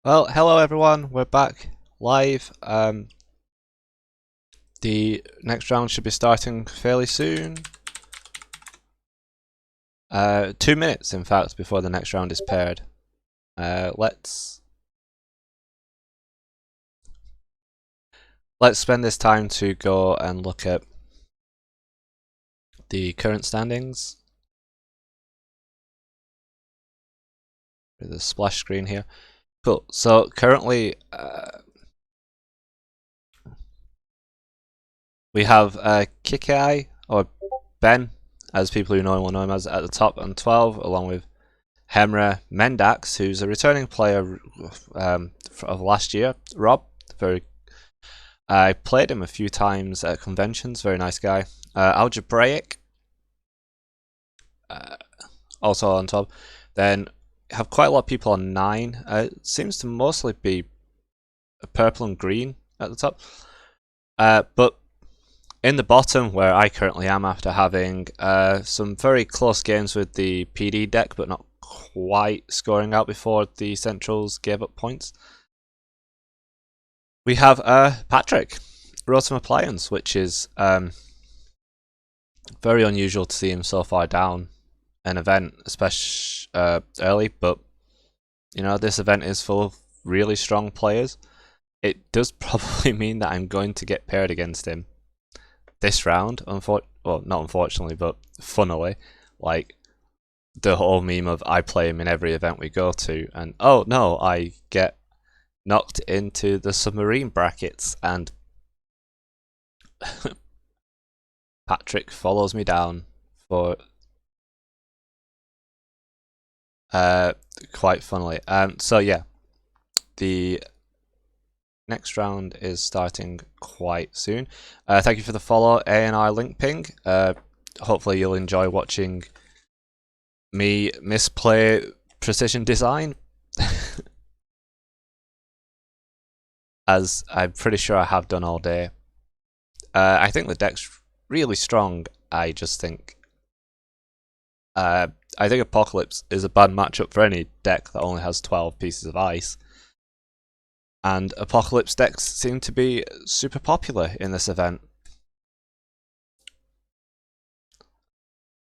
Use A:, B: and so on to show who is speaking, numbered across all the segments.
A: Well, hello everyone, we're back live. The next round should be starting fairly soon. 2 minutes, in fact, before the next round is paired. Let's spend this time to go and look at the current standings. The splash screen here. Cool. So currently, we have Kikai, or Ben, as people who know him will know him as, at the top on 12, along with Hemra Mendax, who's a returning player of last year. Rob, I played him a few times at conventions. Very nice guy. Algebraic, also on top. Then have quite a lot of people on 9. It seems to mostly be purple and green at the top. But in the bottom, where I currently am after having some very close games with the PD deck, but not quite scoring out before the Centrals gave up points, we have Patrick, Rotom Appliance, which is very unusual to see him so far down an event, especially early, but you know, this event is full of really strong players. It does probably mean that I'm going to get paired against him this round, well, not unfortunately, but funnily, like the whole meme of I play him in every event we go to, and oh no, I get knocked into the submarine brackets, and Patrick follows me down for quite funnily. So yeah, the next round is starting quite soon. Thank you for the follow, A&R Link Ping. Hopefully you'll enjoy watching me misplay precision design, as I'm pretty sure I have done all day. I think the deck's really strong. I just think Apocalypse is a bad matchup for any deck that only has 12 pieces of ice. And Apocalypse decks seem to be super popular in this event.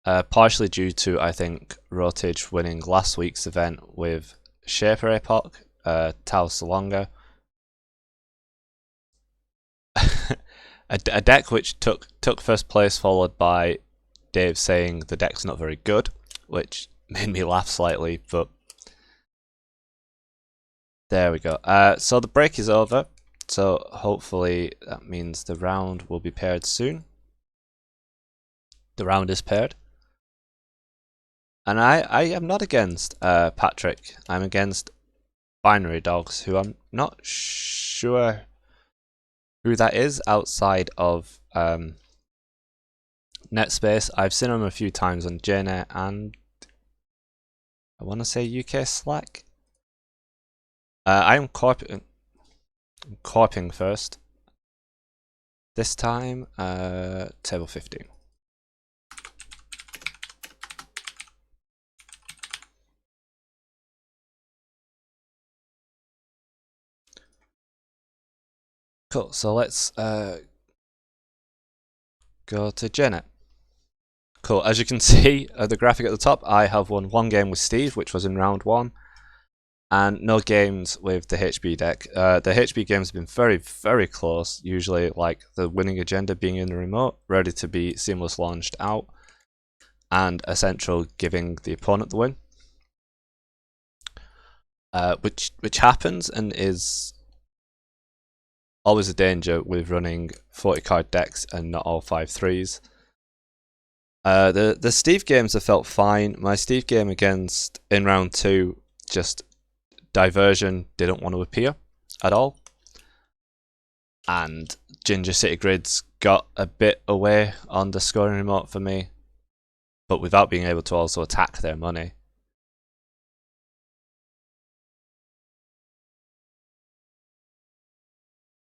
A: Partially due to, I think, Rotage winning last week's event with Shaper Epoch, Tau Salonga. a deck which took first place, followed by Dave saying the deck's not very good, which made me laugh slightly, but there we go. So the break is over, so hopefully that means the round will be paired soon. The round is paired. And I am not against Patrick. I'm against Binary Dogs, who I'm not sure who that is outside of NetSpace. I've seen him a few times on JNet and I want to say UK Slack. I'm corping first. This time, table 15. Cool, so let's go to JNet. Cool, as you can see, the graphic at the top, I have won one game with Steve, which was in round 1, and no games with the HB deck. The HB games have been very, very close, usually like the winning agenda being in the remote, ready to be seamless launched out, and a central giving the opponent the win. Which happens and is always a danger with running 40 card decks and not all 5/3s. The Steve games have felt fine. My Steve game against in round 2, just Diversion didn't want to appear at all, and Ginger City Grids got a bit away on the scoring remote for me, but without being able to also attack their money.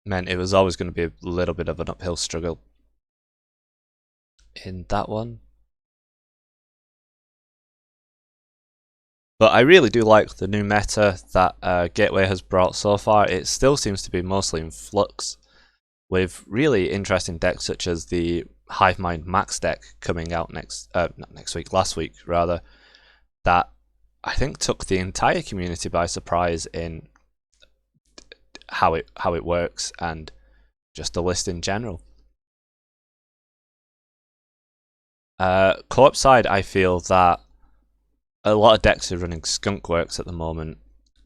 A: Meant it was always going to be a little bit of an uphill struggle in that one. But I really do like the new meta that Gateway has brought so far. It still seems to be mostly in flux, with really interesting decks such as the Hive Mind Max deck coming out last week rather, that I think took the entire community by surprise in how it works and just the list in general. Co-op side, I feel that a lot of decks are running Skunkworks at the moment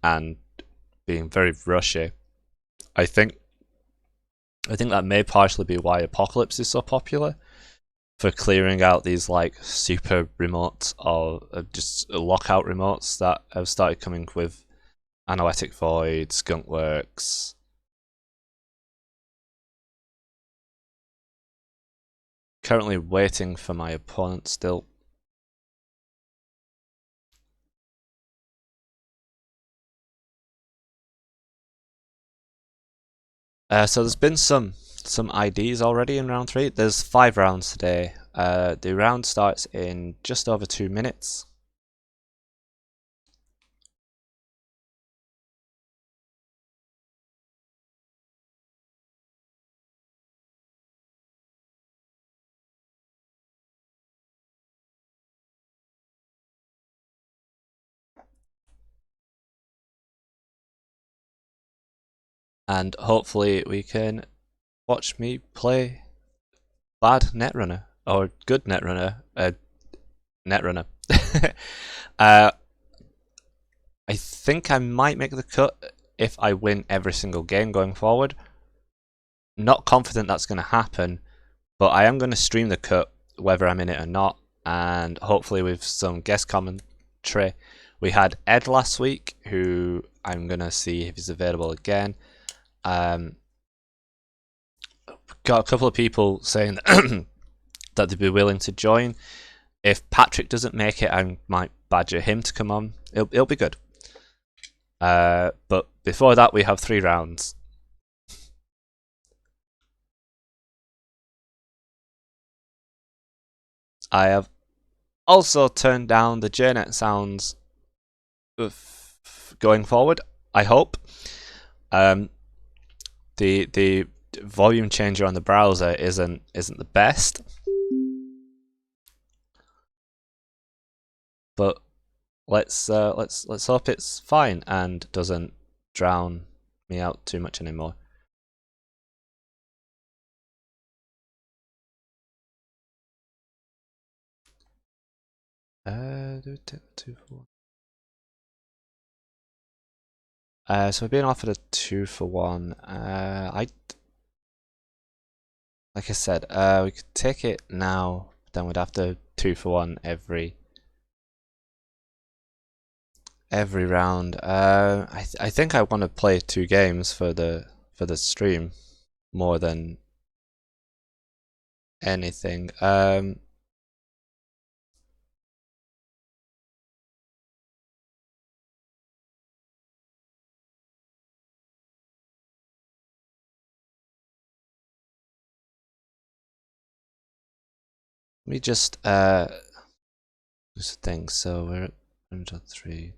A: and being very rushy. I think that may partially be why Apocalypse is so popular, for clearing out these like super remotes or just lockout remotes that have started coming with Anoetic Void, Skunkworks. Currently waiting for my opponent still. So there's been some IDs already in round 3. There's 5 rounds today. The round starts in just over 2 minutes. And hopefully we can watch me play bad Netrunner or good Netrunner. Netrunner. I think I might make the cut if I win every single game going forward. Not confident that's going to happen, but I am going to stream the cut whether I'm in it or not, and hopefully with some guest commentary. We had Ed last week, who I'm going to see if he's available again. Got a couple of people saying that they'd be willing to join. If Patrick doesn't make it, I might badger him to come on. It'll be good. But before that, we have 3 rounds. I have also turned down the JNet sounds going forward, I hope. The volume changer on the browser isn't the best, but let's hope it's fine and doesn't drown me out too much anymore. So we're being offered a 2-for-1. Like I said, we could take it now, then we'd have to 2-for-1 every round. I think I want to play 2 games for the stream more than anything. Let me just this thing. So we're at 3.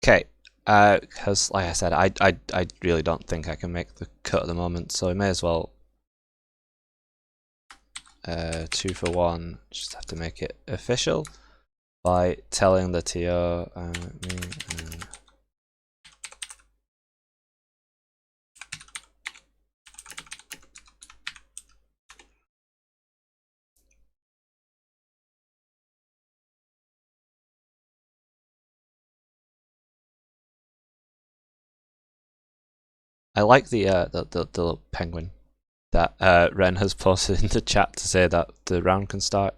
A: Okay, because like I said, I really don't think I can make the cut at the moment, so I may as well 2-for-1. Just have to make it official by telling the TO I like the little penguin that Ren has posted in the chat to say that the round can start.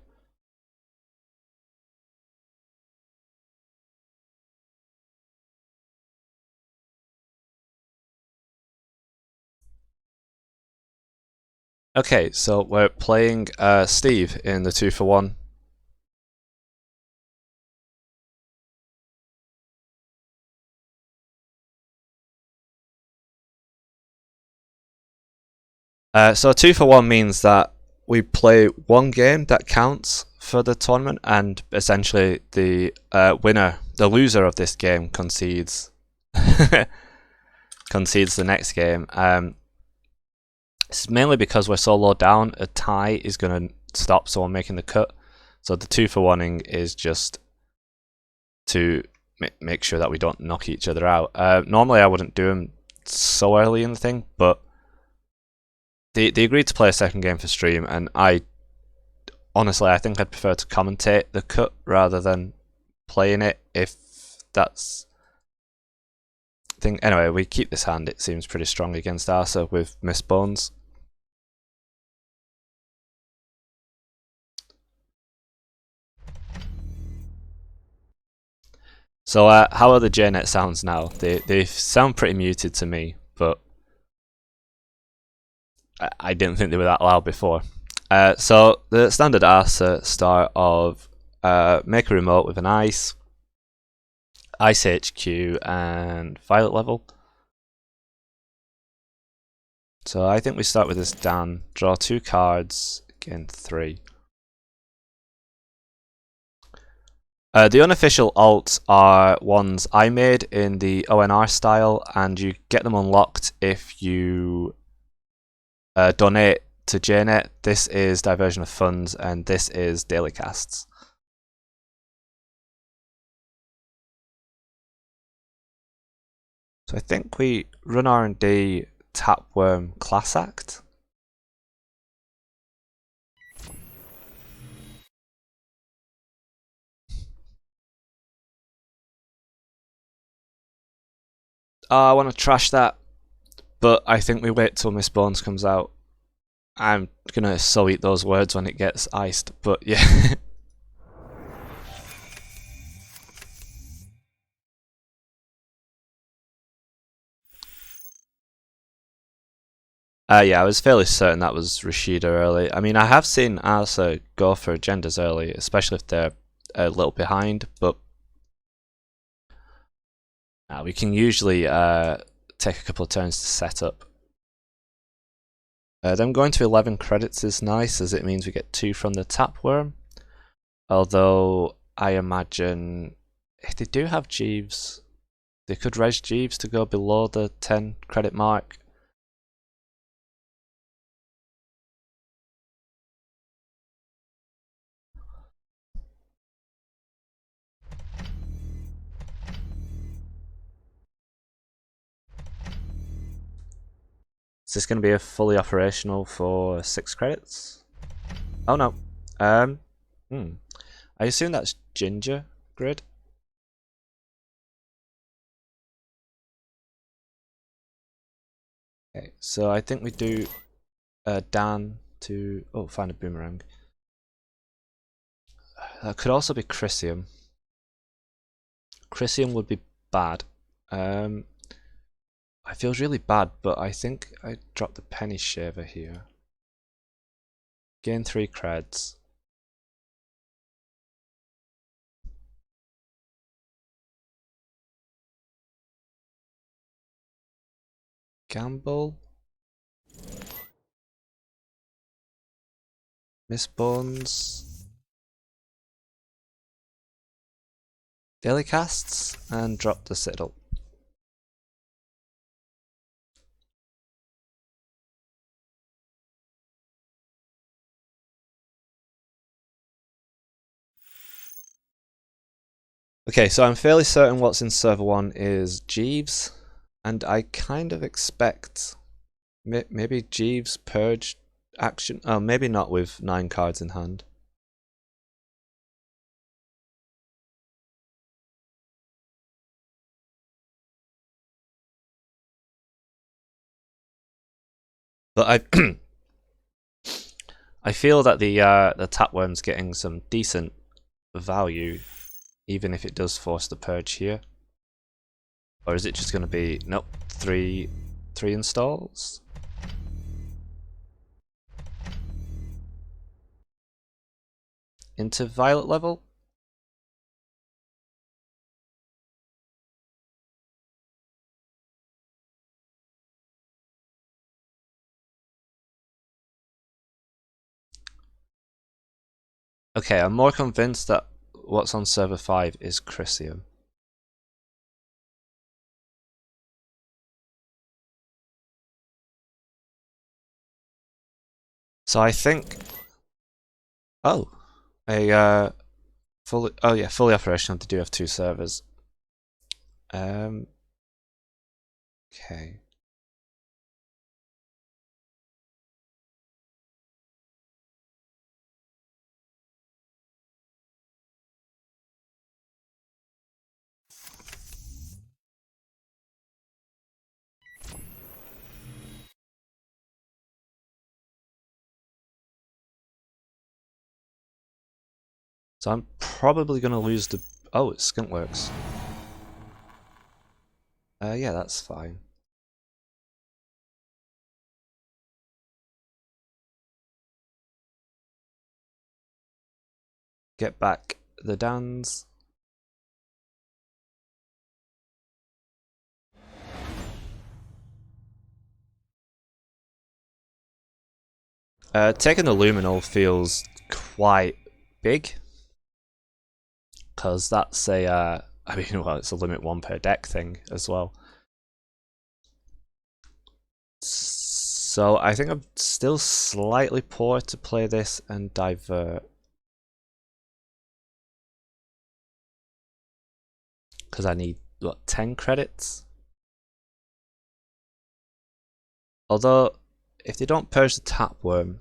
A: Okay, so we're playing Steve in the 2-for-1. So 2-for-1 means that we play one game that counts for the tournament, and essentially the loser of this game concedes concedes the next game. It's mainly because we're so low down. A tie is going to stop someone making the cut. So the 2-for-1ing is just to make sure that we don't knock each other out. Normally I wouldn't do them so early in the thing, but they agreed to play a second game for stream, and I think I'd prefer to commentate the cut rather than playing it, if that's thing. Anyway, we keep this hand. It seems pretty strong against Arsa with Miss Bones. So how are the JNet sounds now? They sound pretty muted to me, but I didn't think they were that loud before. So the standard Arsa start of make a remote with an ice HQ and violet level. So I think we start with this Dan, draw 2 cards, gain 3. The unofficial alts are ones I made in the ONR style, and you get them unlocked if you donate to JNet. This is diversion of funds, and this is daily casts. So I think we run R&D, Tapworm, Class Act. I want to trash that, but I think we wait till Miss Bones comes out. I'm gonna so eat those words when it gets iced, but yeah. Yeah, I was fairly certain that was Rashida early. I mean, I have seen Arsa go for agendas early, especially if they're a little behind, but we can usually take a couple of turns to set up. Them going to 11 credits is nice, as it means we get 2 from the Tapworm. Although, I imagine if they do have Jeeves, they could res Jeeves to go below the 10 credit mark. Is this going to be a fully operational for 6 credits? Oh no. I assume that's Ginger Grid. Okay, so I think we do Dan to find a boomerang. That could also be Chrysium. Chrysium would be bad. I feel really bad, but I think I dropped the Penny Shaver here. Gain 3 creds. Gamble. Miss Bones. Daily casts and drop the Citadel. Okay, so I'm fairly certain what's in server 1 is Jeeves, and I kind of expect maybe Jeeves purge action. Oh, maybe not with 9 cards in hand. But I feel that the Tapworm's getting some decent value, even if it does force the purge here. Or is it just going to be nope, three installs? into violet level. Okay, I'm more convinced that what's on server 5 is Chrysium. So I think... Oh! Fully operational. They do have 2 servers. Okay. So I'm probably going to lose the... Oh, it's Skunkworks. Yeah, that's fine. Get back the Dans. Taking the Luminal feels quite big. Because that's a... I mean, well, it's a limit 1 per deck thing as well. So I think I'm still slightly poor to play this and divert. Because I need, what, 10 credits? Although, if they don't purge the Tapworm...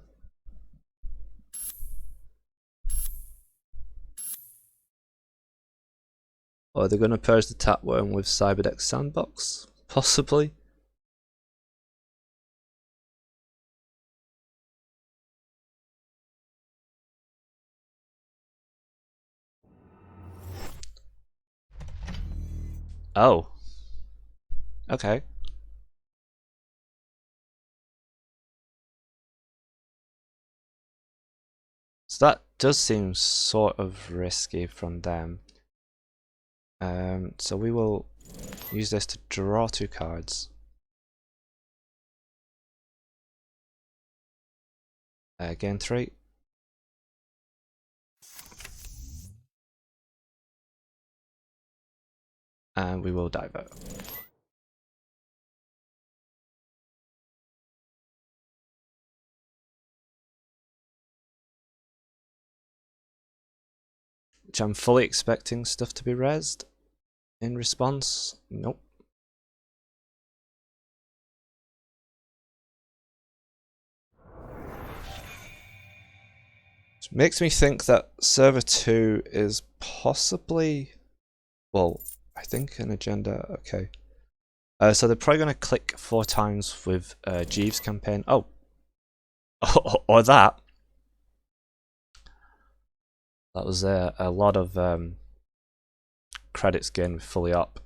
A: Or they're going to purge the Tapworm with Cyberdeck Sandbox? Possibly? Oh. Okay. So that does seem sort of risky from them. So we will use this to draw 2 cards. Gain 3. And we will divert. Which I'm fully expecting stuff to be rezzed. In response, nope. Which makes me think that server 2 is possibly... Well, I think an agenda, okay. So they're probably going to click 4 times with Jeeves' campaign. Oh! Or that. That was a lot of credits gained with fully up.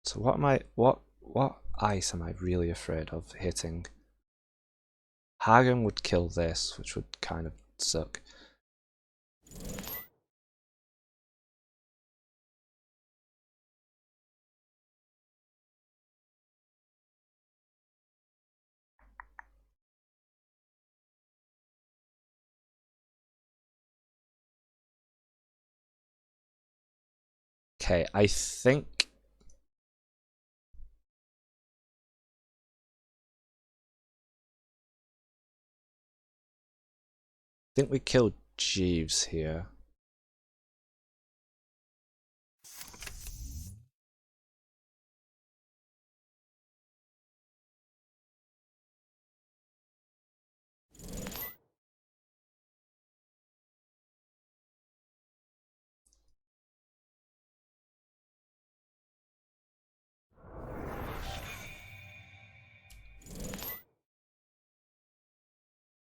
A: So what ice am I really afraid of hitting? Hagen would kill this, which would kind of suck. Okay, I think we killed Jeeves here.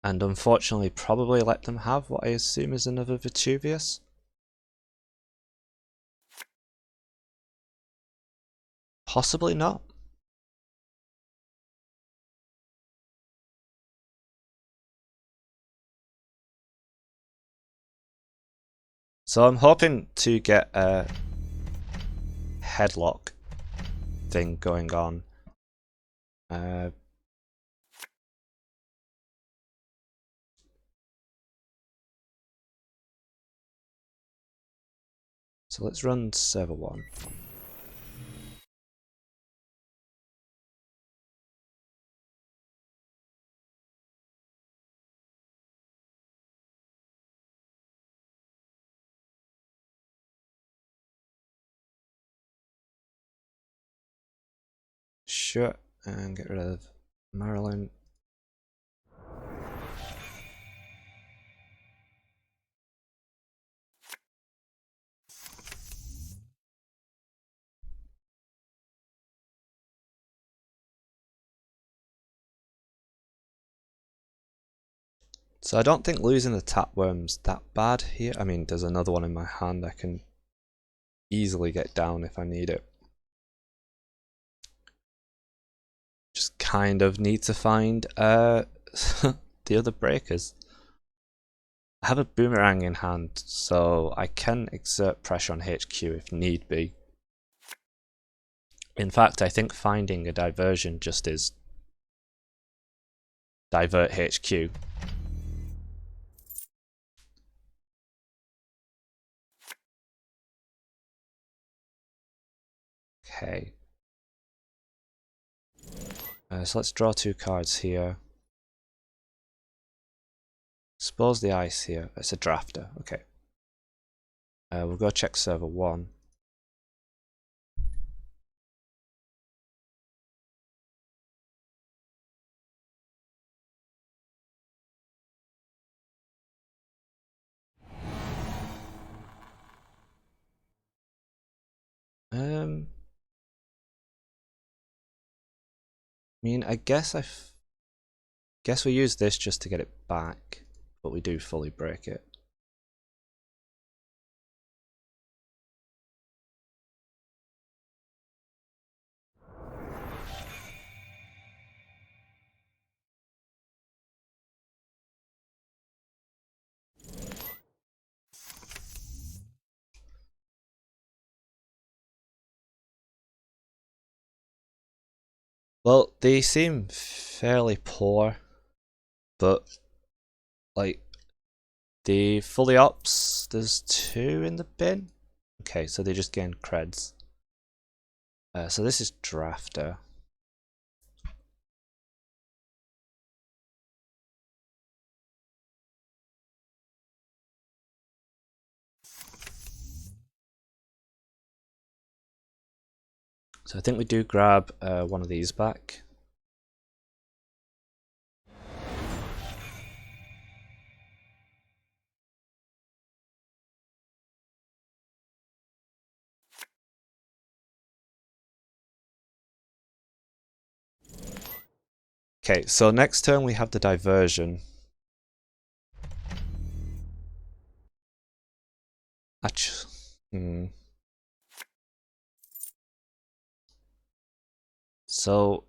A: And unfortunately probably let them have what I assume is another Vetuvius. Possibly not. So I'm hoping to get a headlock thing going on. So let's run server 1. Sure, and get rid of Marilyn. So I don't think losing the tapeworm's that bad here. I mean, there's another one in my hand. I can easily get down if I need it. Just kind of need to find the other breakers. I have a boomerang in hand, so I can exert pressure on HQ if need be. In fact, I think finding a diversion just is divert HQ. Okay. So let's draw 2 cards here. Expose the ice here. It's a drafter. Okay. We'll go check server 1. I mean, I guess guess we use this just to get it back, but we do fully break it. Well, they seem fairly poor, but like the fully ops, there's 2 in the bin. Okay, so they just gain creds. So this is drafter. So I think we do grab one of these back. Okay, so next turn we have the diversion. Actually, So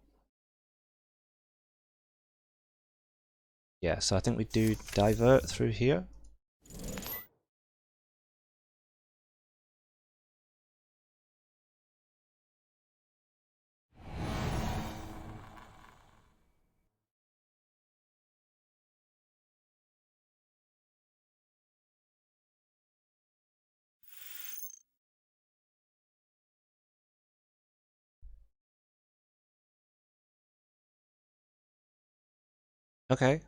A: yeah, so I think we do divert through here. Okay.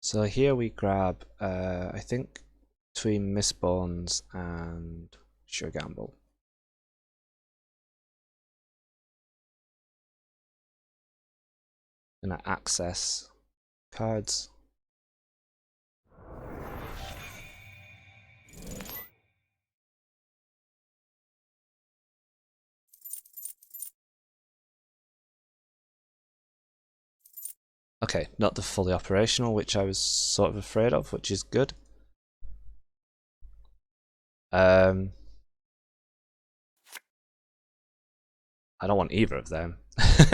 A: So here we grab, I think, between Mistborns and Sure Gamble. Gonna access cards. Okay, not the fully operational, which I was sort of afraid of, which is good. I don't want either of them. Let's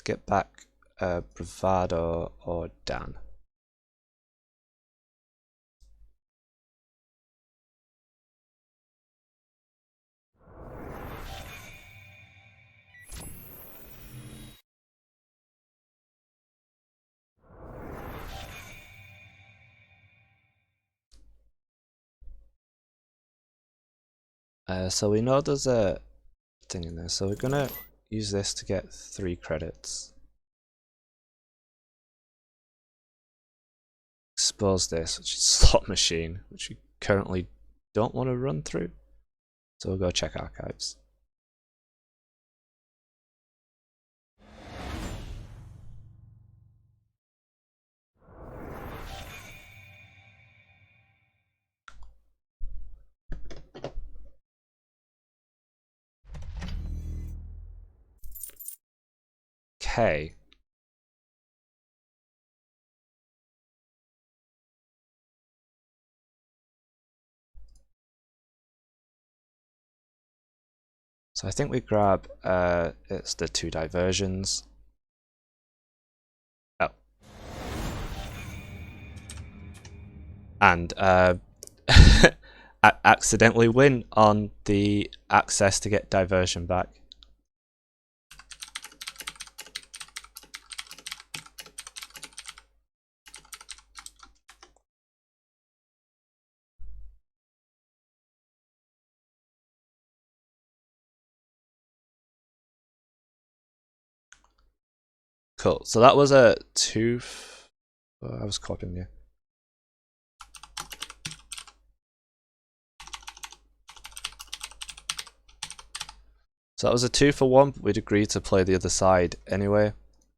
A: get back Bravado or Dan. So we know there's a thing in there, so we're gonna use this to get 3 credits. Expose this, which is slot machine, which we currently don't want to run through. So we'll go check archives. Okay. So I think we grab it's the 2 diversions. Oh. And accidentally win on the access to get diversion back. Cool. So that was a 2. I was copying you. So that was a 2 for 1, but we'd agreed to play the other side anyway.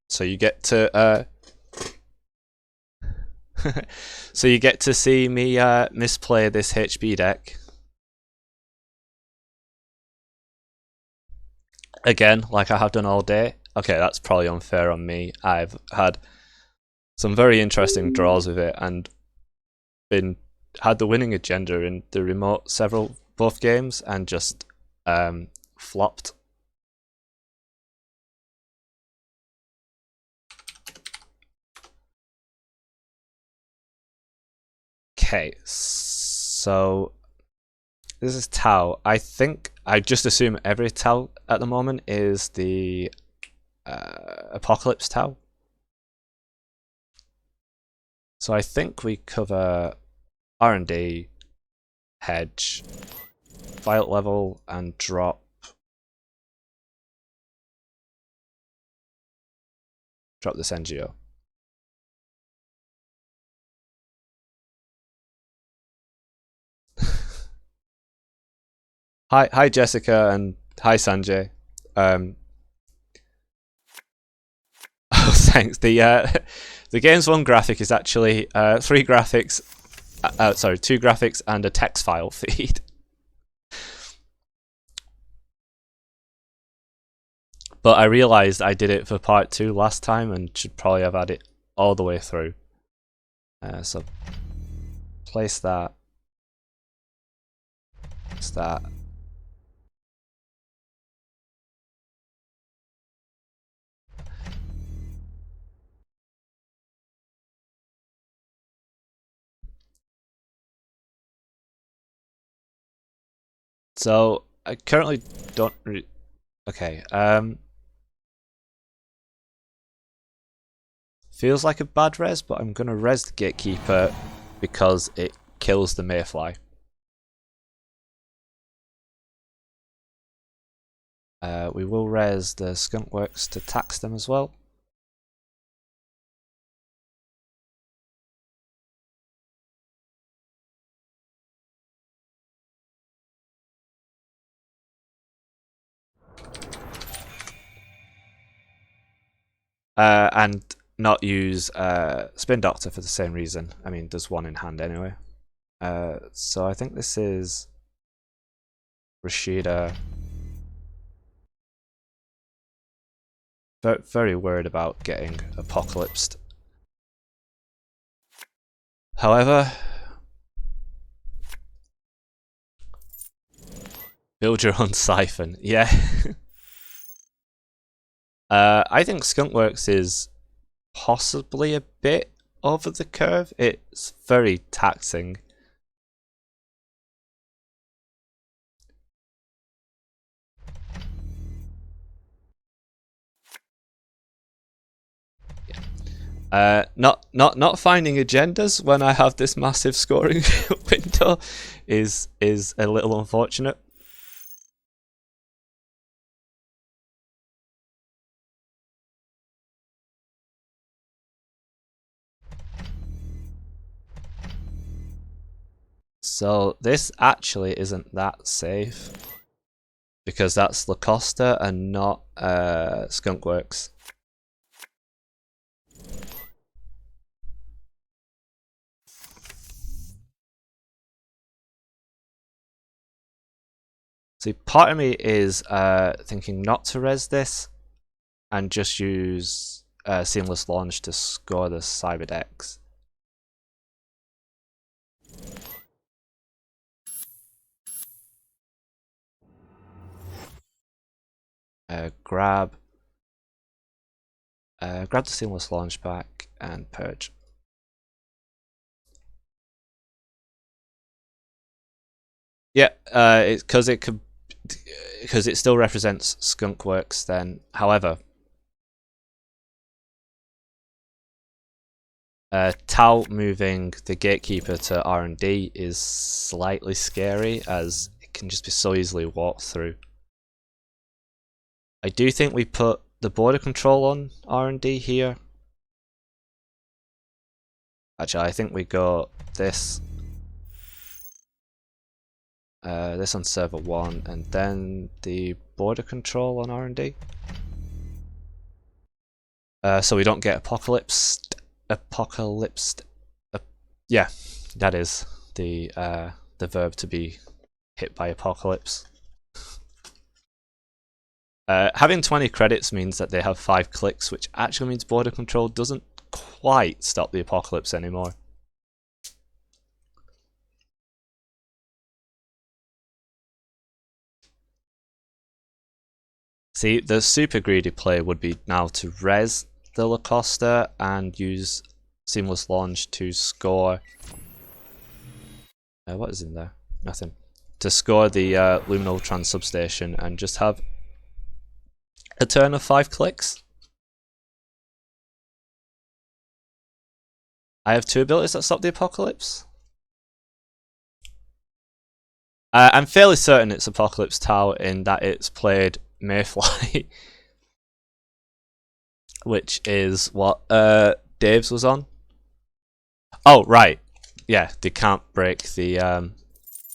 A: So you get to so you get to see me misplay this HB deck. Again, like I have done all day. Okay, that's probably unfair on me. I've had some very interesting draws with it and had the winning agenda in the remote both games and just flopped. Okay, so this is Tau. I think I just assume every Tau at the moment is the Apocalypse Tau. So I think we cover R&D, hedge, fight level, and drop this NGO. Hi Jessica and hi Sanjay. Oh, thanks. The game's one graphic is actually 3 graphics. Sorry, 2 graphics and a text file feed. But I realised I did it for part 2 last time and should probably have had it all the way through. So place that. Place that. So I currently don't. Okay. Feels like a bad res, but I'm gonna res the Gatekeeper because it kills the Mayfly. We will res the Skunkworks to tax them as well. And not use Spin Doctor for the same reason. I mean, there's one in hand anyway. So I think this is Rashida. Very worried about getting apocalypsed. However, build your own siphon. Yeah. I think Skunkworks is possibly a bit over the curve. It's very taxing. Not finding agendas when I have this massive scoring window is a little unfortunate. So this actually isn't that safe because that's Lacosta and not Skunkworks. See, part of me is thinking not to res this and just use Seamless Launch to score the Cyberdex. Grab the Seamless Launch back and purge. Yeah, because it still represents Skunkworks then. However, Tau moving the Gatekeeper to R&D is slightly scary as it can just be so easily walked through. I do think we put the border control on R&D here. Actually, I think we go this on server 1 and then the border control on R&D. So we don't get apocalypsed. Yeah, that is the verb to be hit by apocalypse. Having 20 credits means that they have 5 clicks, which actually means border control doesn't quite stop the apocalypse anymore. See, the super greedy play would be now to res the Lacosta and use Seamless Launch to score. What is in there? Nothing. To score the Luminal substation and just have a turn of 5 clicks. I have 2 abilities that stop the apocalypse. I'm fairly certain it's Apocalypse Tau in that it's played Mayfly, which is what Dave's was on. Oh, right. Yeah, they can't break the...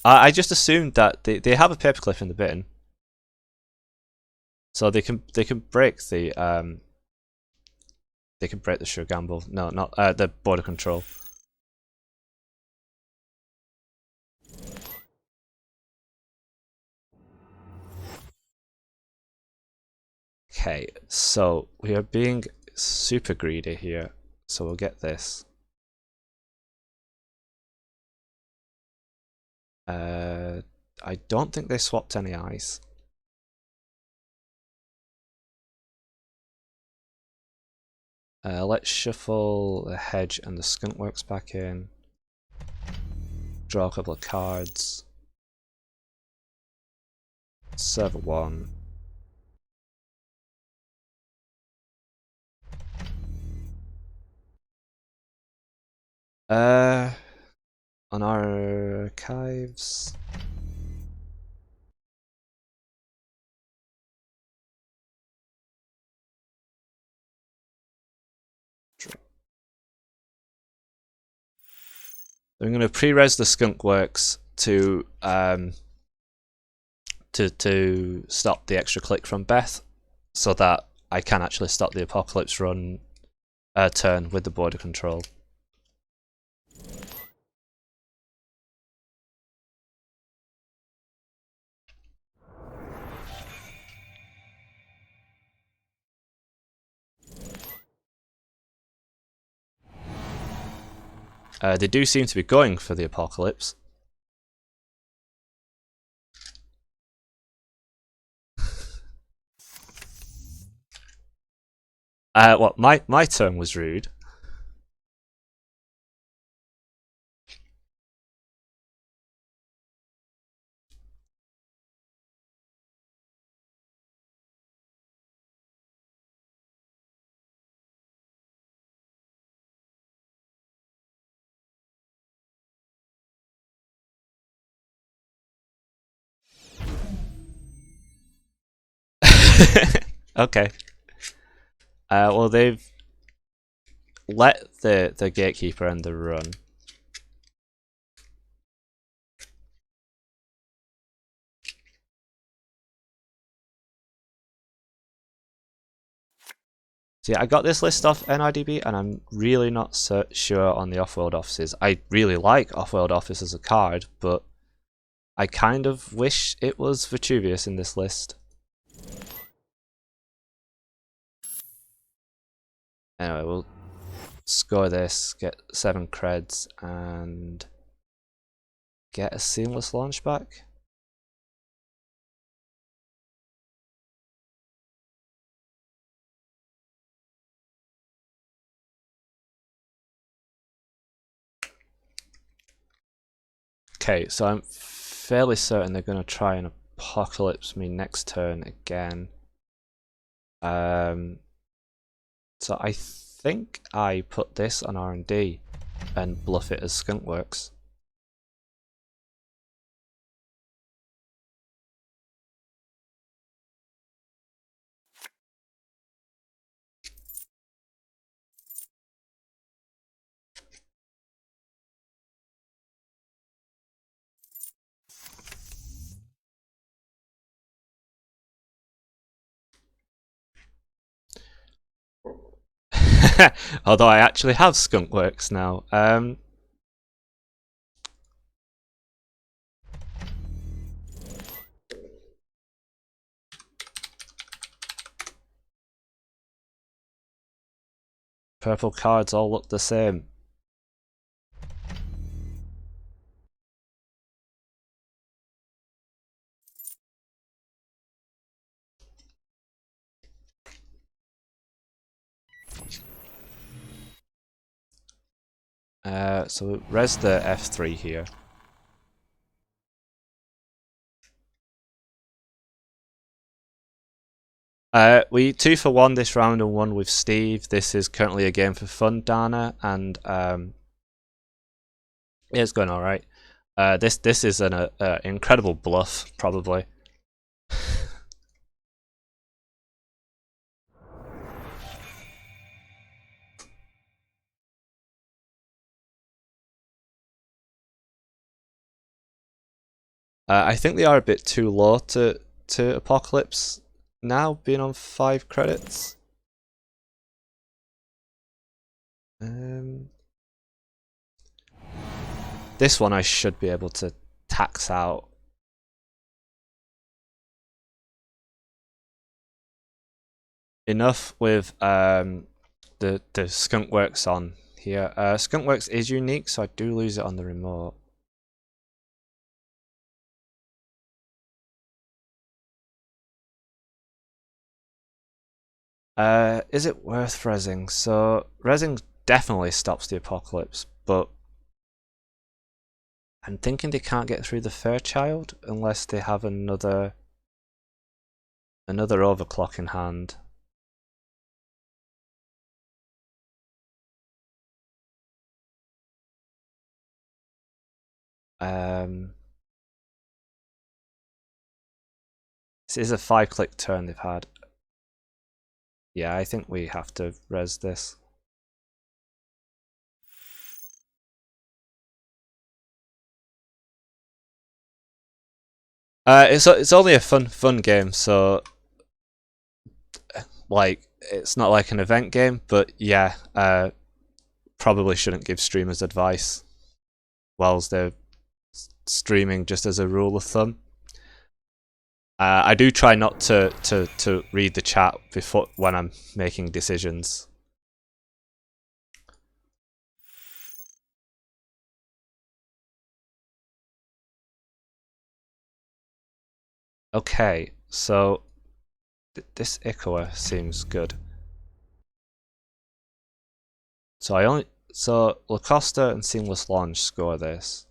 A: I just assumed that they have a paperclip in the bin. So they can break the... they can break the Sure Gamble. No, not the border control. Okay, so we are being super greedy here. So we'll get this. I don't think they swapped any eyes. Let's shuffle the Hedge and the Skunkworks back in. Draw a couple of cards. Server 1. On our archives. I'm going to pre-res the Skunkworks to stop the extra click from Beth, so that I can actually stop the Apocalypse run turn with the border control. They do seem to be going for the apocalypse. What? My turn was rude. Okay. Well, they've let the gatekeeper end the run. See, I got this list off NIDB, and I'm really not sure on the Offworld Offices. I really like Offworld Office as a card, but I kind of wish it was Vitruvius in this list. Anyway, we'll score this, get 7 creds, and get a seamless launch back. Okay, so I'm fairly certain they're going to try and apocalypse me next turn again. So I think I put this on R&D and bluff it as Skunkworks. Although I actually have Skunkworks now. Purple cards all look the same. So res the F3 here. We 2 for 1 this round and 1 with Steve. This is currently a game for fun, Dana, and it's going alright. This is an incredible bluff, probably. I think they are a bit too low to Apocalypse now, being on 5 credits. This one I should be able to tax out. Enough with the Skunkworks on here. Skunkworks is unique, so I do lose it on the remote. Is it worth rezzing? So rezzing definitely stops the apocalypse, but I'm thinking they can't get through the Fairchild unless they have another overclock in hand. This is a 5-click turn they've had. Yeah, I think we have to res this. It's only a fun game, so like it's not like an event game, but yeah, probably shouldn't give streamers advice whilst they're streaming, just as a rule of thumb. I do try not to read the chat before when I'm making decisions. Okay, so this echoer seems good. So Lacosta and Seamless Launch score this.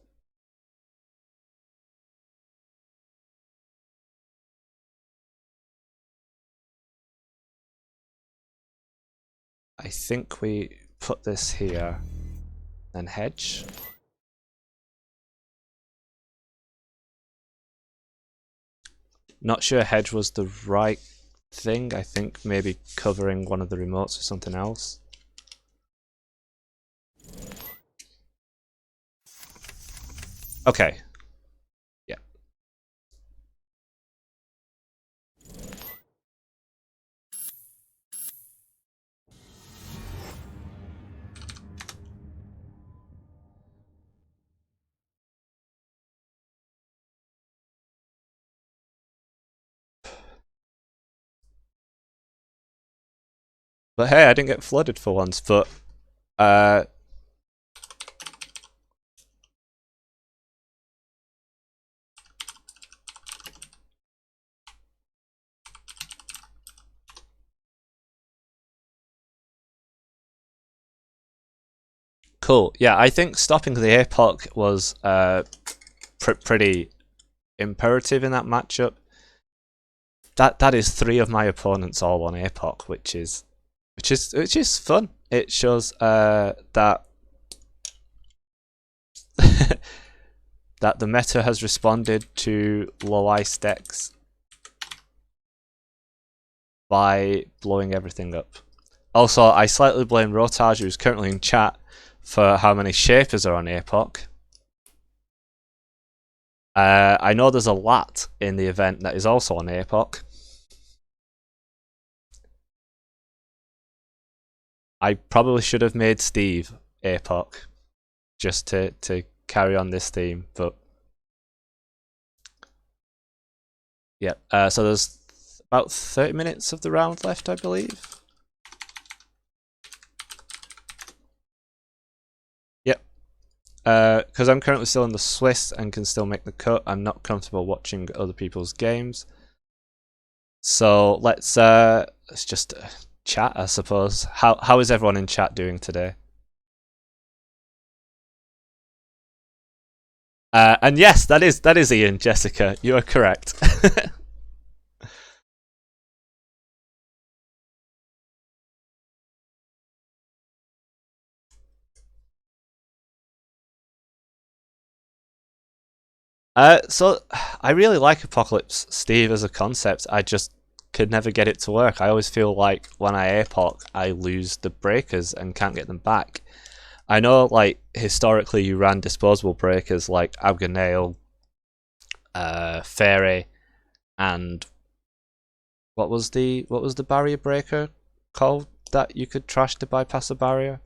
A: I think we put this here, then hedge. Not sure hedge was the right thing. I think maybe covering one of the remotes or something else. Okay. Yeah. But hey, I didn't get flooded for once, but cool. Yeah, I think stopping the APOC was pretty imperative in that matchup. That is 3 of my opponents all on APOC, which is fun. It shows that that the meta has responded to low ice decks by blowing everything up. Also, I slightly blame Rotage, who's currently in chat, for how many Shapers are on APOC. I know there's a lot in the event that is also on APOC. I probably should have made Steve APOC just to carry on this theme, but yeah. So there's about 30 minutes of the round left, I believe. Yep. Because I'm currently still in the Swiss and can still make the cut, I'm not comfortable watching other people's games. So let's just chat, I suppose. How is everyone in chat doing today? And yes, that is Ian, Jessica. You are correct. So I really like Apocalypse Steve as a concept. I just could never get it to work. I always feel like when I APOC, I lose the breakers and can't get them back. I know, like, historically you ran disposable breakers like Abganale, Fairy, and what was the barrier breaker called that you could trash to bypass a barrier?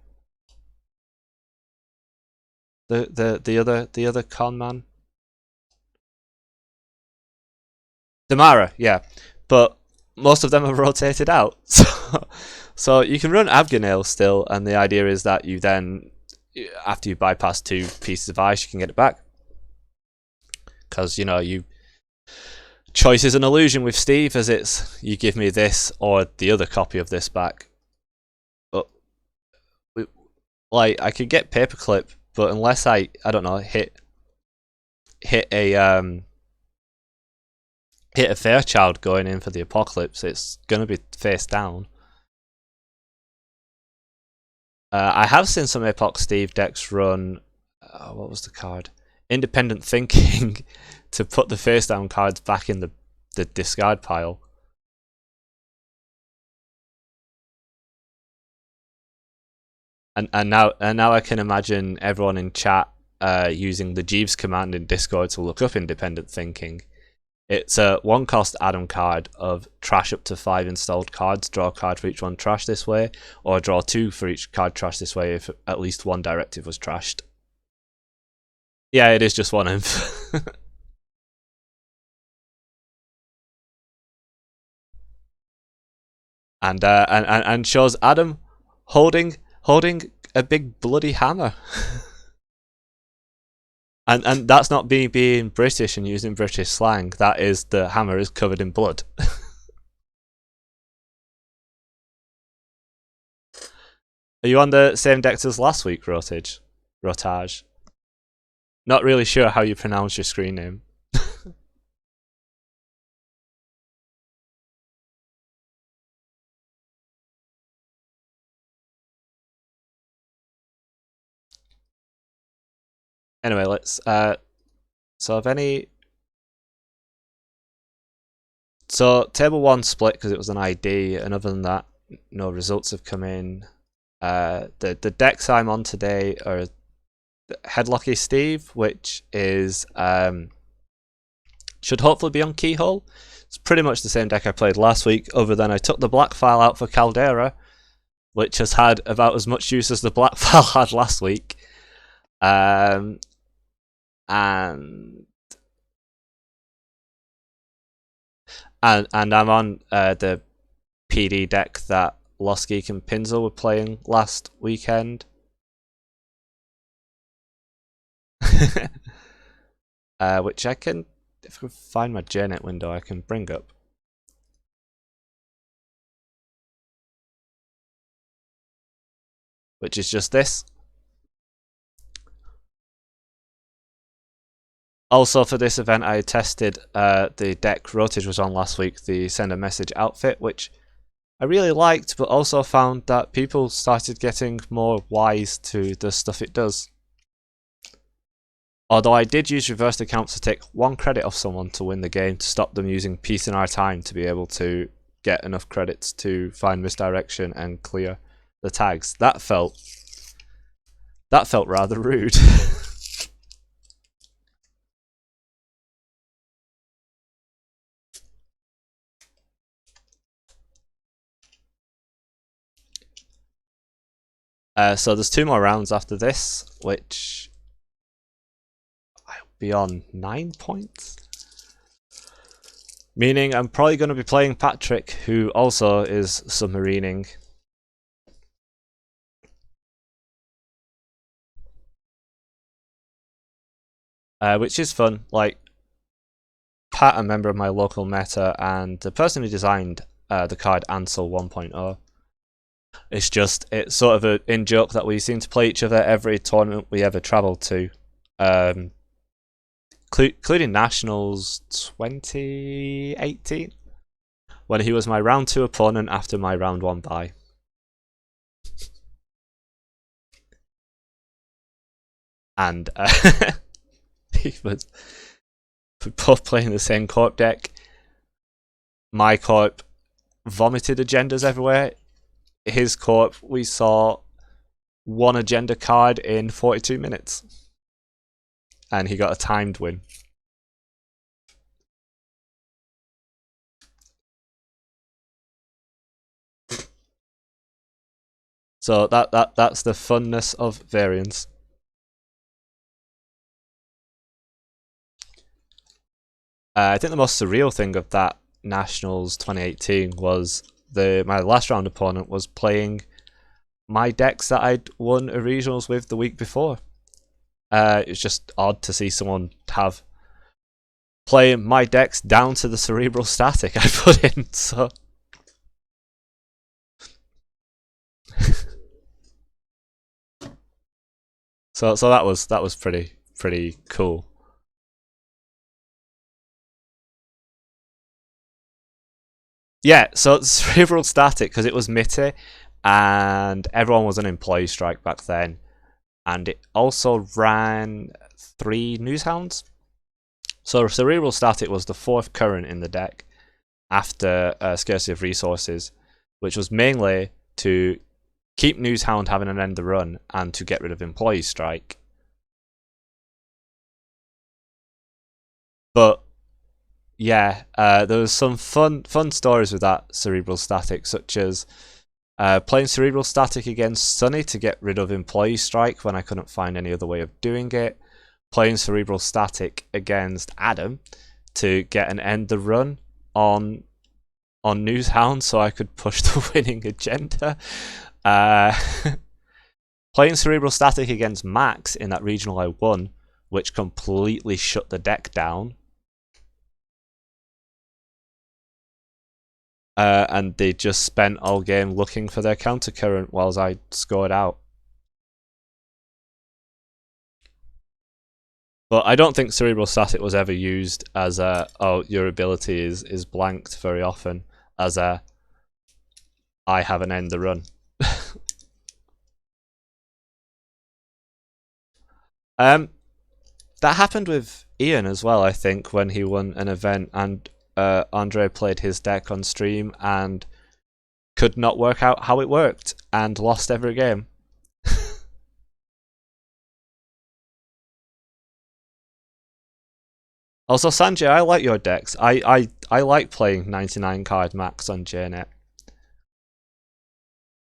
A: The other con man? Damara, yeah. But most of them have rotated out. So you can run Abganale still, and the idea is that you then, after you bypass 2 pieces of ice, you can get it back. Because, you choice is an illusion with Steve, as it's you give me this or the other copy of this back. But like, I could get paperclip, but unless I don't know, hit a Fairchild going in for the Apocalypse, it's gonna be face down. I have seen some Epoch Steve decks run. What was the card? Independent Thinking to put the face down cards back in the discard pile. And now I can imagine everyone in chat using the Jeeves command in Discord to look up Independent Thinking. It's a 1-cost Adam card of trash up to 5 installed cards, draw a card for each one trashed this way, or draw 2 for each card trashed this way if at least 1 directive was trashed. Yeah, it is just 1 inf. and shows Adam holding a big bloody hammer. And that's not me being British and using British slang. That is the hammer is covered in blood. Are you on the same decks as last week, Rotage? Rotage? Not really sure how you pronounce your screen name. Anyway, let's so if any so table 1 split because it was an ID, and other than that, no results have come in. The decks I'm on today are Headlocky Steve, which is should hopefully be on Keyhole. It's pretty much the same deck I played last week, other than I took the black file out for Caldera, which has had about as much use as the black file had last week. And I'm on the PD deck that Lost Geek and Pinzel were playing last weekend. Which I can, if I find my JNet window, I can bring up. Which is just this. Also, for this event, I tested the deck Rotage was on last week, the Send a Message outfit, which I really liked, but also found that people started getting more wise to the stuff it does. Although I did use reversed accounts to take 1 credit off someone to win the game to stop them using Peace in Our Time to be able to get enough credits to find misdirection and clear the tags. That felt rather rude. So there's 2 more rounds after this, which I'll be on 9 points. Meaning I'm probably going to be playing Patrick, who also is submarining. Which is fun. Like, Pat, a member of my local meta, and the person who designed the card Ansel 1.0. It's sort of an in-joke that we seem to play each other every tournament we ever travel to. Including Nationals 2018, when he was my round 2 opponent after my round 1 bye. And he was both playing the same corp deck. My corp vomited agendas everywhere. His corp, we saw 1 agenda card in 42 minutes. And he got a timed win. So that's the funness of variance. I think the most surreal thing of that Nationals 2018 was my last round opponent was playing my decks that I'd won a regionals with the week before. It's just odd to see someone have playing my decks down to the cerebral static I put in. So so that was pretty cool. Yeah, so cerebral static because it was Mitty, and everyone was on employee strike back then, and it also ran 3 Newshounds. So cerebral static was the 4th current in the deck after scarcity of resources, which was mainly to keep Newshound having an end the run and to get rid of employee strike. But yeah, there was some fun stories with that cerebral static, such as playing cerebral static against Sunny to get rid of employee strike when I couldn't find any other way of doing it. Playing cerebral static against Adam to get an end the run on Newshound so I could push the winning agenda. Playing cerebral static against Max in that regional I won which completely shut the deck down. And they just spent all game looking for their countercurrent whilst I scored out. But I don't think Cerebral Static was ever used as a, oh, your ability is blanked very often, as a, I have an end the run. That happened with Ian as well, I think, when he won an event and Andre played his deck on stream and could not work out how it worked and lost every game. Also, Sanjay, I like your decks. I like playing 99 card max on JNet.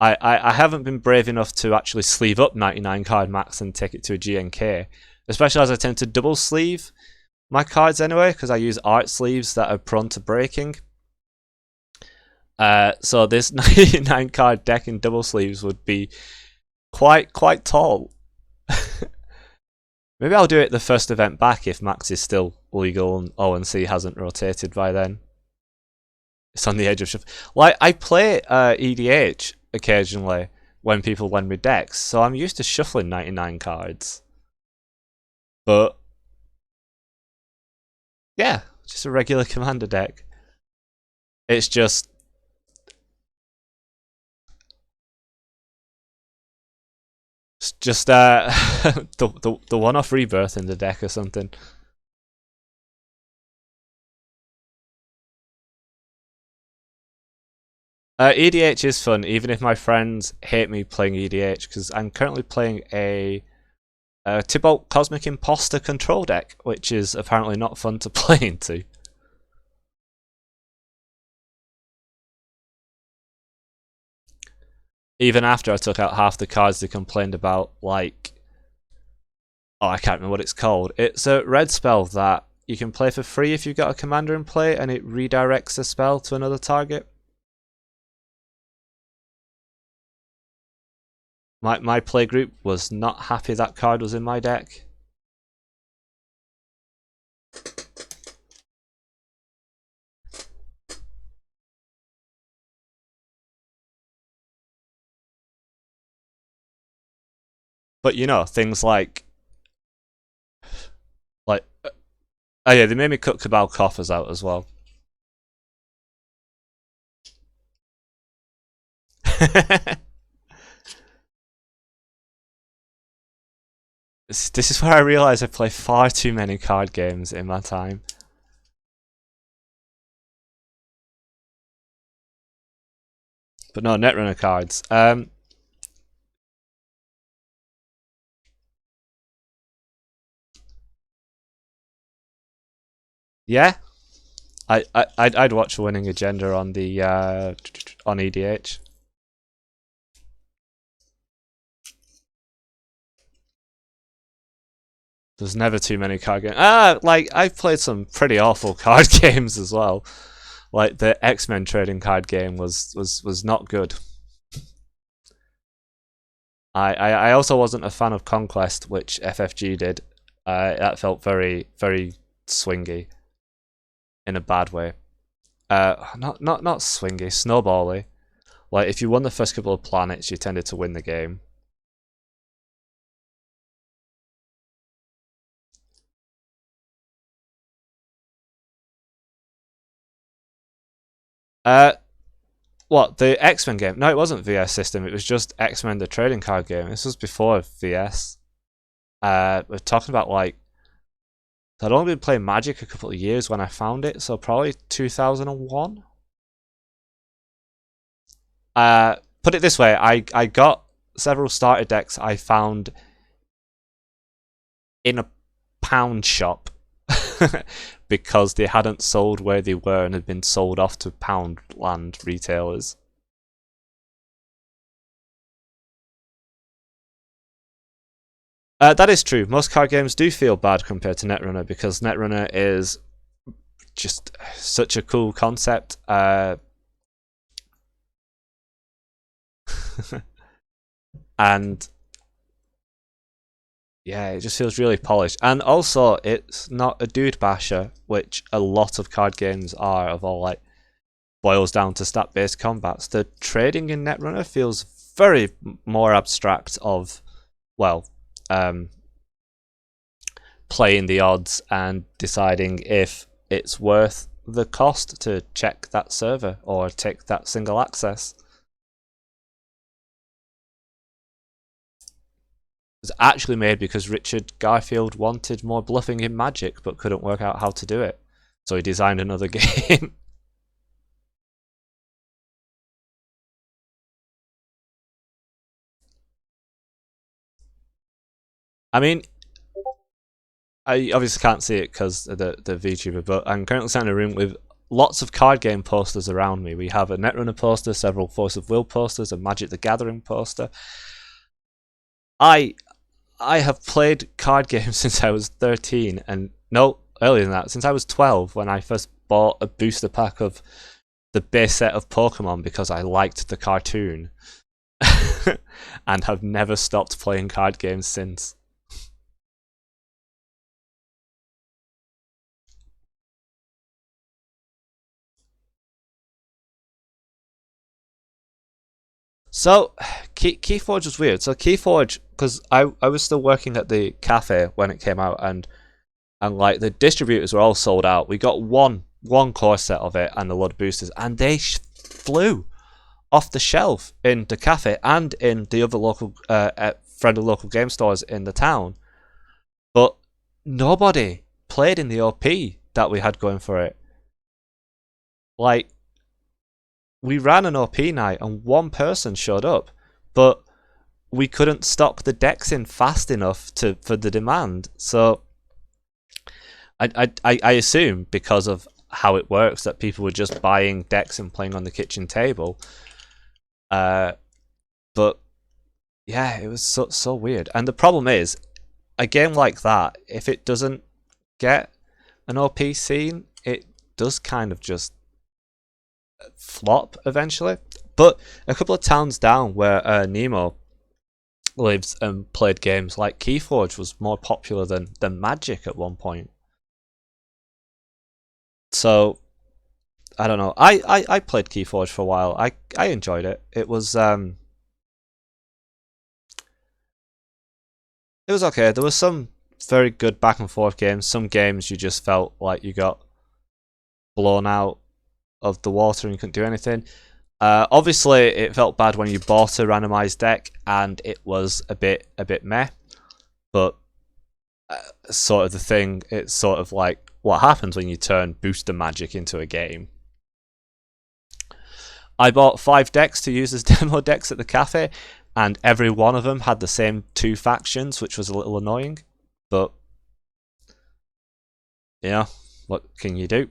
A: I haven't been brave enough to actually sleeve up 99 card max and take it to a GNK, especially as I tend to double sleeve my cards anyway, because I use art sleeves that are prone to breaking. So this 99 card deck in double sleeves would be quite tall. Maybe I'll do it the first event back if Max is still legal and ONC hasn't rotated by then. It's on the edge of shuffle. Like, I play EDH occasionally when people lend me decks, so I'm used to shuffling 99 cards. But yeah, just a regular commander deck. It's just the one-off rebirth in the deck or something. EDH is fun, even if my friends hate me playing EDH, because I'm currently playing a Tybalt Cosmic Imposter control deck, which is apparently not fun to play into. Even after I took out half the cards they complained about, like, oh, I can't remember what it's called. It's a red spell that you can play for free if you've got a commander in play, and it redirects the spell to another target. My play group was not happy that card was in my deck. But you know, things like oh yeah, they made me cut Cabal Coffers out as well. This is where I realise I play far too many card games in my time. But no, Netrunner cards. Yeah, I'd watch a winning agenda on the on EDH. There's never too many card games. Like, I've played some pretty awful card games as well. Like the X-Men trading card game was not good. I also wasn't a fan of Conquest, which FFG did. That felt very swingy, in a bad way. Not swingy, snowbally. Like, if you won the first couple of planets, you tended to win the game. What, the X-Men game? No, it wasn't VS system. It was just X-Men, the trading card game. This was before VS. We're talking about, like, I'd only been playing Magic a couple of years when I found it, so probably 2001. Put it this way, I got several starter decks I found in a pound shop because they hadn't sold where they were and had been sold off to Poundland retailers. That is true. Most card games do feel bad compared to Netrunner because Netrunner is just such a cool concept. And yeah, it just feels really polished. And also, it's not a dude basher, which a lot of card games are, of all like boils down to stat-based combats. The trading in Netrunner feels very more abstract of, well, um, playing the odds and deciding if it's worth the cost to check that server or take that single access. It was actually made because Richard Garfield wanted more bluffing in Magic but couldn't work out how to do it. So he designed another game. I mean, I obviously can't see it because of the VTuber, but I'm currently sat in a room with lots of card game posters around me. We have a Netrunner poster, several Force of Will posters, a Magic the Gathering poster. I I have played card games since I was 13, and no, earlier than that, since I was 12 when I first bought a booster pack of the base set of Pokemon because I liked the cartoon, and have never stopped playing card games since. So, Keyforge was weird. So Keyforge, because I was still working at the cafe when it came out, and like the distributors were all sold out. We got one core set of it and a lot of boosters, and they flew off the shelf in the cafe and in the other local friendly local game stores in the town. But nobody played in the OP that we had going for it. Like, we ran an OP night and one person showed up, but we couldn't stock the decks in fast enough for the demand. So I assume because of how it works that people were just buying decks and playing on the kitchen table. But yeah, it was so weird. And the problem is, a game like that, if it doesn't get an OP scene, it does kind of just flop eventually. But a couple of towns down where Nemo lives and played games, like Keyforge was more popular than Magic at one point. So I don't know. I played Keyforge for a while. I enjoyed it. It was okay. There was some very good back and forth games. Some games you just felt like you got blown out of the water and you couldn't do anything. Obviously, it felt bad when you bought a randomized deck and it was a bit meh. But sort of the thing, it's sort of like what happens when you turn booster magic into a game. I bought 5 decks to use as demo decks at the cafe, and every one of them had the same 2 factions, which was a little annoying. But yeah, what can you do?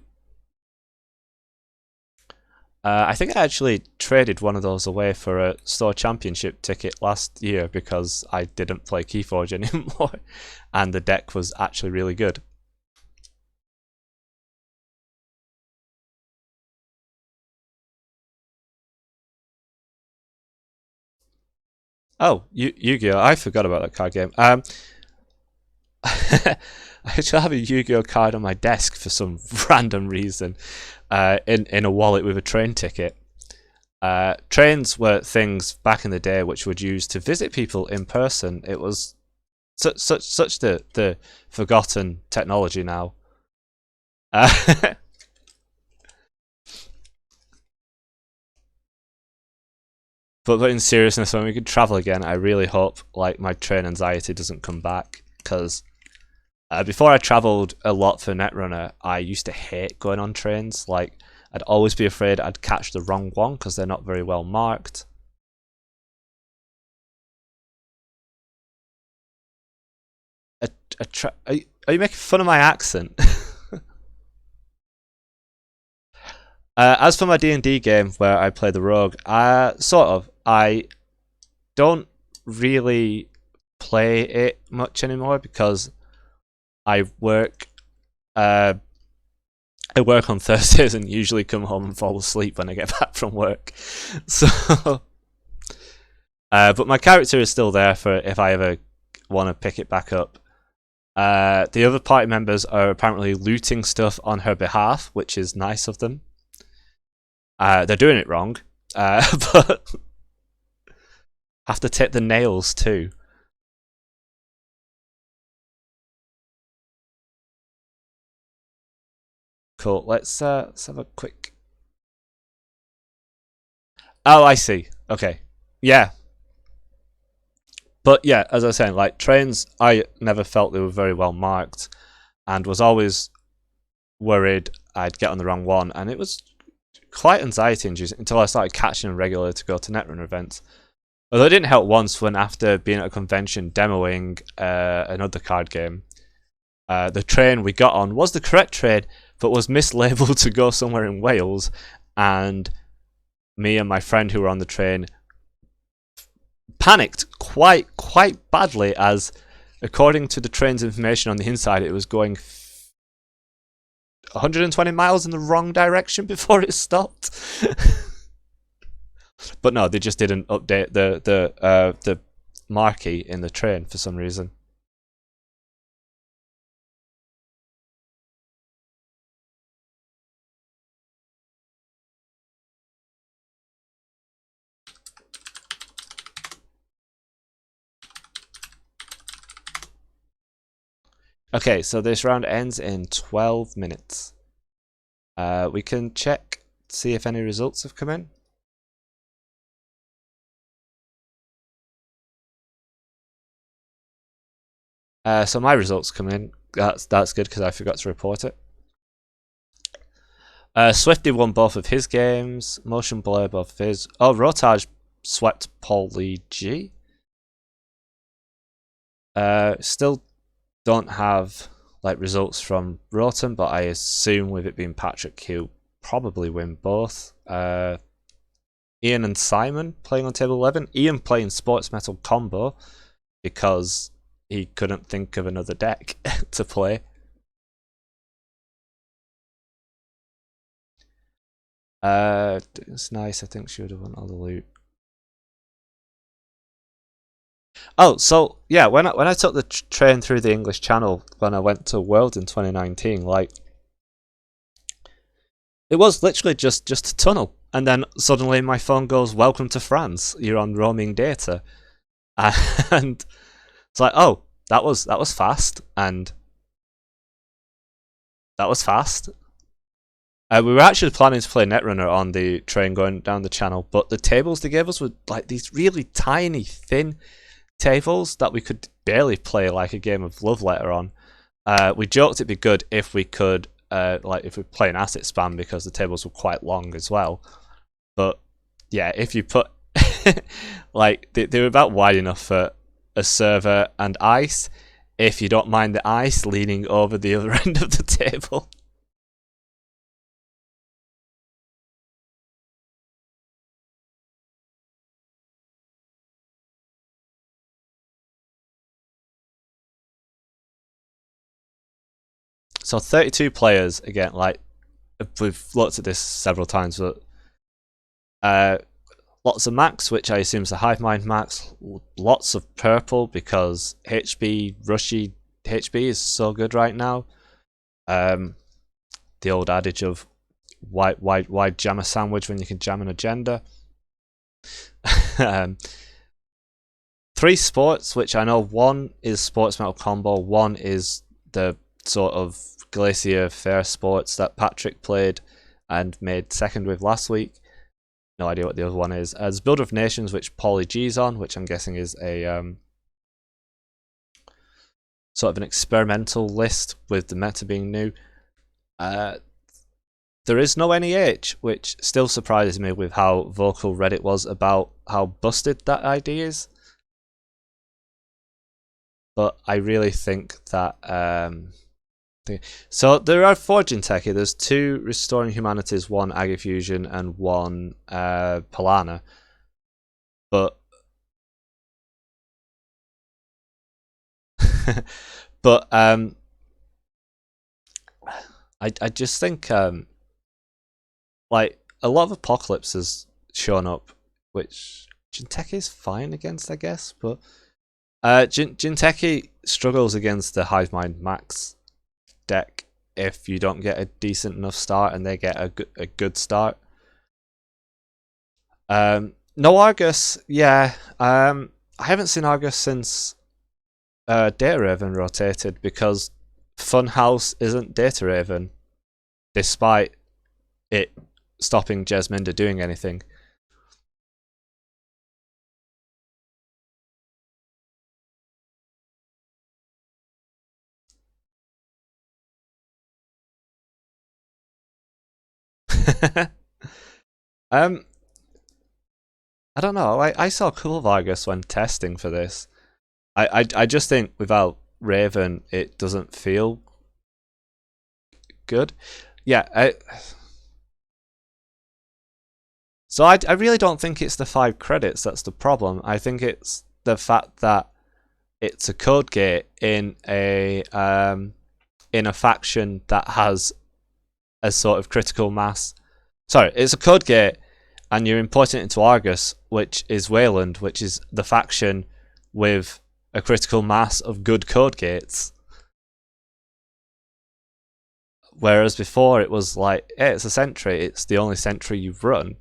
A: I think I actually traded one of those away for a store championship ticket last year because I didn't play Keyforge anymore, and the deck was actually really good. Oh, Yu-Gi-Oh! I forgot about that card game. I actually have a Yu-Gi-Oh card on my desk for some random reason, in a wallet with a train ticket. Trains were things back in the day which would use to visit people in person. It was such the forgotten technology now. But in seriousness, when we could travel again, I really hope like my train anxiety doesn't come back because before I travelled a lot for Netrunner, I used to hate going on trains. Like, I'd always be afraid I'd catch the wrong one because they're not very well marked. Are you making fun of my accent? As for my D&D game where I play the rogue, I don't really play it much anymore because I work uh, I work on Thursdays and usually come home and fall asleep when I get back from work. So, but my character is still there for if I ever want to pick it back up. The other party members are apparently looting stuff on her behalf, which is nice of them. They're doing it wrong, but have to take the nails too. Cool. Let's have a quick. Oh, I see. Okay. Yeah. But yeah, as I was saying, like trains, I never felt they were very well marked, and was always worried I'd get on the wrong one, and it was quite anxiety inducing until I started catching them regularly to go to Netrunner events. Although it didn't help once when, after being at a convention demoing another card game, the train we got on was the correct train, but was mislabeled to go somewhere in Wales, and me and my friend who were on the train panicked quite badly, as according to the train's information on the inside, it was going 120 miles in the wrong direction before it stopped. But no, they just didn't update the marquee in the train for some reason. Okay, so this round ends in 12 minutes. We can check, see if any results have come in. So my results come in. That's good because I forgot to report it. Swifty won both of his games. Motion Blur both of his. Oh, Rotage swept Paulie G. Still don't have like results from Roten, but I assume with it being Patrick, he'll probably win both. Ian and Simon playing on table 11. Ian playing Sports Metal Combo because he couldn't think of another deck to play. It's nice. I think she would have won all the loot. Oh, so yeah, when I took the train through the English Channel when I went to World in 2019, like it was literally just a tunnel, and then suddenly my phone goes, "Welcome to France. You're on roaming data," and it's like, oh, that was fast, and that was fast. We were actually planning to play Netrunner on the train going down the channel, but the tables they gave us were like these really tiny, thin tables that we could barely play like a game of Love Letter on. We joked it'd be good if we could, like if we play an asset spam because the tables were quite long as well. But yeah, if you put like they were about wide enough for a server and ice, if you don't mind the ice leaning over the other end of the table. So 32 players again. Like we've looked at this several times, but lots of max, which I assume is the Hive Mind max. Lots of purple because HB Rushy HB is so good right now. The old adage of why jam a sandwich when you can jam an agenda. 3 sports, which I know one is Sports Metal Combo, one is the sort of Glacier Fair Sports that Patrick played and made second with last week. No idea what the other one is. There's Builder of Nations, which Paulie G's on, which I'm guessing is a sort of an experimental list with the meta being new. There is no NEH, which still surprises me with how vocal Reddit was about how busted that idea is. But I really think that so there are 4 Jinteki. There's 2 Restoring Humanities, 1 Agifusion, and 1 Polana. But but I just think like a lot of Apocalypse has shown up, which Jinteki is fine against, I guess, but Jinteki struggles against the Hive Mind Max deck if you don't get a decent enough start and they get a good start. No Argus, yeah. I haven't seen Argus since Data Raven rotated because Funhouse isn't Data Raven, despite it stopping Jesminda doing anything. um, I don't know. I saw a couple of Argus when testing for this. I just think without Raven, it doesn't feel good. Yeah. So I really don't think it's the 5 credits that's the problem. I think it's the fact that it's a code gate in a faction that has a sort of critical mass. Sorry, it's a code gate, and you're importing it into Argus, which is Wayland, which is the faction with a critical mass of good code gates. Whereas before it was like, hey, it's a sentry, it's the only sentry you've run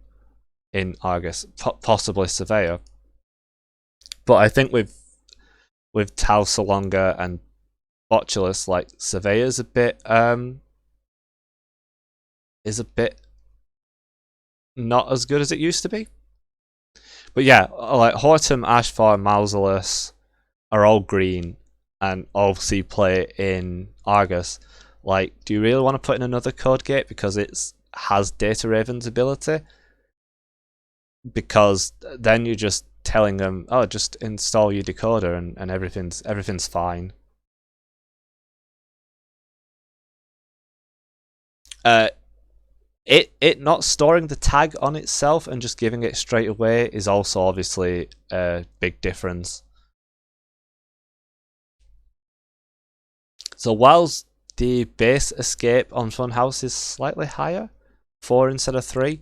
A: in Argus, possibly Surveyor. But I think with Tau Salonga and Botulus, like Surveyor's a bit not as good as it used to be. But yeah, like Hortum, Ashfar, Mausolus are all green and all see play in Argus. Like, do you really want to put in another code gate because it has Data Raven's ability? Because then you're just telling them, oh, just install your decoder and everything's fine. It not storing the tag on itself and just giving it straight away is also obviously a big difference. So whilst the base escape on Funhouse is slightly higher, 4 instead of 3,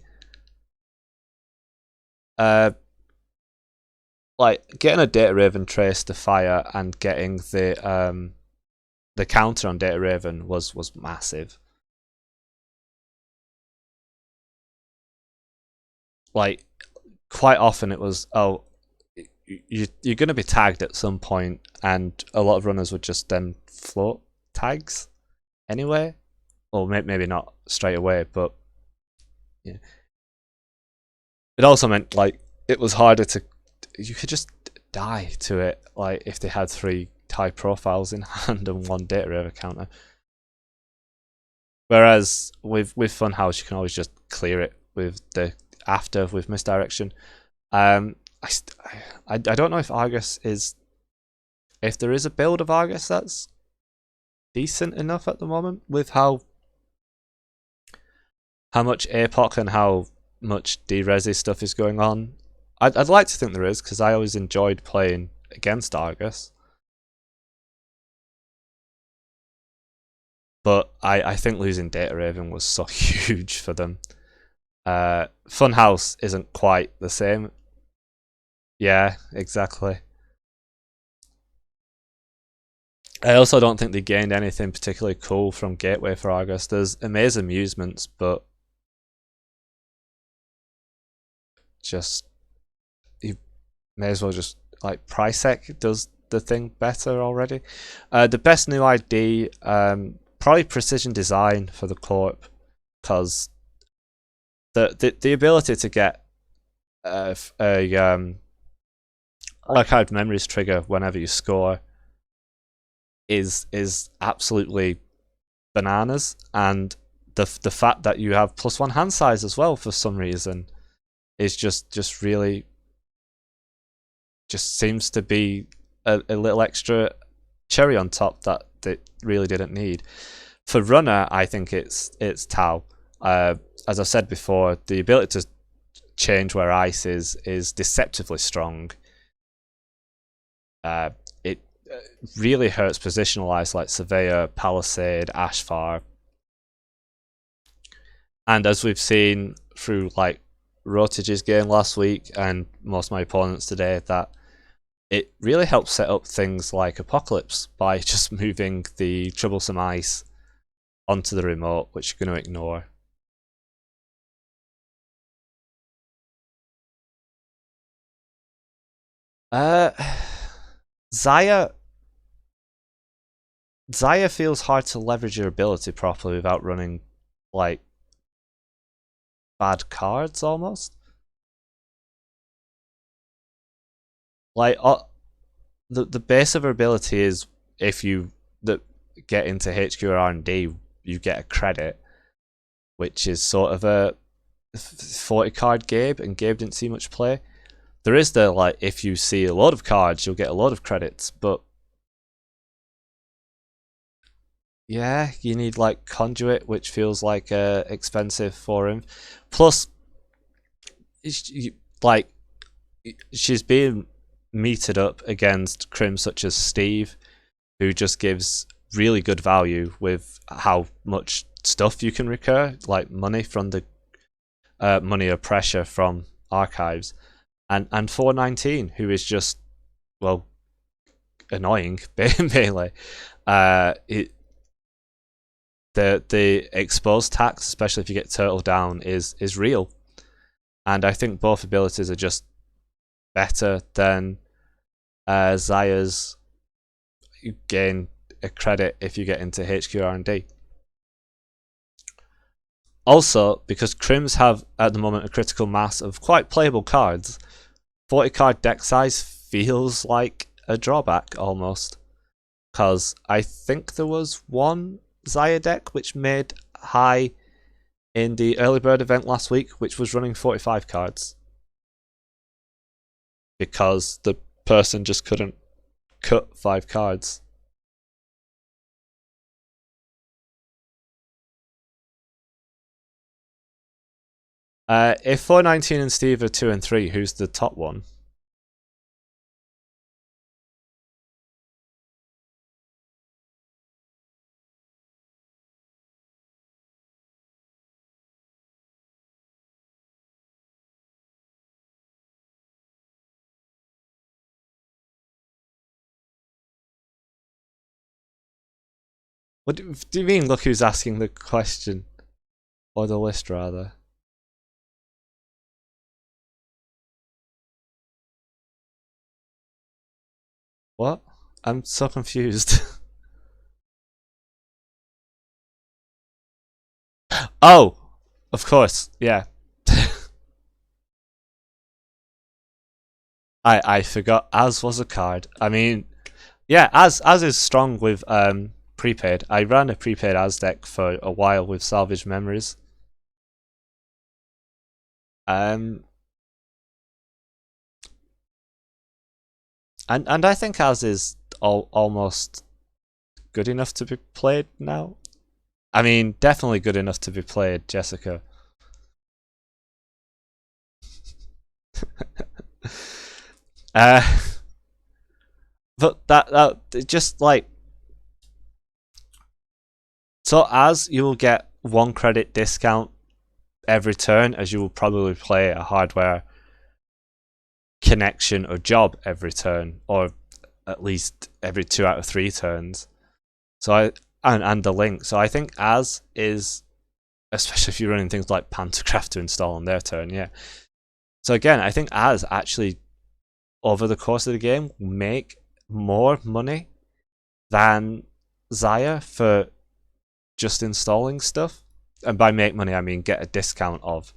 A: like getting a Data Raven trace to fire and getting the counter on Data Raven was massive. Like quite often it was, oh, you're going to be tagged at some point, and a lot of runners would just then float tags anyway, or maybe not straight away, but yeah. It also meant like it was harder to, you could just die to it, like if they had 3 high profiles in hand and 1 Data Raven counter. Whereas with Funhouse, you can always just clear it with misdirection. I don't know if Argus is, if there is a build of Argus that's decent enough at the moment with how much APOC and how much D-Resi stuff is going on. I'd like to think there is, because I always enjoyed playing against Argus. But I think losing Data Raven was so huge for them. Funhouse isn't quite the same. Yeah, exactly. I also don't think they gained anything particularly cool from Gateway for Argus. There's amazing amusements, but just you may as well just like Prisec does the thing better already. The best new ID, probably Precision Design for the Corp, because the ability to get a archived memories trigger whenever you score is absolutely bananas, and the fact that you have +1 hand size as well for some reason is just really just seems to be a little extra cherry on top that they really didn't need. For runner, I think it's Tau. As I've said before, the ability to change where ice is deceptively strong. It really hurts positional ice like Surveyor, Palisade, Ashfar. And as we've seen through like Rotage's game last week and most of my opponents today, that it really helps set up things like Apocalypse by just moving the troublesome ice onto the remote, which you're going to ignore. Uh, Zaya Zaya feels hard to leverage your ability properly without running like bad cards almost. Like the base of her ability is if you that get into HQ or R&D, you get a credit, which is sort of a 40 card Gabe, and Gabe didn't see much play. There is the like if you see a lot of cards, you'll get a lot of credits, but yeah, you need like Conduit, which feels like expensive for him. Plus, like she's being meted up against crims such as Steve, who just gives really good value with how much stuff you can recur, like money from the money or pressure from archives, and 419, who is just well annoying mainly. It the exposed tax, especially if you get turtle down, is real, and I think both abilities are just better than Zaya's. You gain a credit if you get into HQ R&D. Also, because Crims have at the moment a critical mass of quite playable cards, 40 card deck size feels like a drawback almost. Because I think there was one Zaya deck which made high in the early bird event last week, which was running 45 cards. Because the person just couldn't cut 5 cards. If 419 and Steve are 2 and 3, who's the top one? What do you mean? Look who's asking the question, or the list rather. What? I'm so confused. Oh, of course, yeah. I forgot as was a card. I mean, yeah, as is strong with prepaid. I ran a prepaid as deck for a while with Salvage Memories. Um, and I think as is almost good enough to be played now. I mean, definitely good enough to be played, Jessica. uh, but that just like so as you will get 1 credit discount every turn, as you will probably play a hardware connection or job every turn, or at least every 2 out of 3 turns. So and the link. So I think as is, especially if you're running things like Pantocraft to install on their turn, yeah. So again, I think as actually over the course of the game make more money than Zaya for just installing stuff. And by make money, I mean get a discount of.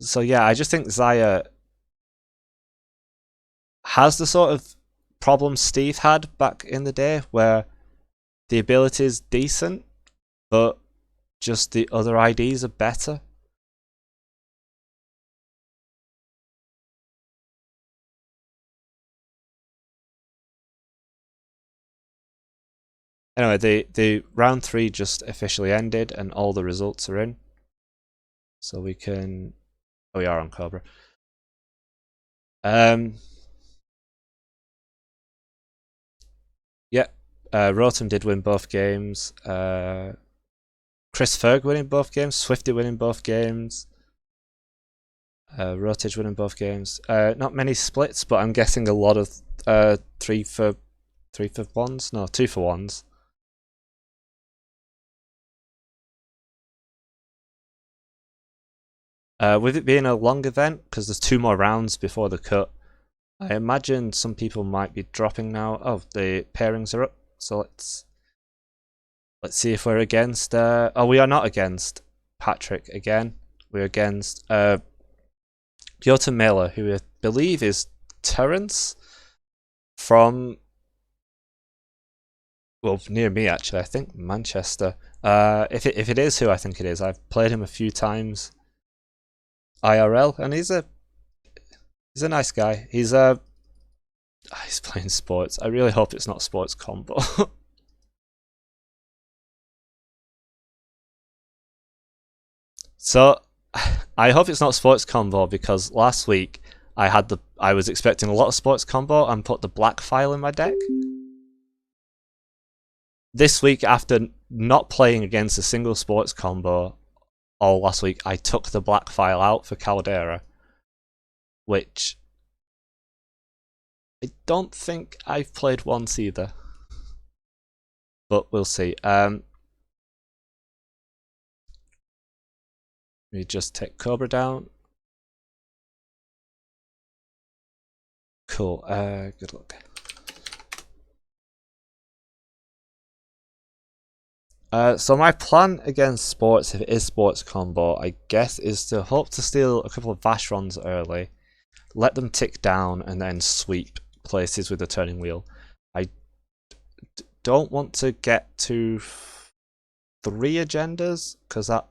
A: So yeah, I just think Zaya has the sort of problem Steve had back in the day, where the ability is decent, but just the other IDs are better. Anyway, the round 3 just officially ended, and all the results are in. So we can. Oh, we are on Cobra. Yeah, Rotom did win both games. Chris Ferg winning both games. Swifty winning both games. Rotage winning both games. Not many splits, but I'm guessing a lot of 3-for-1s. No, 2-for-1s. With it being a long event, because there's 2 more rounds before the cut, I imagine some people might be dropping now. Oh, the pairings are up, so let's see if we're against. Oh, we are not against Patrick again. We're against Piotr Miller, who I believe is Terence from, well, near me actually. I think Manchester. If it is who I think it is, I've played him a few times IRL, and he's a nice guy. He's playing sports. I really hope it's not sports combo. So I hope it's not sports combo, because last week I was expecting a lot of sports combo and put the black file in my deck. This week, after not playing against a single sports combo all last week, I took the black file out for Caldera, which I don't think I've played once either. But we'll see. We just take Cobra down. Cool. Good luck. So my plan against sports, if it is sports combo, I guess, is to hope to steal a couple of Vashrons early, let them tick down, and then sweep places with the turning wheel. I don't want to get to 3 agendas, because that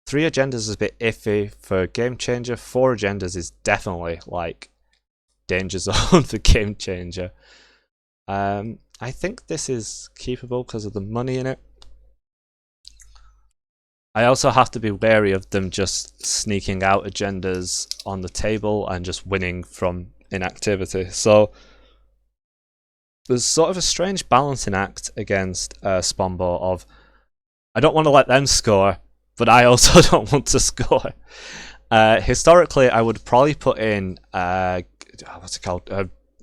A: 3 agendas is a bit iffy for Game Changer. 4 agendas is definitely like danger zone for Game Changer. I think this is keepable because of the money in it. I also have to be wary of them just sneaking out agendas on the table and just winning from inactivity. So there's sort of a strange balancing act against Spombo of, I don't want to let them score, but I also don't want to score. Historically, I would probably put in what's it called?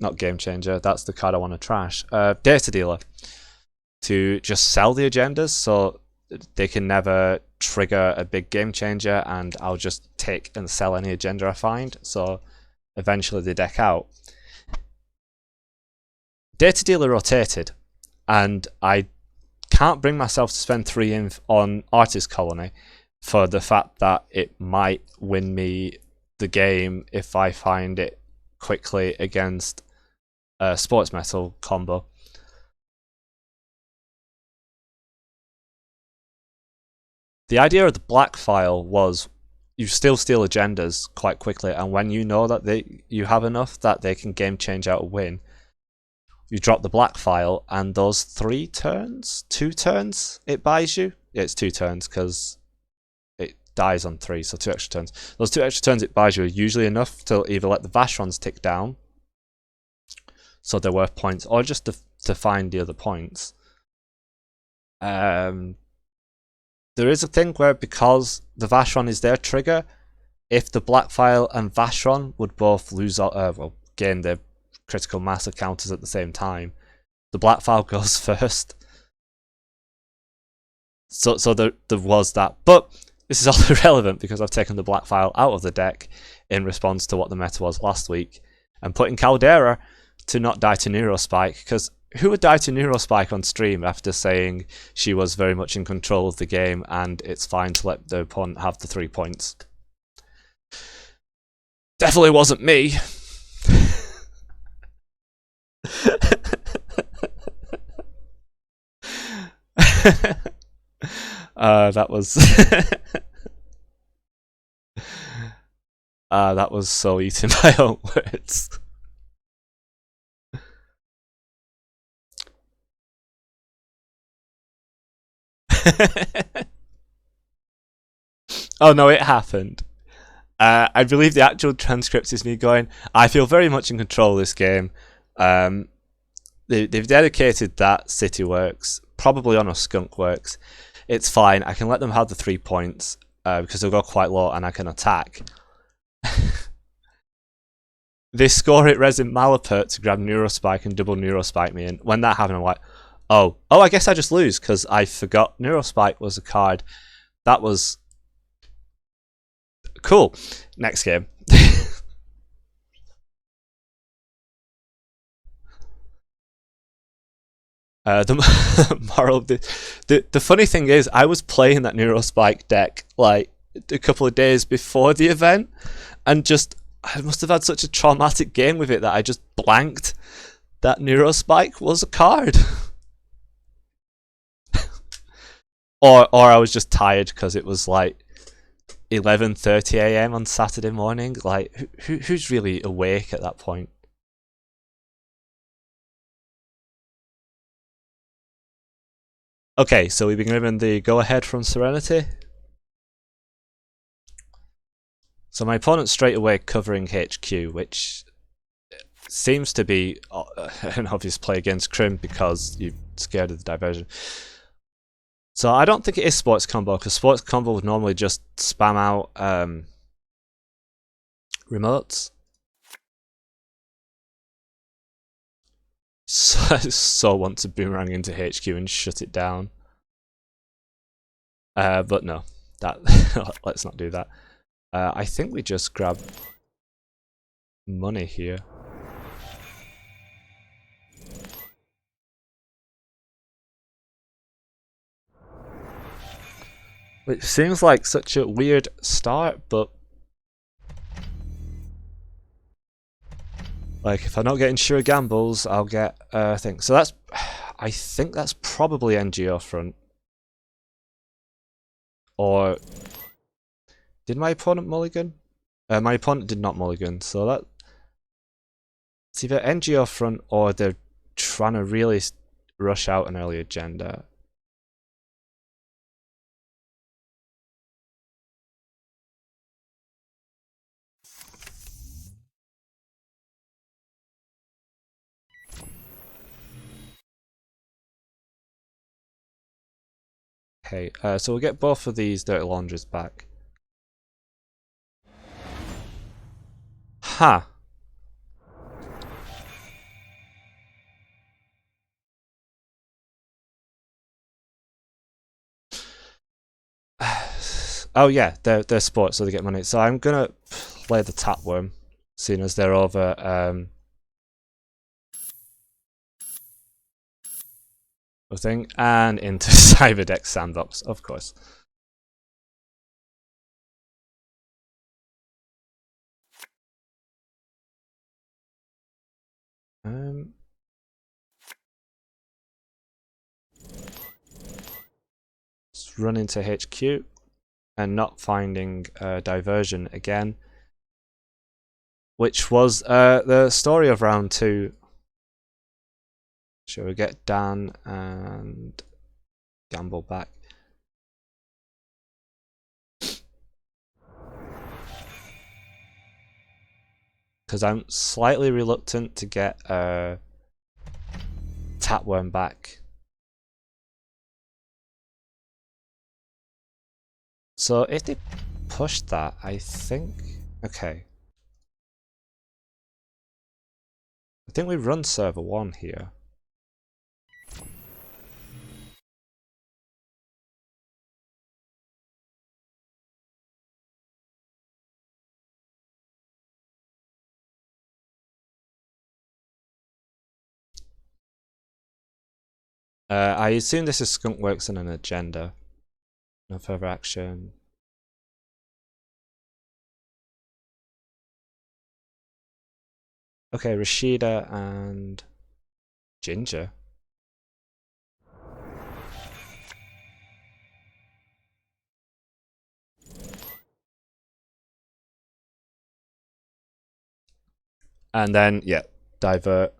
A: Not Game Changer. That's the card I want to trash. Data Dealer, to just sell the agendas so they can never trigger a big Game Changer, and I'll just take and sell any agenda I find. So eventually they deck out. Data Dealer rotated, and I can't bring myself to spend 3 inf on Artist Colony for the fact that it might win me the game if I find it quickly against a Sports Metal combo. The idea of the black file was you still steal agendas quite quickly, and when you know that you have enough that they can game change out a win, you drop the black file, and those 2 turns it buys you. Yeah, it's 2 turns because it dies on 3, so 2 extra turns. Those 2 extra turns it buys you are usually enough to either let the Vashrons tick down, so they're worth points, or just to find the other points. There is a thing where, because the Vashron is their trigger, if the black file and Vashron would both lose, gain their critical mass of counters at the same time, the black file goes first. So there was that, but this is all irrelevant because I've taken the black file out of the deck in response to what the meta was last week, and putting Caldera to not die to Neurospike, because who would die to Neurospike on stream after saying she was very much in control of the game and it's fine to let the opponent have the 3 points? Definitely wasn't me. That was that was so eating my own words. Oh no, it happened. I believe the actual transcript is me going, I feel very much in control of this game. They've dedicated that City Works, probably on a Skunk Works. It's fine, I can let them have the 3 points because they'll go quite low and I can attack. They score it resin Malapert to grab Neurospike and double Neurospike me, and when that happened, I'm like, oh, I guess I just lose because I forgot Neurospike was a card. That was cool. Next game. The moral, the funny thing is, I was playing that Neurospike deck like a couple of days before the event, and just I must have had such a traumatic game with it that I just blanked that Neurospike was a card. Or I was just tired because it was like 11:30 a.m. on Saturday morning. Like, who's really awake at that point? Okay, so we've been given the go-ahead from Serenity. So my opponent's straight away covering HQ, which seems to be an obvious play against Crim because you're scared of the diversion. So I don't think it is Sports Combo, because Sports Combo would normally just spam out remotes. So want to boomerang into HQ and shut it down. But no, that let's not do that. I think we just grab money here. Which seems like such a weird start, but like if I'm not getting sure gambles, I'll get things. So that's, I think that's probably NGO front. Or did my opponent mulligan? My opponent did not mulligan, so that it's either NGO front or they're trying to really rush out an early agenda. Okay, so we'll get both of these dirty laundries back. Ha! Oh yeah, they're sports, so they get money. So I'm gonna play the Tapworm, seeing as they're over thing, and into Cyberdeck Sandbox, of course. Let's run into HQ and not finding diversion again, which was the story of round 2. Shall we get Dan and Gamble back? Because I'm slightly reluctant to get Tapworm back. So if they push that, I think... Okay. I think we run server 1 here. I assume this is Skunkworks and an agenda. No further action. Okay, Rashida and Ginger. And then, yeah, divert.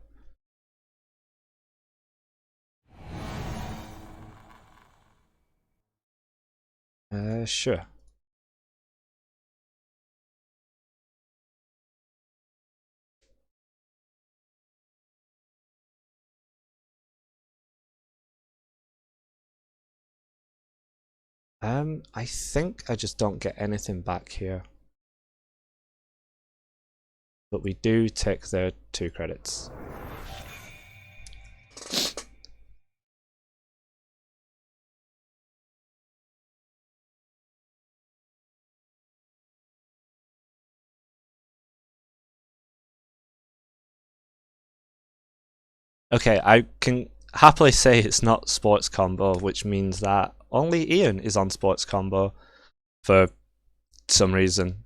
A: Sure. I think I just don't get anything back here. but we do take their 2 credits. Okay, I can happily say it's not sports combo, which means that only Ian is on sports combo for some reason.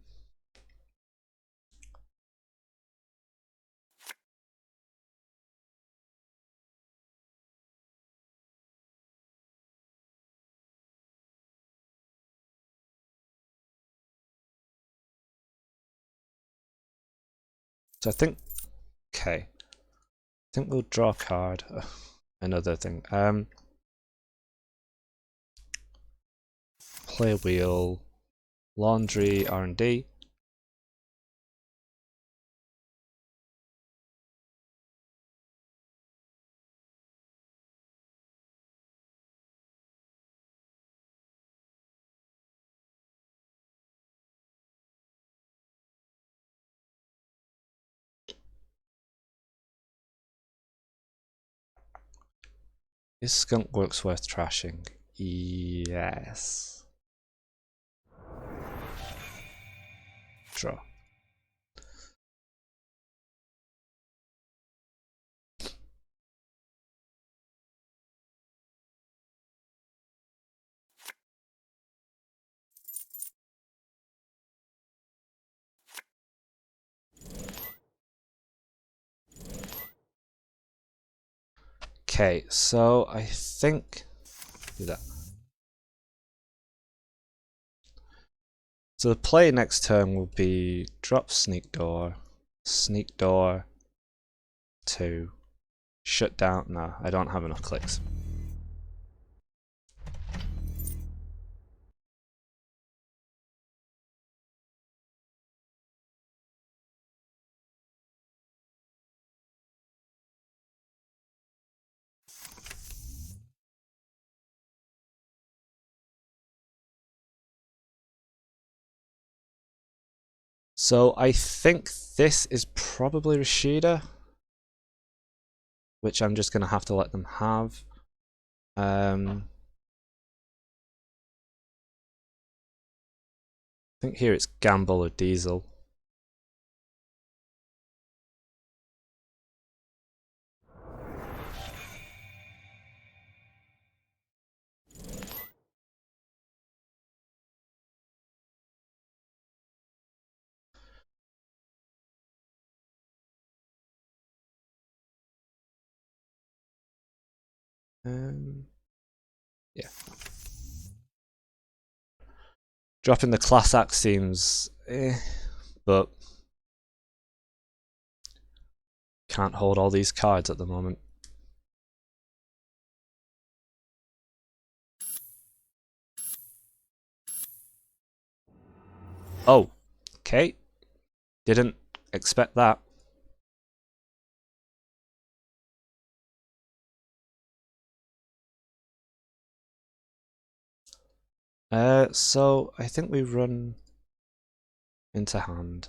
A: So I think, okay, I think we'll draw a card. Another thing. Play wheel, laundry, R&D. Is skunk works worth trashing? Yes. Draw. Okay, so I think do that. So the play next turn will be drop sneak door 2, shut down. No, I don't have enough clicks. So I think this is probably Rashida, which I'm just going to have to let them have. I think here it's Gamble or Diesel. Yeah. Dropping the class act seems but can't hold all these cards at the moment. Oh, okay. Didn't expect that. So I think we run into hand.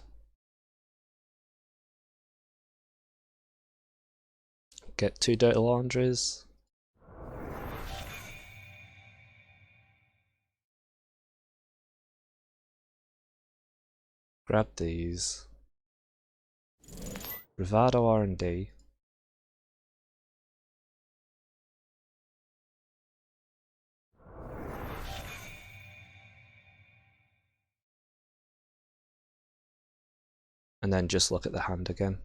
A: Get 2 dirty laundries. Grab these. Bravado R&D. And then just look at the hand again.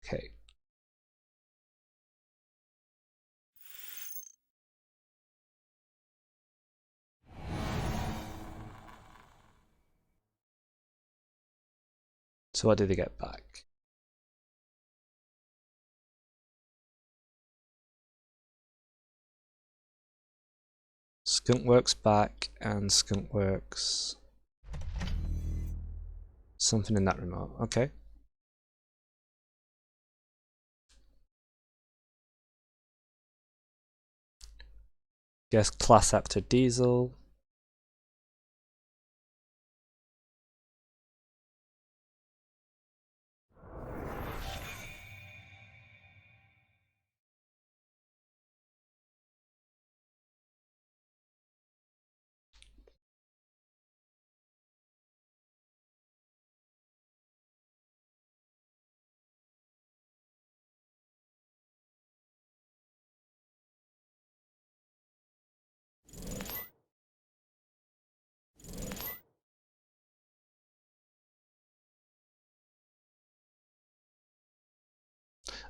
A: Okay. So what did they get back? Skunkworks back and Skunkworks. Something in that remote. Okay. Guess class actor Diesel.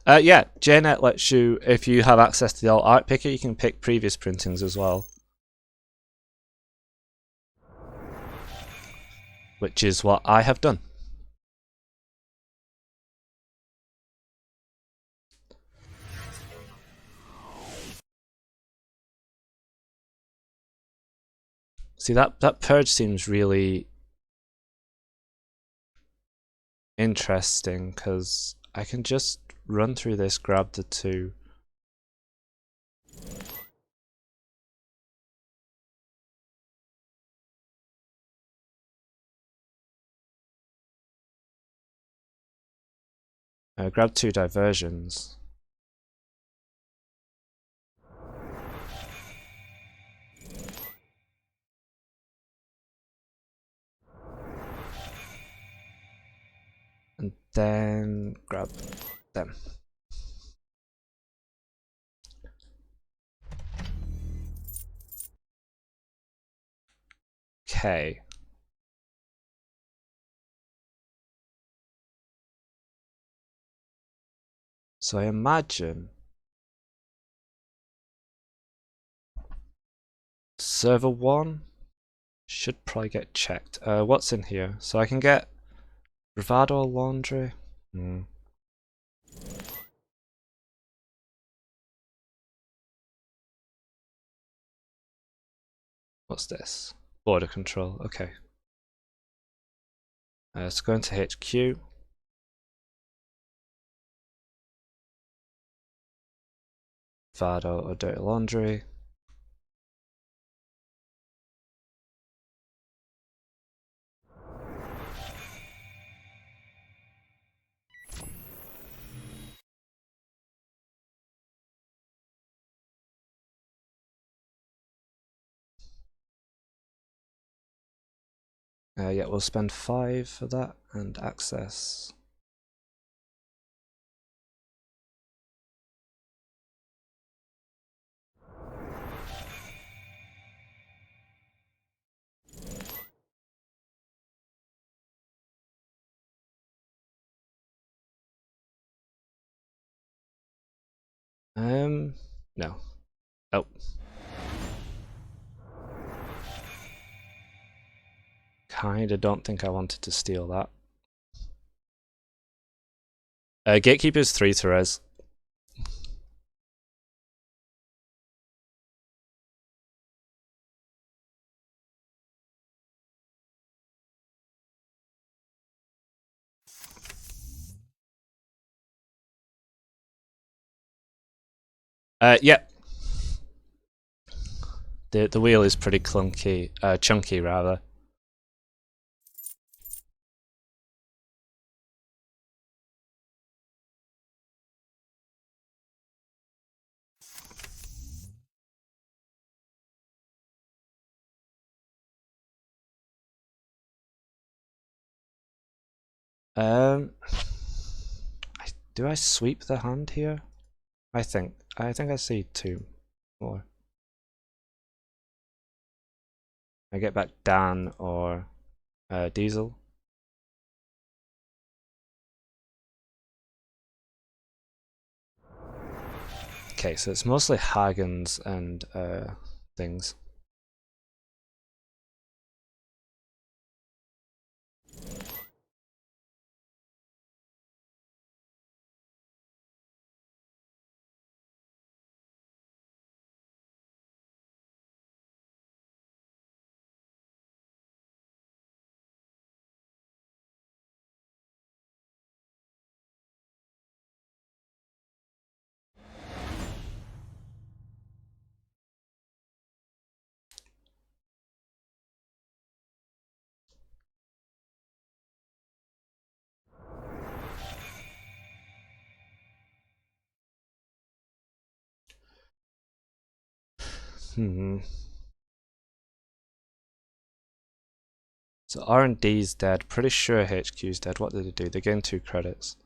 A: Yeah, JNet lets you, if you have access to the alt art picker, you can pick previous printings as well. Which is what I have done. See, that purge seems really interesting because I can just run through this, grab the two. Grab two diversions. And then grab them. Okay. So I imagine server 1 should probably get checked. What's in here? So I can get bravado laundry. What's this? Border control. Okay. Let's go into HQ. Vado or dirty laundry. Yeah, we'll spend 5 for that and access. No. Oh. Kinda don't think I wanted to steal that. Gatekeeper's 3 to res. Yeah. The wheel is pretty clunky, chunky rather. Do I sweep the hand here? I think I see 2 more. I get back Dan or Diesel. Okay, so it's mostly Hagens and things. So R&D's dead. Pretty sure HQ's dead. What did they do? They gained 2 credits.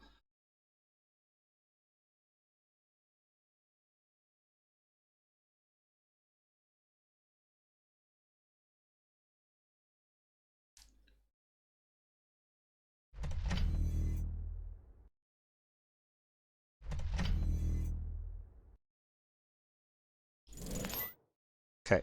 A: Okay.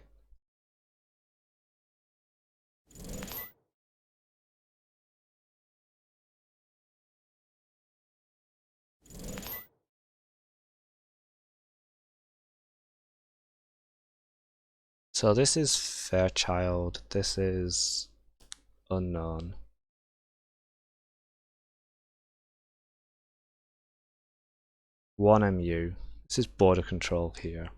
A: So this is Fairchild. This is unknown. One MU. This is border control here.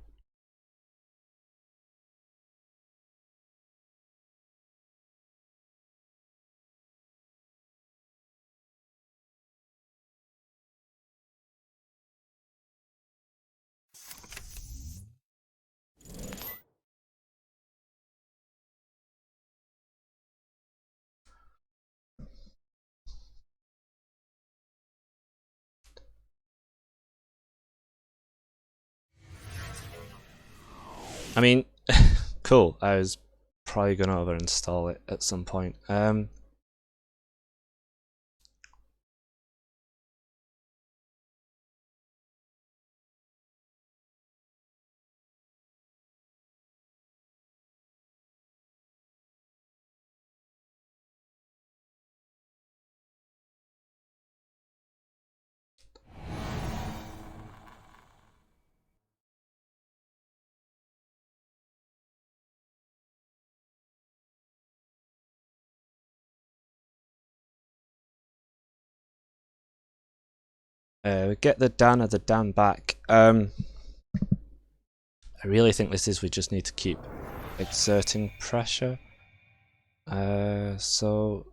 A: I mean, cool. I was probably gonna overinstall it at some point. We get the Dan of the Dan back. I really think this is we just need to keep exerting pressure. So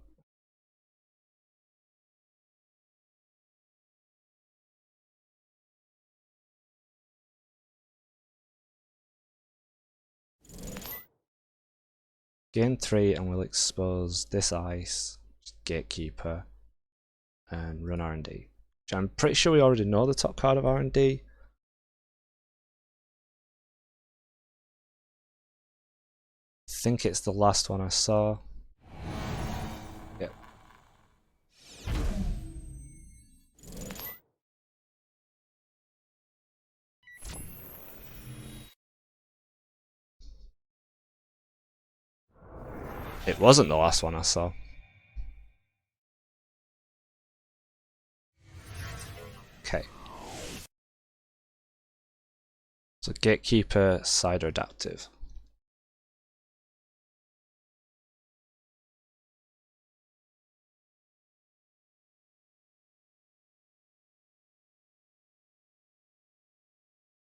A: gain 3 and we'll expose this ice, gatekeeper, and run R&D. Which I'm pretty sure we already know the top card of R&D. I think it's the last one I saw. Yep. It wasn't the last one I saw. Okay. So gatekeeper, side adaptive.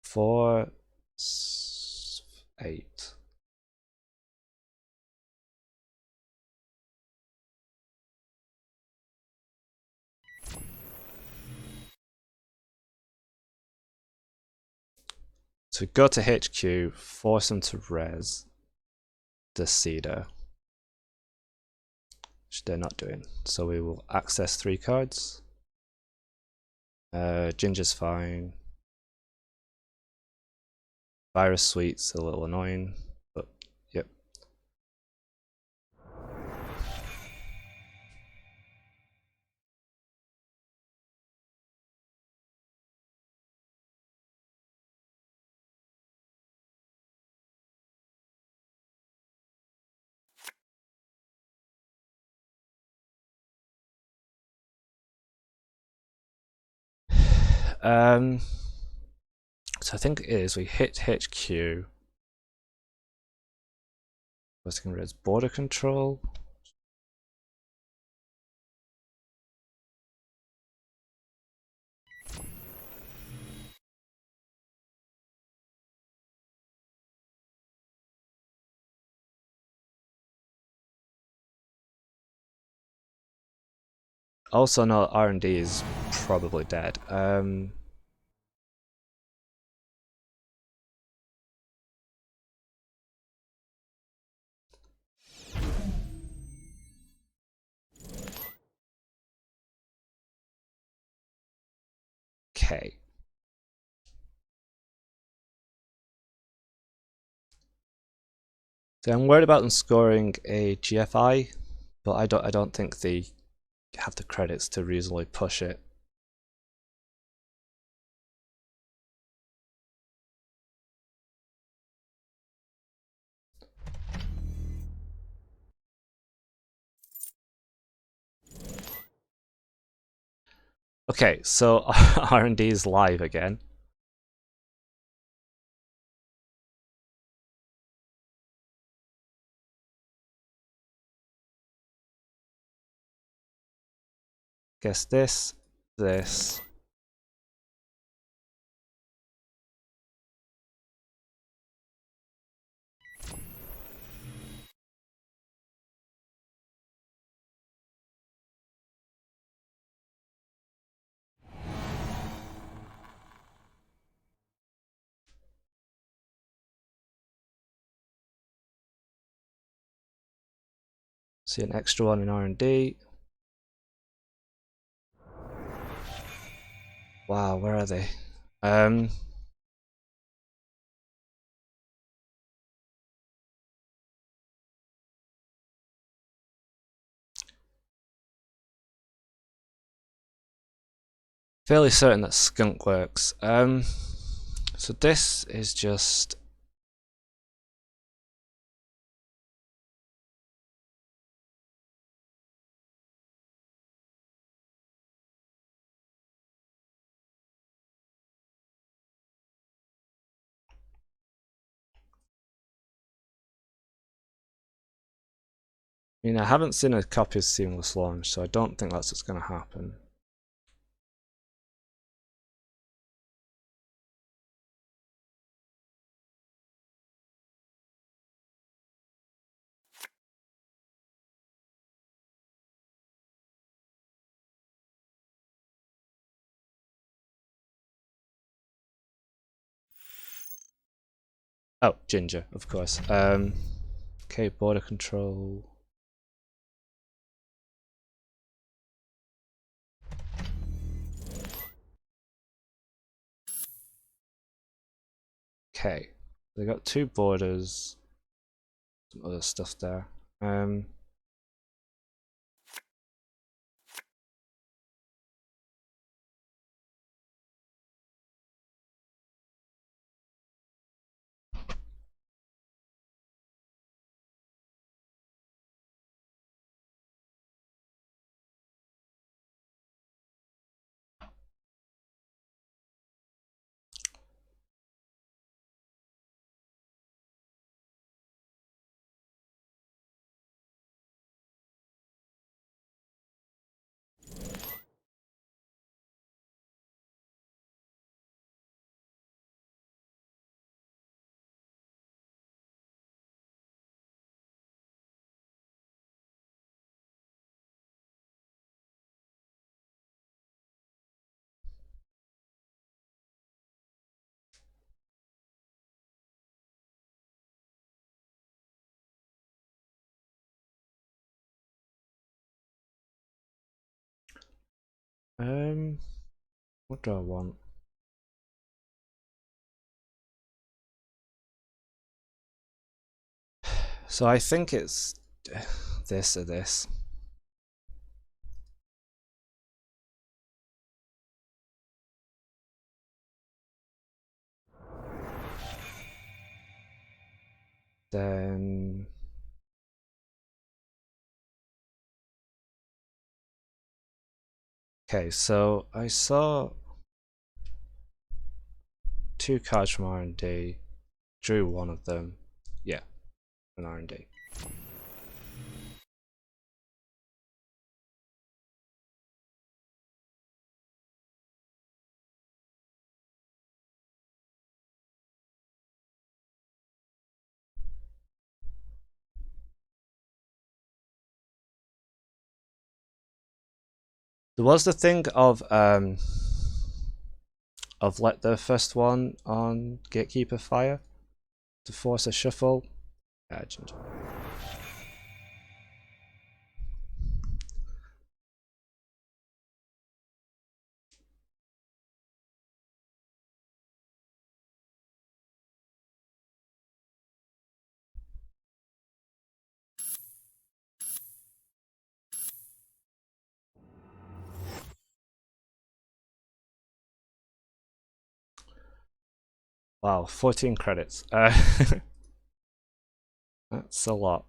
A: Four, 8. So we go to HQ, force them to res the Cedar, which they're not doing. So we will access 3 cards. Ginger's fine. Virus Suite's a little annoying, but yep. So I think it is we hit HQ. What's going to raise border control? Also, no, R&D is probably dead. Okay. So I'm worried about them scoring a GFI, but I don't think they have the credits to reasonably push it. Okay, so R&D is live again. Guess this. See an extra one in R&D. Wow, where are they? Fairly certain that skunk works. So this is just. I mean, I haven't seen a copy of Seamless Launch, so I don't think that's what's going to happen. Oh, Ginger, of course. Okay, border control. Okay, they got 2 borders. Some other stuff there. What do I want? So I think it's this or this. Then okay, so I saw 2 cards from R&D, drew one of them. Yeah, an R&D. There was the thing of let the first one on Gatekeeper fire to force a shuffle. Ginger. Wow, 14 credits. That's a lot.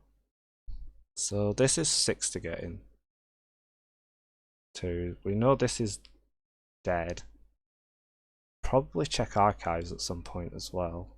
A: So this is 6 to get in. We know this is dead. Probably check archives at some point as well.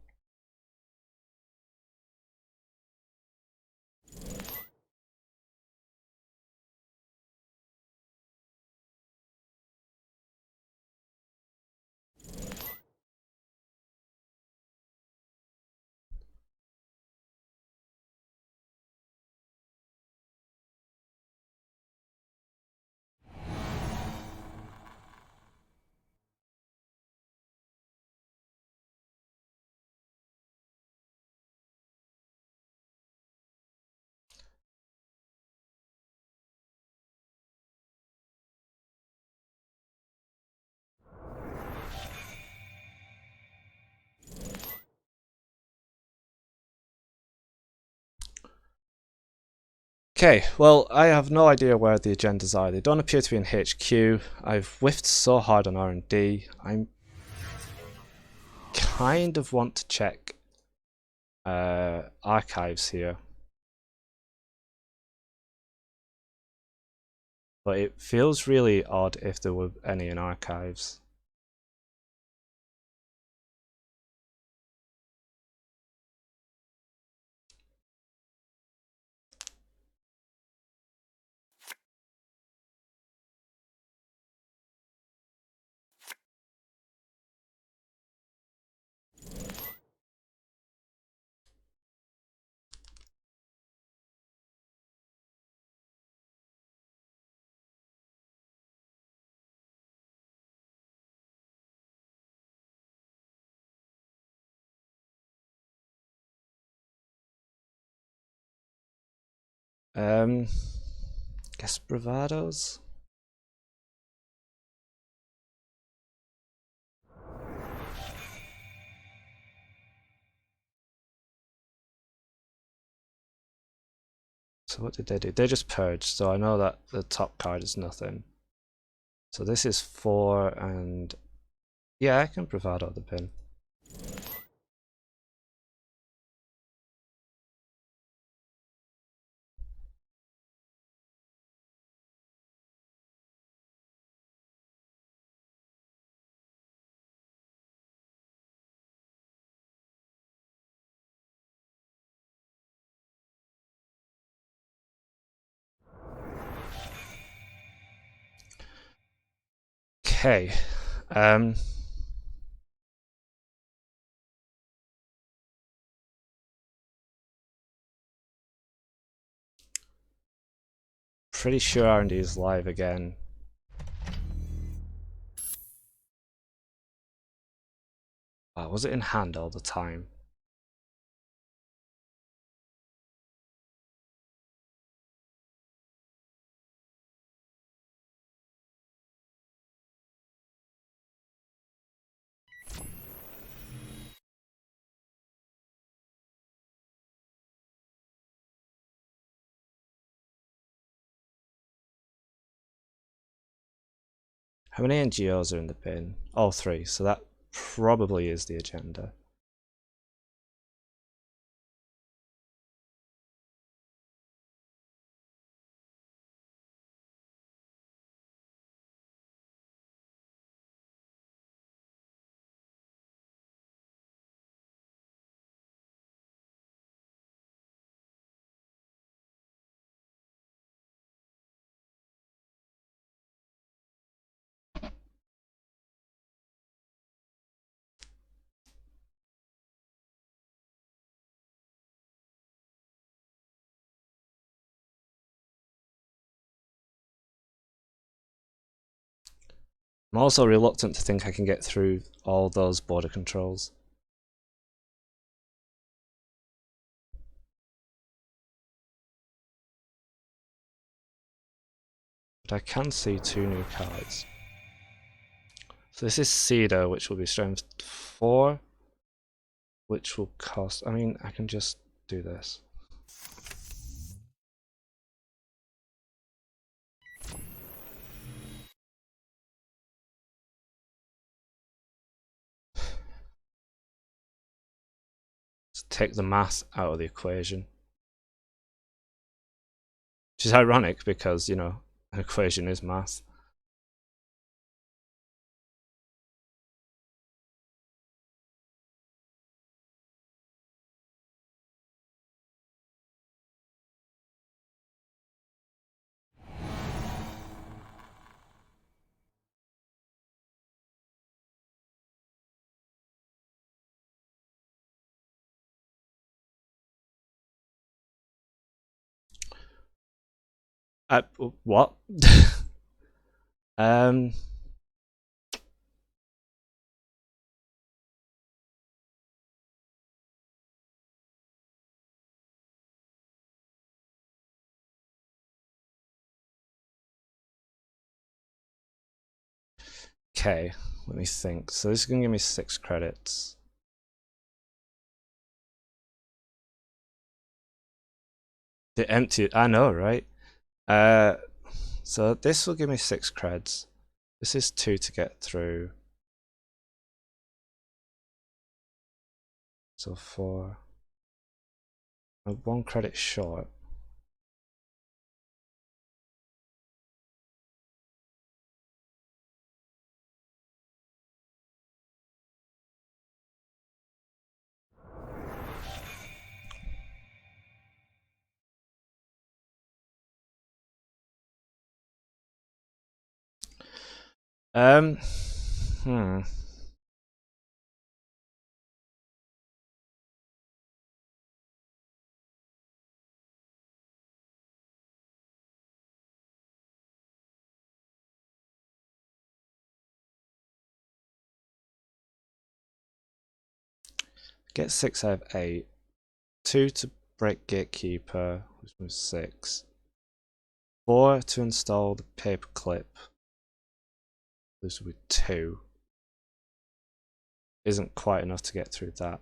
A: Okay, well, I have no idea where the agendas are. They don't appear to be in HQ. I've whiffed so hard on R&D. I'm kind of want to check archives here. But it feels really odd if there were any in archives. Guess bravados? So what did they do? They just purged, so I know that the top card is nothing. So this is 4 and... yeah, I can bravado the pin. Okay. Pretty sure R&D is live again. Was it in hand all the time? How many NGOs are in the pin? Oh, 3, so that probably is the agenda. I'm also reluctant to think I can get through all those border controls. But I can see 2 new cards. So this is Cedar, which will be strength 4, which will cost... I mean, I can just do this. Just take the math out of the equation. Which is ironic because, you know, an equation is math. What? um. Okay, let me think. So this is going to give me 6 credits. The empty, I know, right? So this will give me 6 creds. This is 2 to get through. So 4. I'm 1 credit short. Um, hmm. Get 6 out of 8. 2 to break gatekeeper, which was 6. 4 to install the paperclip. This will be 2. Isn't quite enough to get through that.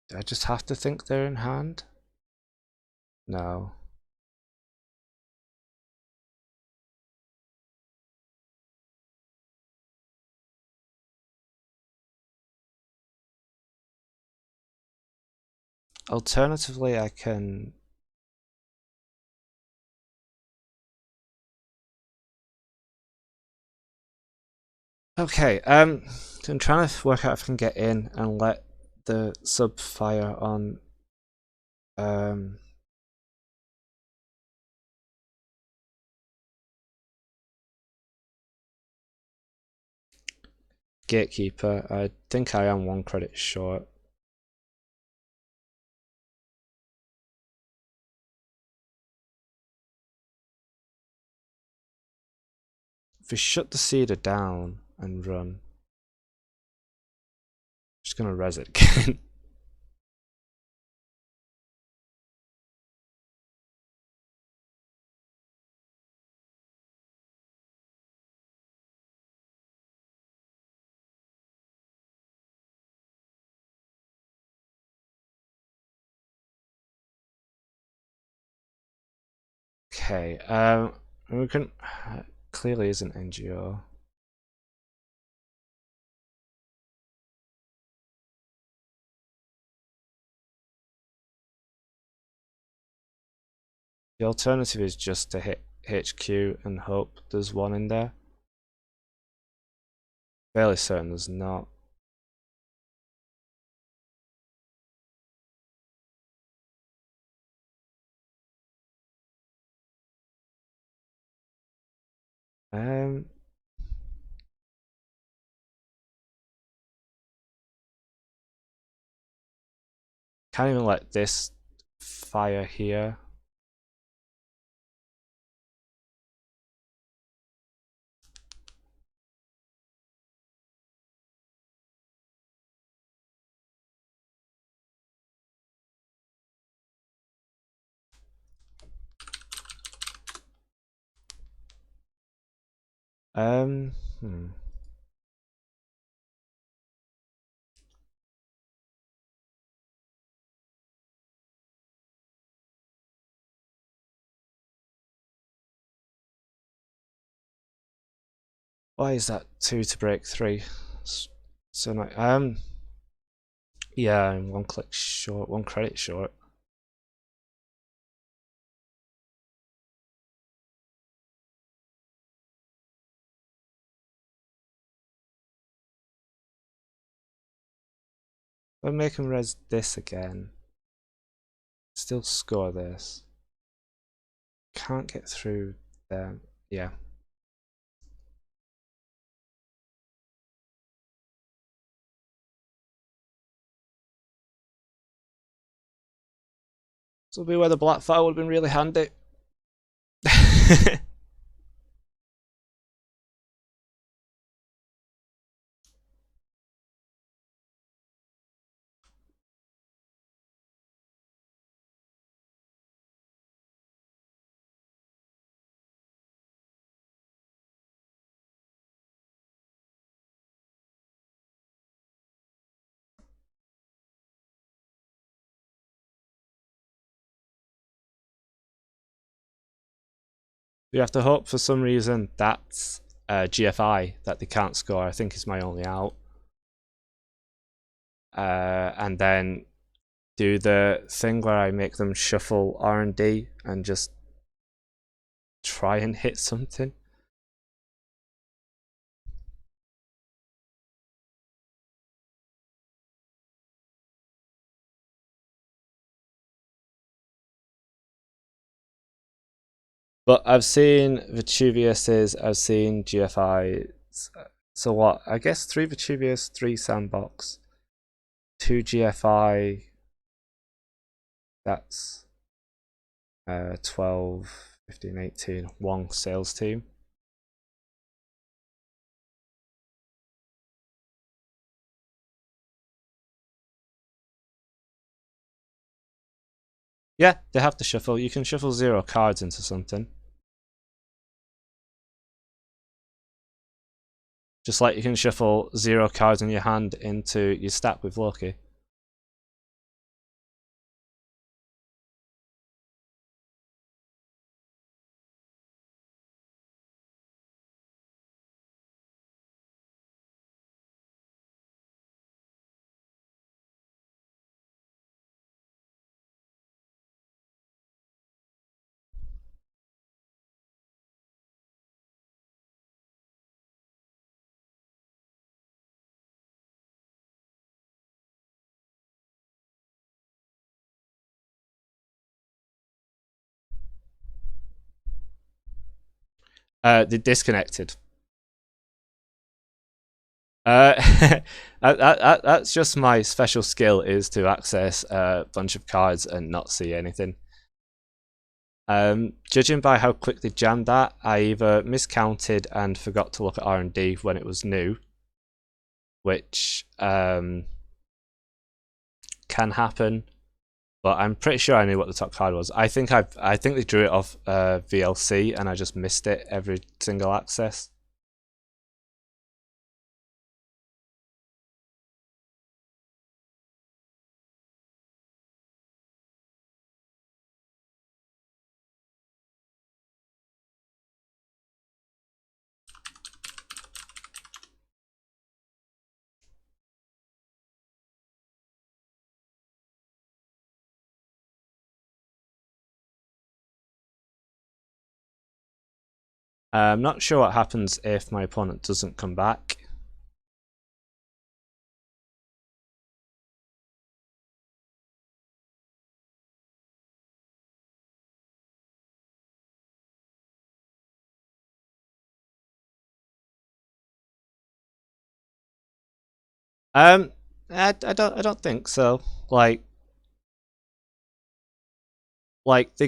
A: Do I just have to think they're in hand? No. Alternatively, I can... Okay, so I'm trying to work out if I can get in and let the sub fire on gatekeeper. I think I am 1 credit short. If we shut the cedar down and run, I'm just gonna res it again. Okay, we can... clearly isn't NGO. The alternative is just to hit HQ and hope there's one in there. Fairly certain there's not. Um, can't even let this fire here. Hmm. Why is that 2 to break 3? So no, yeah, I'm one click short, one credit short. We'll make him res this again. Still score this. Can't get through there. Yeah. This will be where the black fire would have been really handy. You have to hope for some reason that's GFI that they can't score. I think is my only out. And then do the thing where I make them shuffle R&D and just try and hit something. But I've seen Vetuvius's, I've seen GFI's. So what? I guess 3 Vetuvius, 3 Sandbox, 2 GFI. That's 12, 15, 18. 1 sales team. Yeah, they have to shuffle. You can shuffle 0 cards into something. Just like you can shuffle 0 cards in your hand into your stack with Loki. They disconnected. That's just my special skill, is to access a bunch of cards and not see anything. Judging by how quick they jammed that, I either miscounted and forgot to look at R&D when it was new, which can happen. But I'm pretty sure I knew what the top card was. I think they drew it off VLC and I just missed it every single access. I'm not sure what happens if my opponent doesn't come back. I don't think so. Like they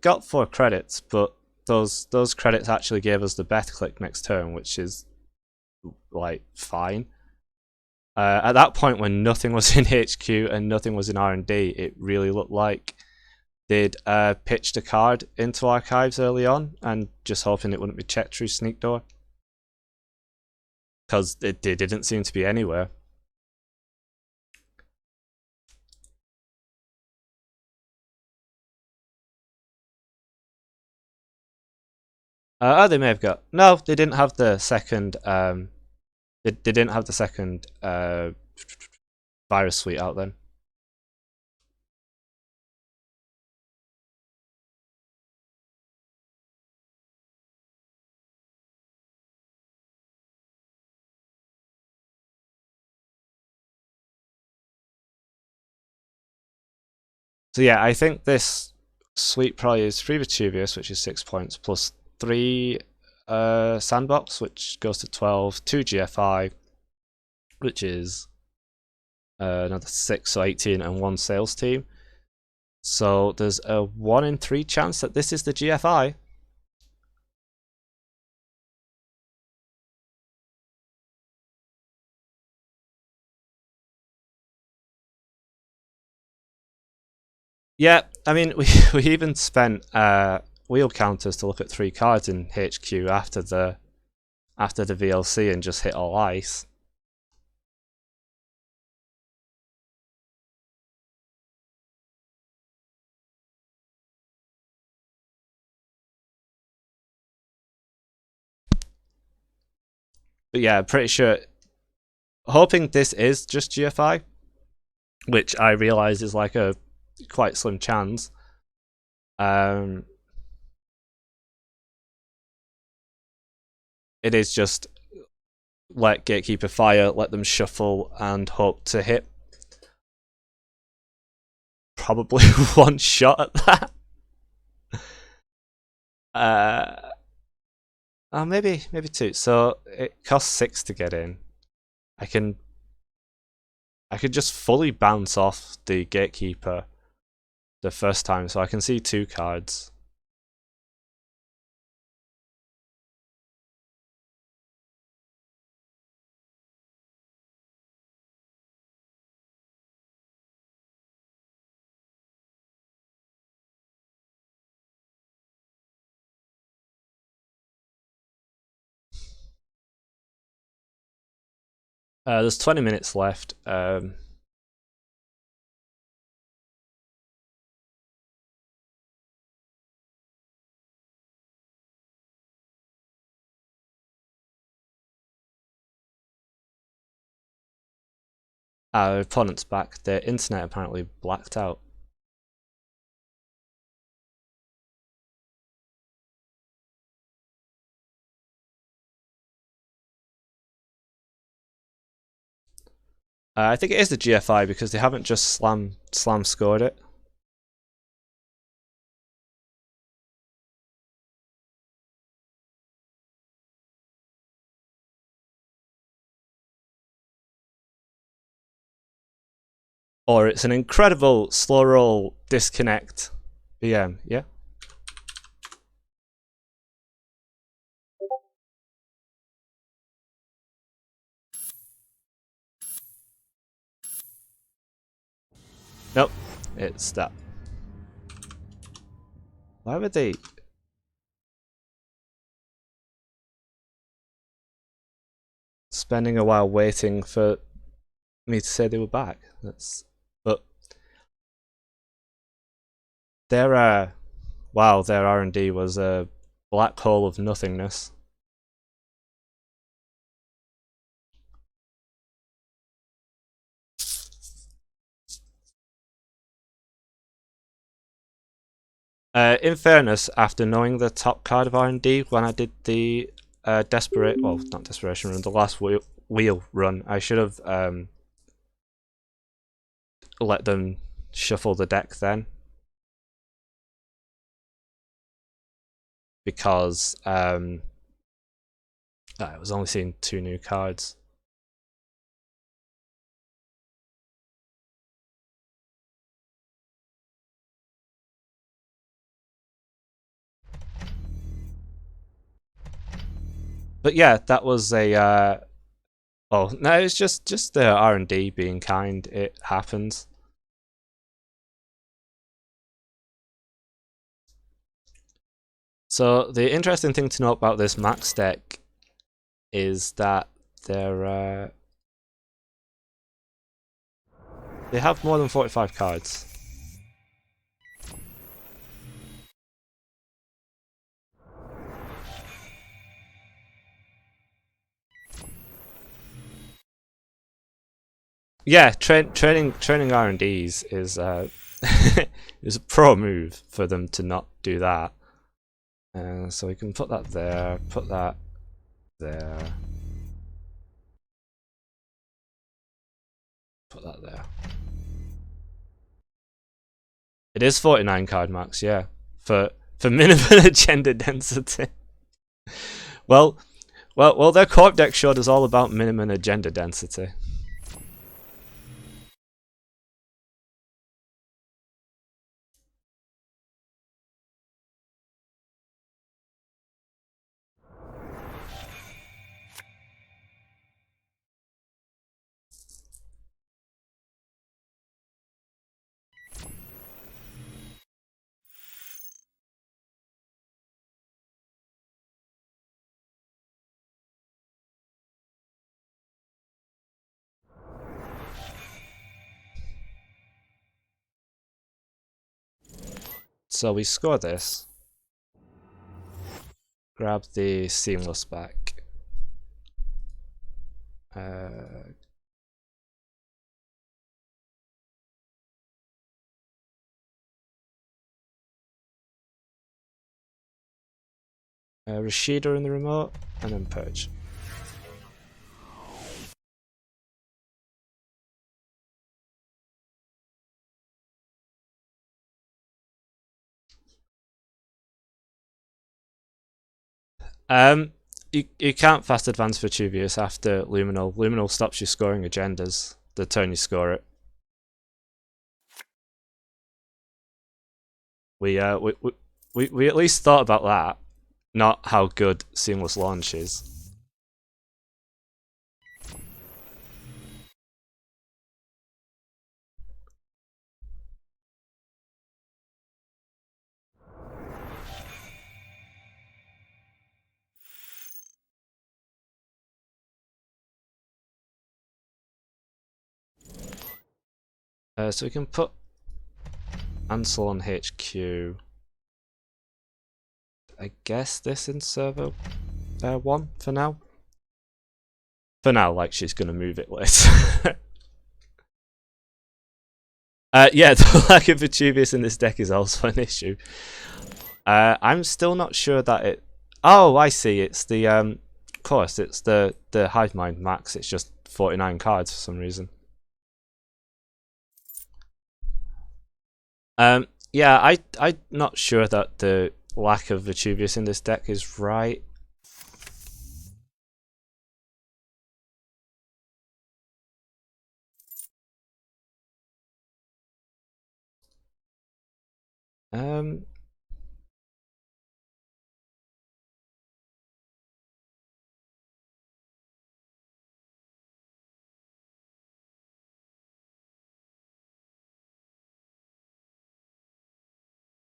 A: got 4 credits, but those credits actually gave us the bet click next turn, which is like fine. At that point, when nothing was in HQ and nothing was in R&D, it really looked like they'd pitched a card into archives early on and just hoping it wouldn't be checked through Sneak Door, because they didn't seem to be anywhere. Oh, they may have got... No, they didn't have the second They didn't have the second virus suite out then. So yeah, I think this suite probably is 3 Vetuvius, which is 6 points, plus 3 Sandbox, which goes to 12, 2 GFI, which is another 6, so 18, and 1 sales team. So there's a 1 in 3 chance that this is the GFI. Yeah, I mean, we even spent wheel counters to look at 3 cards in HQ after the VLC and just hit all ice. But yeah, I'm pretty sure, hoping this is just GFI, which I realise is like a quite slim chance. It is just let Gatekeeper fire, let them shuffle, and hope to hit probably 1 shot at that. Maybe 2. So it costs 6 to get in. I could just fully bounce off the Gatekeeper the first time, so I can see 2 cards. There's 20 minutes left. Our opponent's back. Their internet apparently blacked out. I think it is the GFI because they haven't just slam scored it. Or it's an incredible slow roll disconnect BM, yeah? Nope, it's that. Why would they? Spending a while waiting for me to say they were back. But their their R&D was a black hole of nothingness. In fairness, after knowing the top card of R&D, when I did the not desperation run, the last wheel run, I should have let them shuffle the deck then, because I was only seeing 2 new cards. But yeah, that was a oh no, it's just the R&D being kind. It happens. So the interesting thing to note about this max deck is that they have more than 45 cards. Yeah, training R&Ds is is a pro move for them to not do that. So we can put that there, put that there, put that there. It is 49 card max, yeah, for minimum agenda density. Well, their corp deck showed us all about minimum agenda density. So we score this. Grab the seamless back. Rashida in the remote, and then purge. You can't fast advance Vetuvius after Luminal. Luminal stops you scoring agendas the turn you score it. We at least thought about that, not how good seamless launch is. So we can put Ansel on HQ. I guess this in server 1 for now. For now, like she's gonna move it later. Yeah, the lack of Vetuvius in this deck is also an issue. I'm still not sure that it. Oh, I see. It's the of course, it's the Hive Mind max. It's just 49 cards for some reason. Yeah, I'm not sure that the lack of Vetuvius in this deck is right. Um,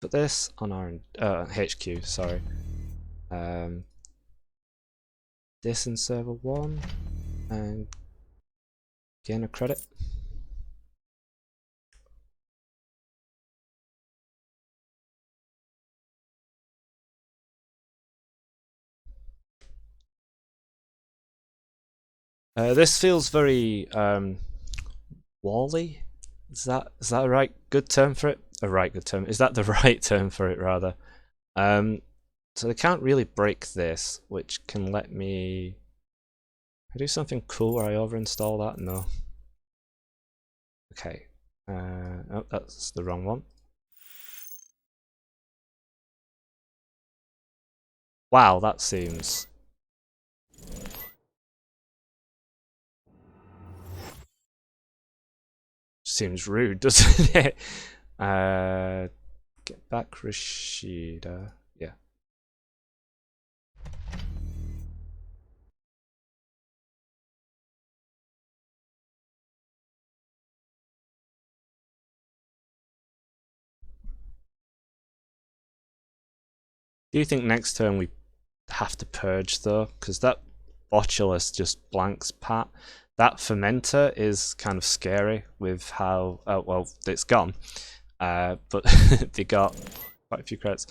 A: put this on our HQ. Sorry. This in server 1 and gain a credit. This feels very Wally. Is that a right good term for it? A right good term. Is that the right term for it rather? So they can't really break this, which can let me. I do something cool where I overinstall that? No. Okay. Oh, that's the wrong one. Wow, that seems rude, doesn't it? Get back Rashida. Yeah. Do you think next turn we have to purge though? Because that Botulus just blanks Pat. That Fermenter is kind of scary with how well it's gone. But they got quite a few credits.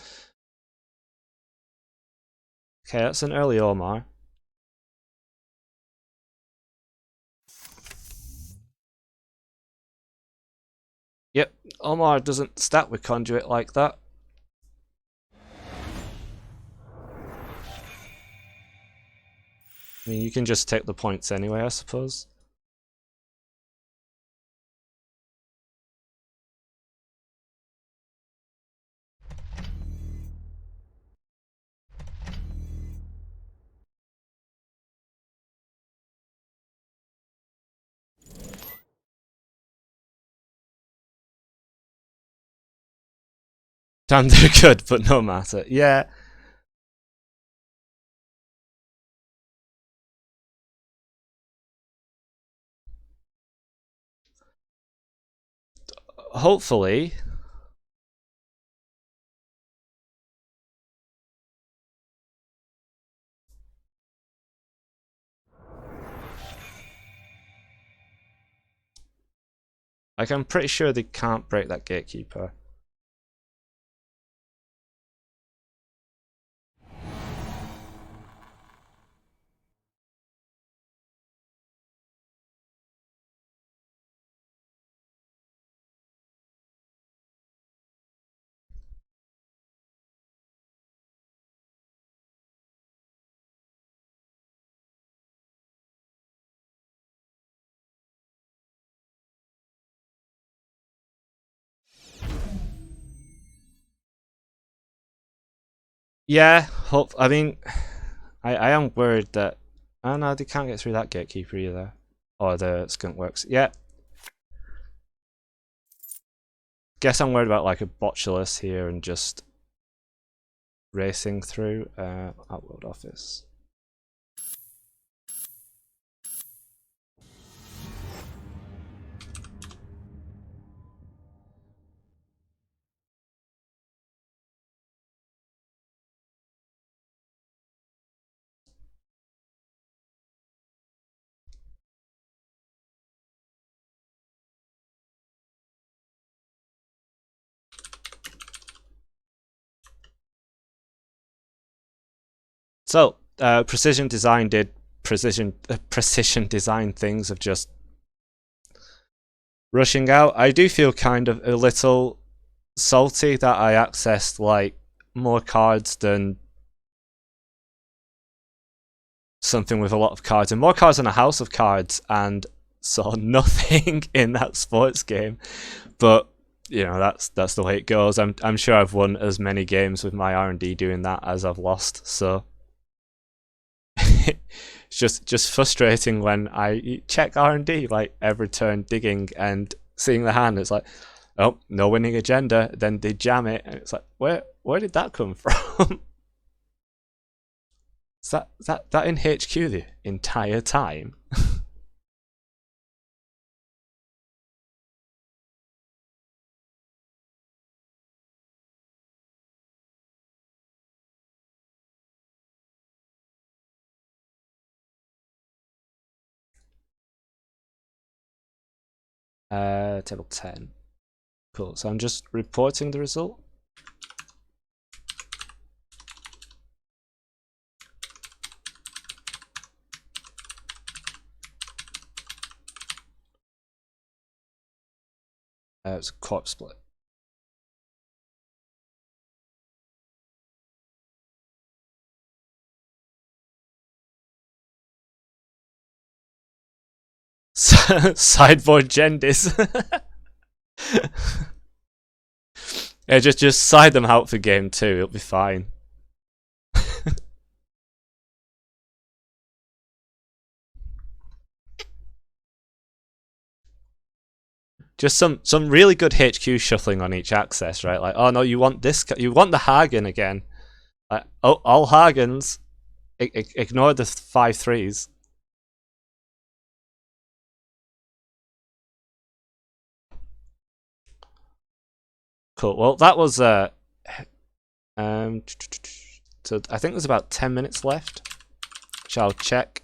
A: Okay, that's an early Omar. Yep, Omar doesn't stack with Conduit like that. I mean, you can just take the points anyway, I suppose. Damn, they're good, but no matter. Yeah. Hopefully. Like, I'm pretty sure they can't break that gatekeeper. Yeah, I mean, I am worried that. Oh no, they can't get through that gatekeeper either. Or the skunk works. Yeah. Guess I'm worried about like a botulus here and just racing through. Outworld office. So, precision design did precision design things of just rushing out. I do feel kind of a little salty that I accessed like more cards than something with a lot of cards and more cards than a house of cards and saw nothing in that sports game. But you know, that's the way it goes. I'm sure I've won as many games with my R&D doing that as I've lost. So it's just frustrating when I check R&D like every turn digging and seeing the hand. It's like, oh, no winning agenda. Then they jam it, and it's like, where did that come from? Is that in HQ the entire time? 10. Cool. So I'm just reporting the result. It's a corpse split. Sideboard Gendis. Yeah, just side them out for game 2. It'll be fine. Just some really good HQ shuffling on each access, right? Like, oh no, you want this, you want the Hagen again. Like, oh, all Hagens. Ignore the 5/3s. Cool. Well, that was so I think there's about 10 minutes left. Shall check.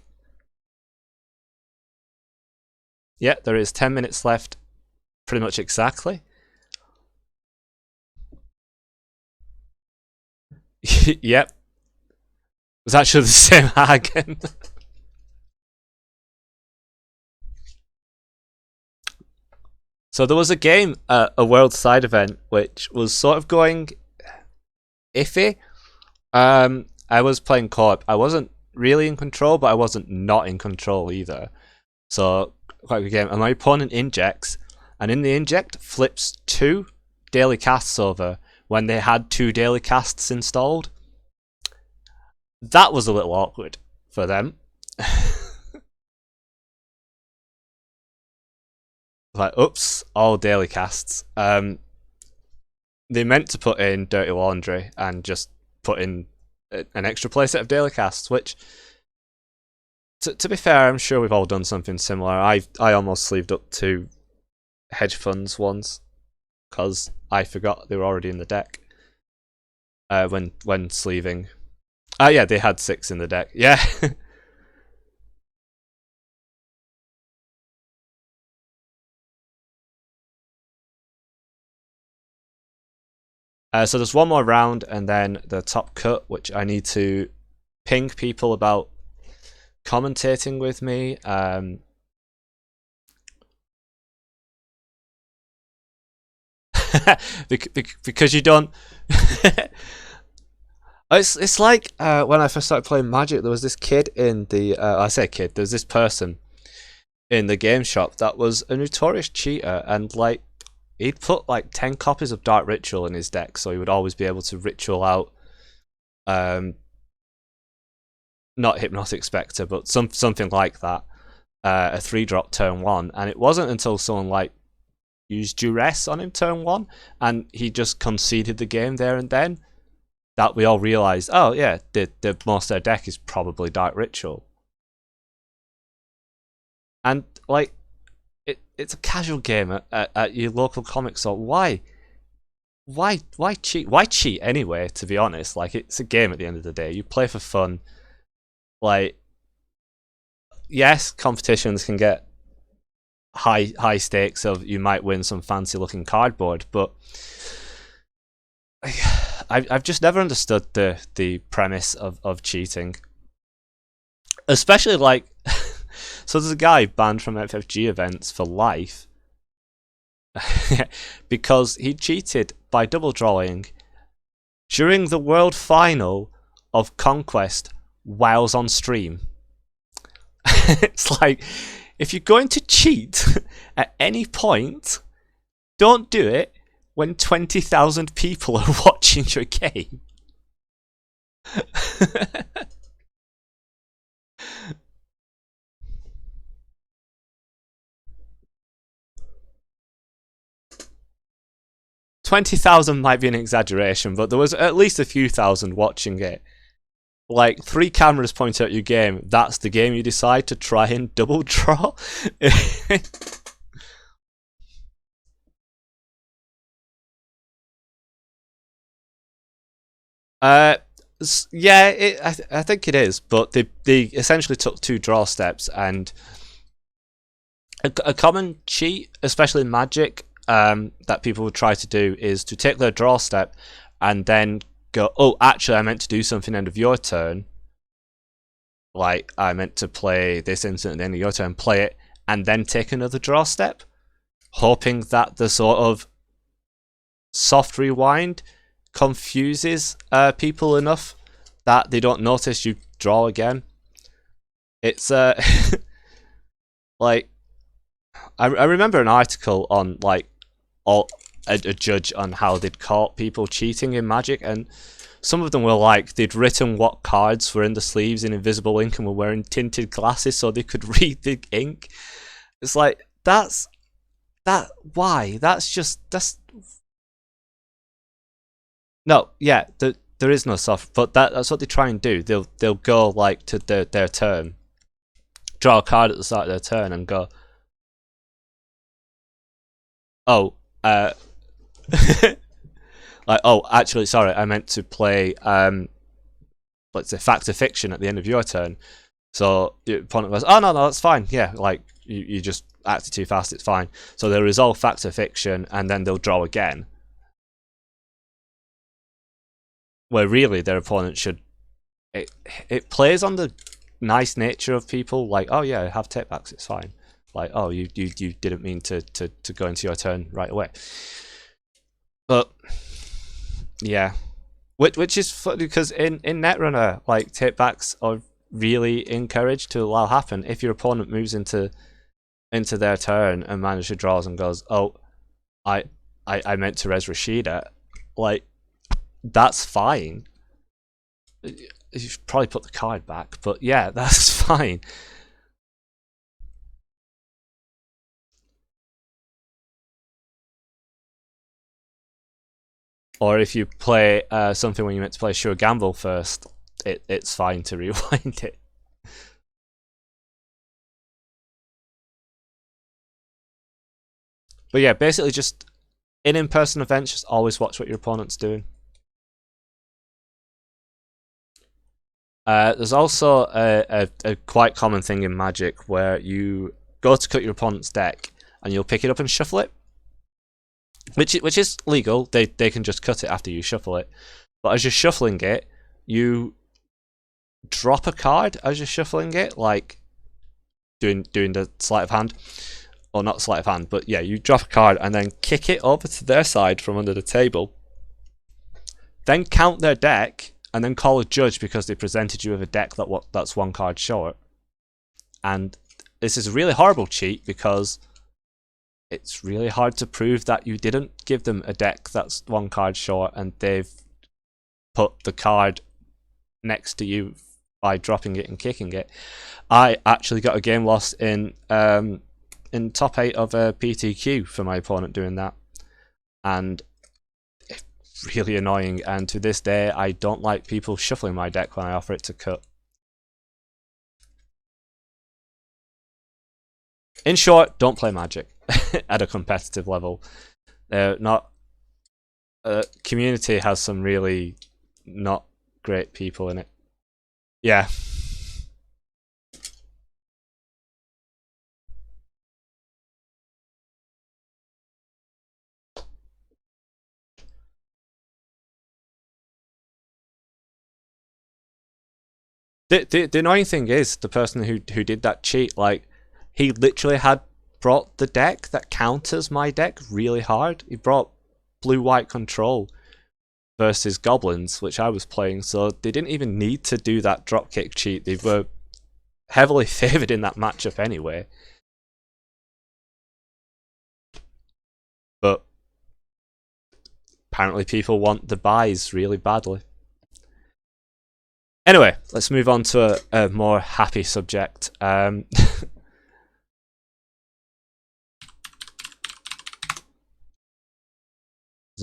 A: Yeah, there is 10 minutes left. Pretty much exactly. Yep. It was actually the same Hagen. So there was a game, a world side event, which was sort of going iffy. I was playing co-op. I wasn't really in control, but I wasn't not in control either. So quite a good game. And my opponent injects, and in the inject flips 2 daily casts over when they had 2 daily casts installed. That was a little awkward for them. Like, oops, all daily casts. They meant to put in Dirty Laundry and just put in an extra playset of daily casts, which, to be fair, I'm sure we've all done something similar. I almost sleeved up 2 hedge funds once because I forgot they were already in the deck when sleeving. Yeah, they had 6 in the deck. Yeah. So there's one more round and then the top cut, which I need to ping people about commentating with me. Because you don't. It's like when I first started playing Magic, there was this kid in the. I say kid. There was this person in the game shop that was a notorious cheater, and like he'd put like 10 copies of Dark Ritual in his deck, so he would always be able to ritual out not Hypnotic Spectre, but something like that. A 3-drop turn 1, and it wasn't until someone like used duress on him turn 1 and he just conceded the game there and then that we all realised, oh yeah, the most of their deck is probably Dark Ritual. And like it's a casual game at your local comic store. Why cheat? Why cheat anyway, to be honest? Like, it's a game at the end of the day. You play for fun. Like, yes, competitions can get high stakes of you might win some fancy looking cardboard, but I've just never understood the premise of cheating. Especially like so there's a guy banned from FFG events for life because he cheated by double drawing during the world final of Conquest whilst on stream. It's like, if you're going to cheat at any point, don't do it when 20,000 people are watching your game. 20,000 might be an exaggeration, but there was at least a few thousand watching it. Like, 3 cameras point out your game, that's the game you decide to try and double draw. Yeah, I think it is, but they essentially took 2 draw steps, and a common cheat, especially in Magic, that people would try to do is to take their draw step and then go, oh, actually, I meant to do something end of your turn. Like, I meant to play this instant at the end of your turn, play it, and then take another draw step, hoping that the sort of soft rewind confuses people enough that they don't notice you draw again. It's like, I remember an article on like a judge on how they'd caught people cheating in Magic, and some of them were like they'd written what cards were in the sleeves in invisible ink and were wearing tinted glasses so they could read the ink. It's like, why? That's no, yeah, there is no soft, but that's what they try and do. They'll go like to their turn, draw a card at the start of their turn, and go, oh, like, oh, actually, sorry, I meant to play, let's say, Fact or Fiction at the end of your turn. So the opponent goes, oh, no, that's fine. Yeah, like, you just acted too fast, it's fine. So they'll resolve Fact or Fiction, and then they'll draw again. Where really their opponent should... It plays on the nice nature of people, like, oh yeah, have takebacks, it's fine. Like, oh, you didn't mean to go into your turn right away. But yeah, which is funny because in Netrunner, like takebacks are really encouraged to allow happen if your opponent moves into their turn and manager draws and goes, oh, I meant to res Rashida, like that's fine. You should probably put the card back, but yeah, that's fine. Or if you play something when you meant to play Sure Gamble first, it's fine to rewind it. But yeah, basically just in-person events, just always watch what your opponent's doing. There's also a quite common thing in Magic where you go to cut your opponent's deck and you'll pick it up and shuffle it, which is legal. They can just cut it after you shuffle it, but as you're shuffling it, you drop a card as you're shuffling it, like doing the sleight of hand, or not sleight of hand, but yeah, you drop a card and then kick it over to their side from under the table. Then count their deck and then call a judge because they presented you with a deck that's one card short. And this is a really horrible cheat because it's really hard to prove that you didn't give them a deck that's one card short and they've put the card next to you by dropping it and kicking it. I actually got a game lost in top 8 of a PTQ for my opponent doing that, and it's really annoying. And to this day, I don't like people shuffling my deck when I offer it to cut. In short, don't play Magic at a competitive level. Not community has some really not great people in it. Yeah. The annoying thing is the person who did that cheat, like, he literally had brought the deck that counters my deck really hard. He brought blue-white control versus goblins, which I was playing, so they didn't even need to do that dropkick cheat. They were heavily favoured in that matchup anyway. But apparently people want the buys really badly. Anyway, let's move on to a more happy subject. There's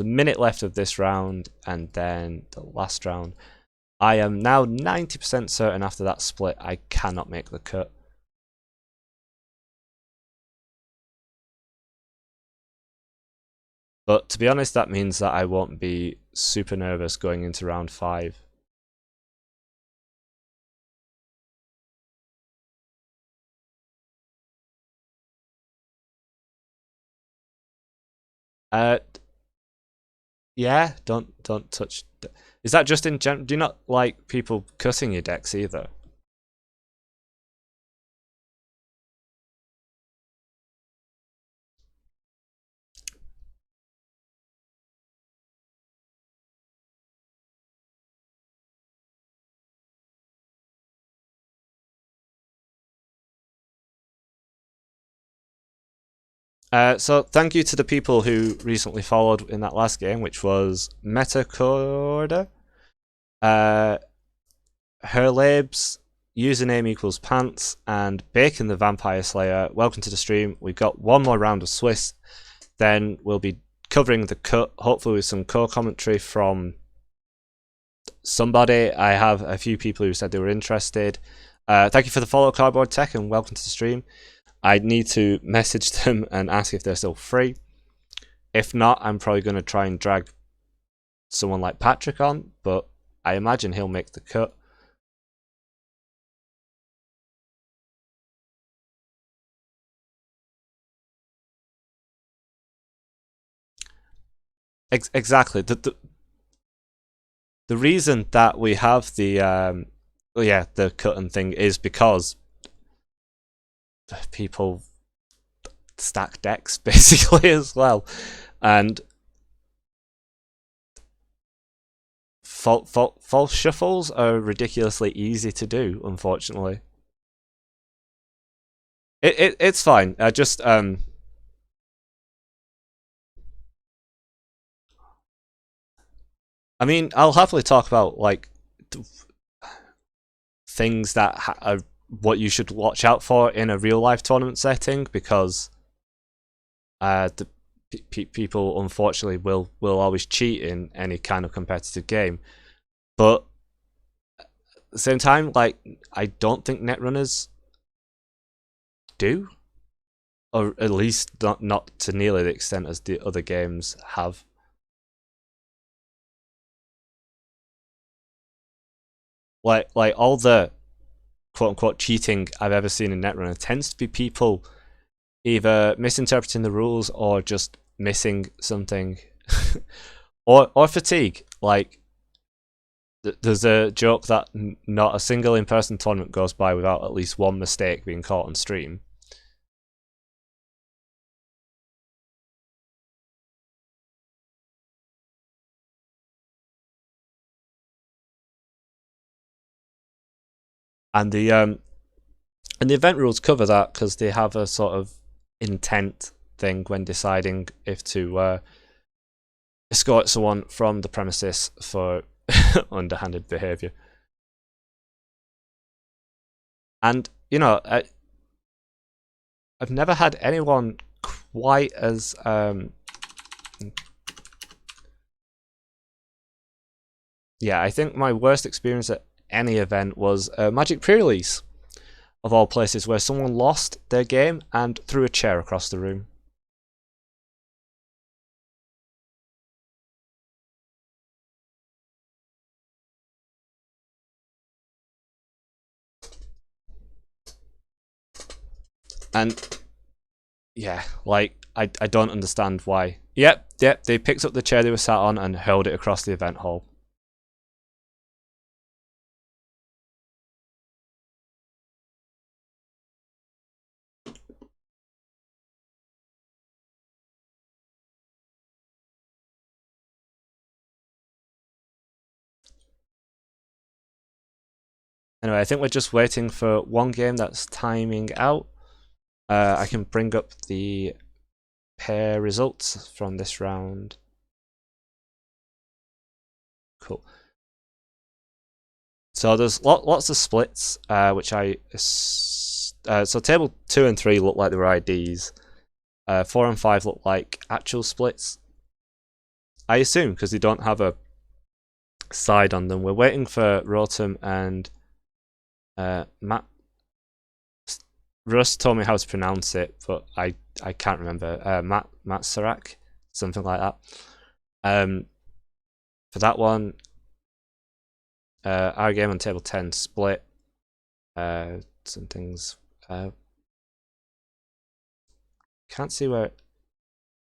A: a minute left of this round and then the last round. I am now 90% certain after that split I cannot make the cut. But to be honest, that means that I won't be super nervous going into round 5. Yeah, don't touch. Is that just in general? Do you not like people cutting your decks either? So thank you to the people who recently followed in that last game, which was Metacorda, Herlabes, username equals pants, and Bacon the Vampire Slayer. Welcome to the stream. We've got one more round of Swiss, then we'll be covering the cut, hopefully with some co-commentary from somebody. I have a few people who said they were interested. Thank you for the follow, Cardboard Tech, and welcome to the stream. I need to message them and ask if they're still free. If not, I'm probably going to try and drag someone like Patrick on, but I imagine he'll make the cut. Exactly. The reason that we have the the cut and thing is because people stack decks basically as well, and false shuffles are ridiculously easy to do. Unfortunately, it's fine. I just I mean, I'll happily talk about like things that are what you should watch out for in a real life tournament setting, because the people unfortunately will always cheat in any kind of competitive game. But at the same time, like, I don't think netrunners do, or at least not to nearly the extent as the other games have. Like all the quote unquote cheating I've ever seen in Netrunner tends to be people either misinterpreting the rules or just missing something, or fatigue. Like, there's a joke that not a single in-person tournament goes by without at least one mistake being caught on stream. And the event rules cover that because they have a sort of intent thing when deciding if to escort someone from the premises for underhanded behaviour. And I've never had anyone quite as yeah, I think my worst experience at any event was a Magic pre-release, of all places, where someone lost their game and threw a chair across the room. And yeah, like, I don't understand why. Yep, they picked up the chair they were sat on and hurled it across the event hall. Anyway, I think we're just waiting for one game that's timing out. I can bring up the pair results from this round. Cool. So there's lots of splits, which so table 2 and 3 look like they were IDs. 4 and 5 look like actual splits, I assume, because they don't have a side on them. We're waiting for Rotom and Matt. Russ told me how to pronounce it, but I can't remember. Matt Sarak, something like that. For that one, our game on table 10 split. Some things. Can't see where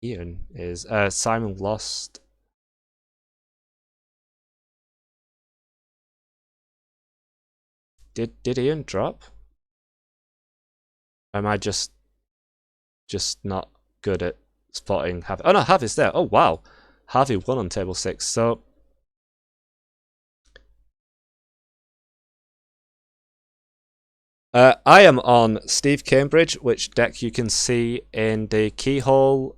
A: Ian is. Simon lost. Did Ian drop? Or am I just not good at spotting Harvey? Oh no, Harvey's there. Oh wow, Harvey won on table 6. So I am on Steve Cambridge, which deck you can see in the keyhole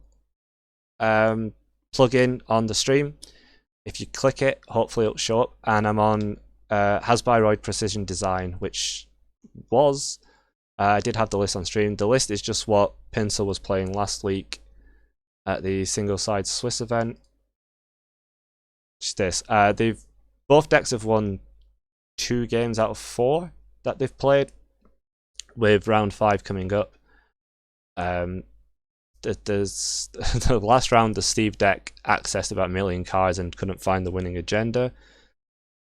A: plugin on the stream. If you click it, hopefully it'll show up. And I'm on Hasbiroid Precision Design, which was I did have the list on stream. The list is just what Pinsel was playing last week at the single side Swiss event. Just this. Both decks have won 2 games out of 4 that they've played, with round 5 coming up. There's the last round, the Steve deck accessed about 1 million cards and couldn't find the winning agenda.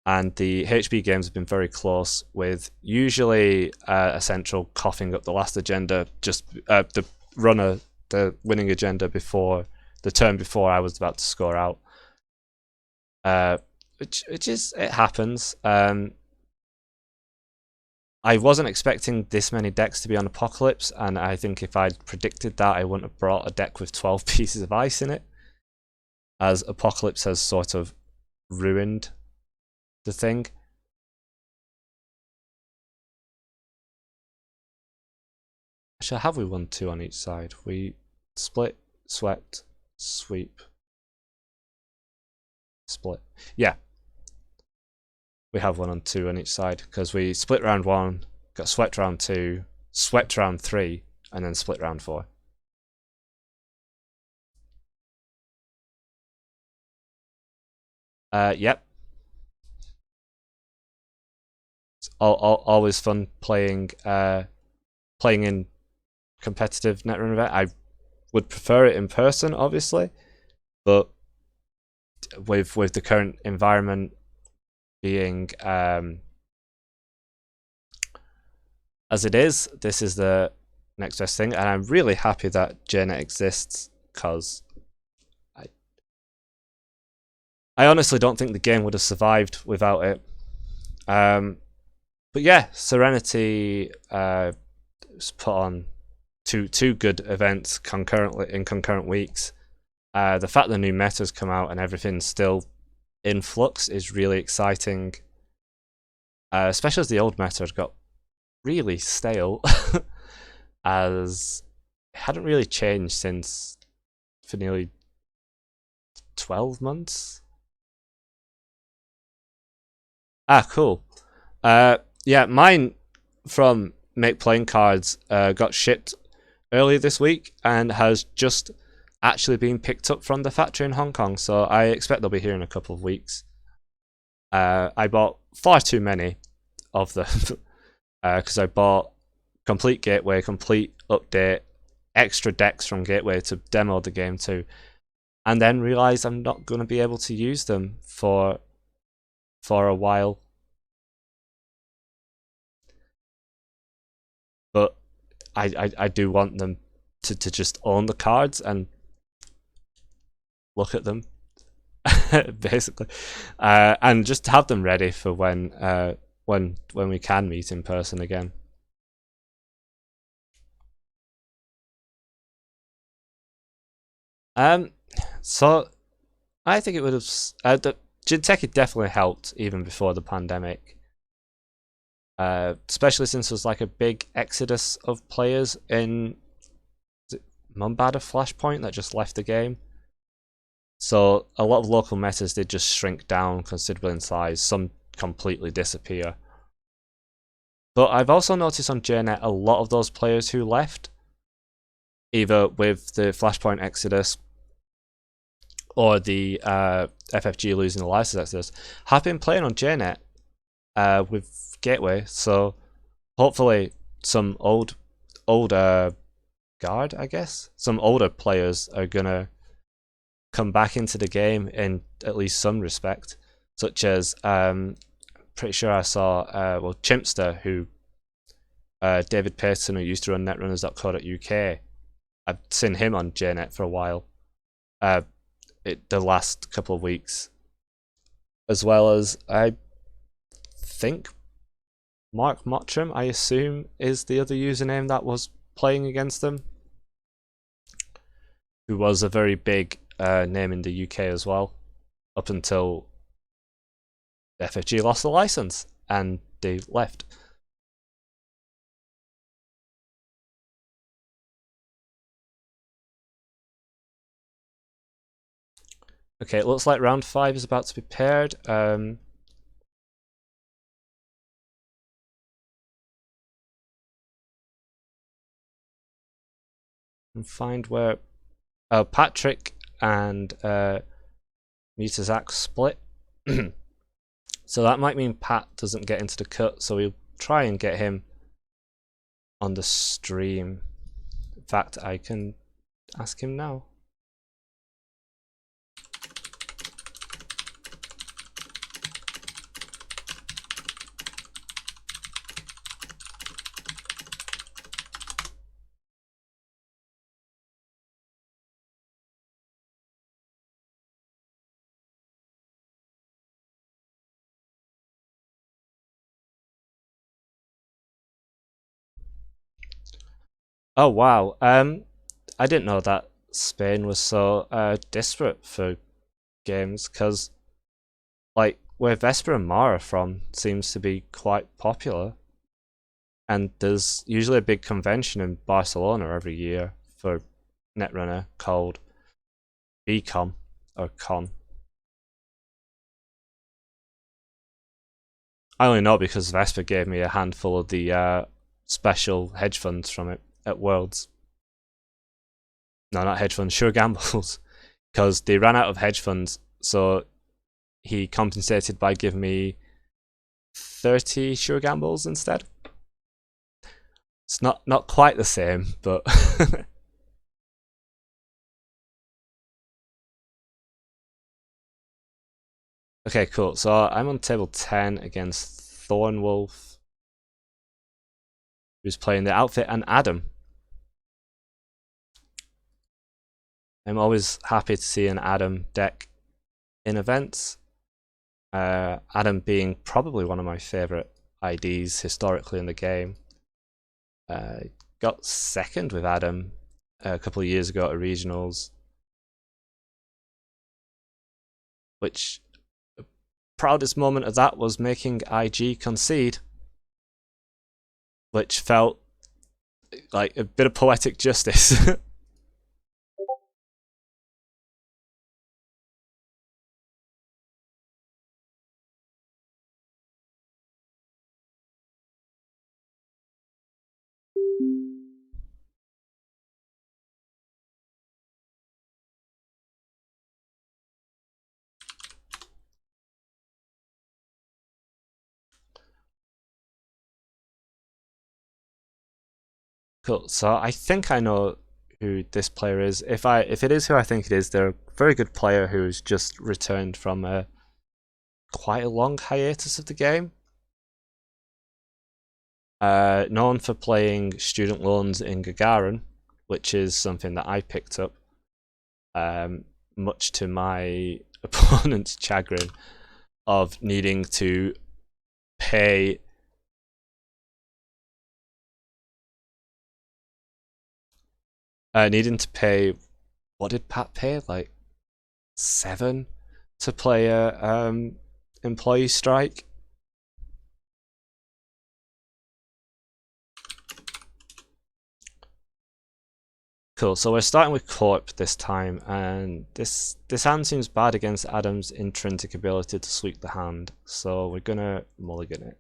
A: And the HB games have been very close, with usually Essential coughing up the last agenda, just the runner, the winning agenda before the turn before I was about to score out. Which is, it happens. I wasn't expecting this many decks to be on Apocalypse, and I think if I'd predicted that, I wouldn't have brought a deck with 12 pieces of ice in it, as Apocalypse has sort of ruined the thing. Actually, have we won 2 on each side? We split, swept, sweep, split. Yeah, we have 1 on 2 on each side because we split round 1, got swept round 2, swept round 3, and then split round 4. Yep. It's always fun playing playing in competitive Netrunner event. I would prefer it in person, obviously, but with the current environment being as it is, this is the next best thing, and I'm really happy that JNet exists because I honestly don't think the game would have survived without it. But yeah, Serenity was put on two good events concurrently in concurrent weeks. The fact the new meta's come out and everything's still in flux is really exciting. Especially as the old meta had got really stale, as it hadn't really changed since for nearly 12 months. Ah, cool. Yeah, mine from Make Playing Cards got shipped earlier this week and has just actually been picked up from the factory in Hong Kong, so I expect they'll be here in a couple of weeks. I bought far too many of them because I bought complete Gateway, complete update, extra decks from Gateway to demo the game to, and then realised I'm not going to be able to use them for a while. But I do want them to just own the cards and look at them, basically, and just have them ready for when we can meet in person again. So I think it would have. The Jinteki definitely helped even before the pandemic. Especially since there was like a big exodus of players in Mumbada Flashpoint that just left the game. So a lot of local metas did just shrink down considerably in size, some completely disappear. But I've also noticed on JNet a lot of those players who left, either with the Flashpoint exodus or the FFG losing the license exodus, have been playing on JNet with Gateway. So hopefully some older guard, I guess, some older players are gonna come back into the game in at least some respect, such as pretty sure I saw Chimpster, who David Payton, who used to run netrunners.co.uk. I've seen him on JNet for a while, the last couple of weeks, as well as I think Mark Mottram, I assume, is the other username that was playing against them, who was a very big name in the UK as well, up until FFG lost the license and they left. Okay, it looks like round 5 is about to be paired. And find where Patrick and Mutazak split. So that might mean Pat doesn't get into the cut, so we'll try and get him on the stream. In fact, I can ask him now. Oh wow. I didn't know that Spain was so disparate for games because like where Vesper and Mara from seems to be quite popular, and there's usually a big convention in Barcelona every year for Netrunner called BCon or Con. I only know because Vesper gave me a handful of the special hedge funds from it at Worlds. No, not hedge funds, sure gambles, because they ran out of hedge funds. So he compensated by giving me 30 sure gambles instead. It's not quite the same, but okay, cool. So I'm on table 10 against Thornwolf, who's playing the outfit, and Adam. I'm always happy to see an Adam deck in events. Adam being probably one of my favorite IDs historically in the game. Got second with Adam a couple of years ago at regionals, which the proudest moment of that was making IG concede, which felt like a bit of poetic justice. Cool. So I think I know who this player is. If it is who I think it is, they're a very good player who's just returned from a quite a long hiatus of the game. Known for playing student loans in Gagarin, which is something that I picked up, um, much to my opponent's chagrin, of needing to pay. Needing to pay. What did Pat pay? Like 7 to play a employee strike. Cool. So we're starting with Corp this time, and this hand seems bad against Adam's intrinsic ability to sweep the hand. So we're gonna mulligan it.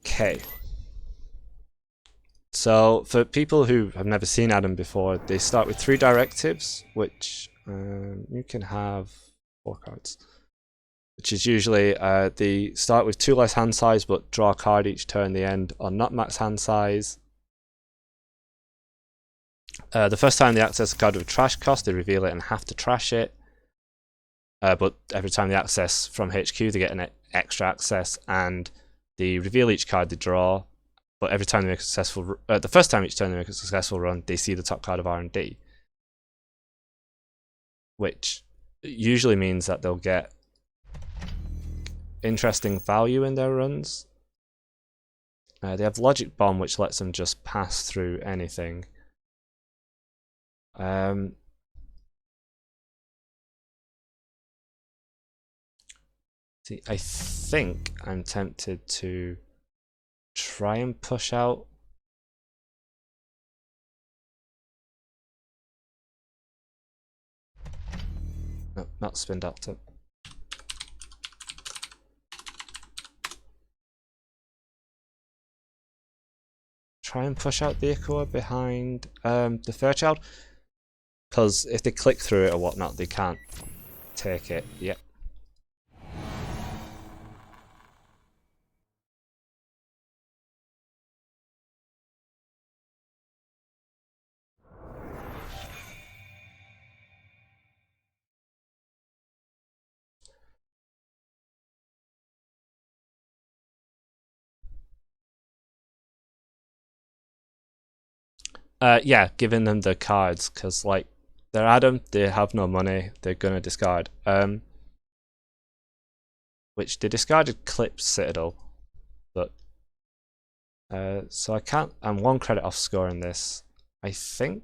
A: Okay. So for people who have never seen Adam before, they start with 3 directives, which you can have 4 cards. Which is usually they start with 2 less hand size, but draw a card each turn. They end on not max hand size. The first time they access a card with a trash cost, they reveal it and have to trash it. But every time they access from HQ, they get an extra access, and they reveal each card they draw. But every time they make a successful, the first time each turn they make a successful run, they see the top card of R&D, which usually means that they'll get interesting value in their runs. They have Logic Bomb, which lets them just pass through anything. See, I think I'm tempted to try and push out. No, not Spin Doctor. Try and push out the Echoer behind the Fairchild, because if they click through it or whatnot, they can't take it. Yep. Yeah, giving them the cards because like they're Adam, they have no money, they're gonna discard. Which they discarded Clip's Citadel, but so I can't. I'm 1 credit off scoring this. I think.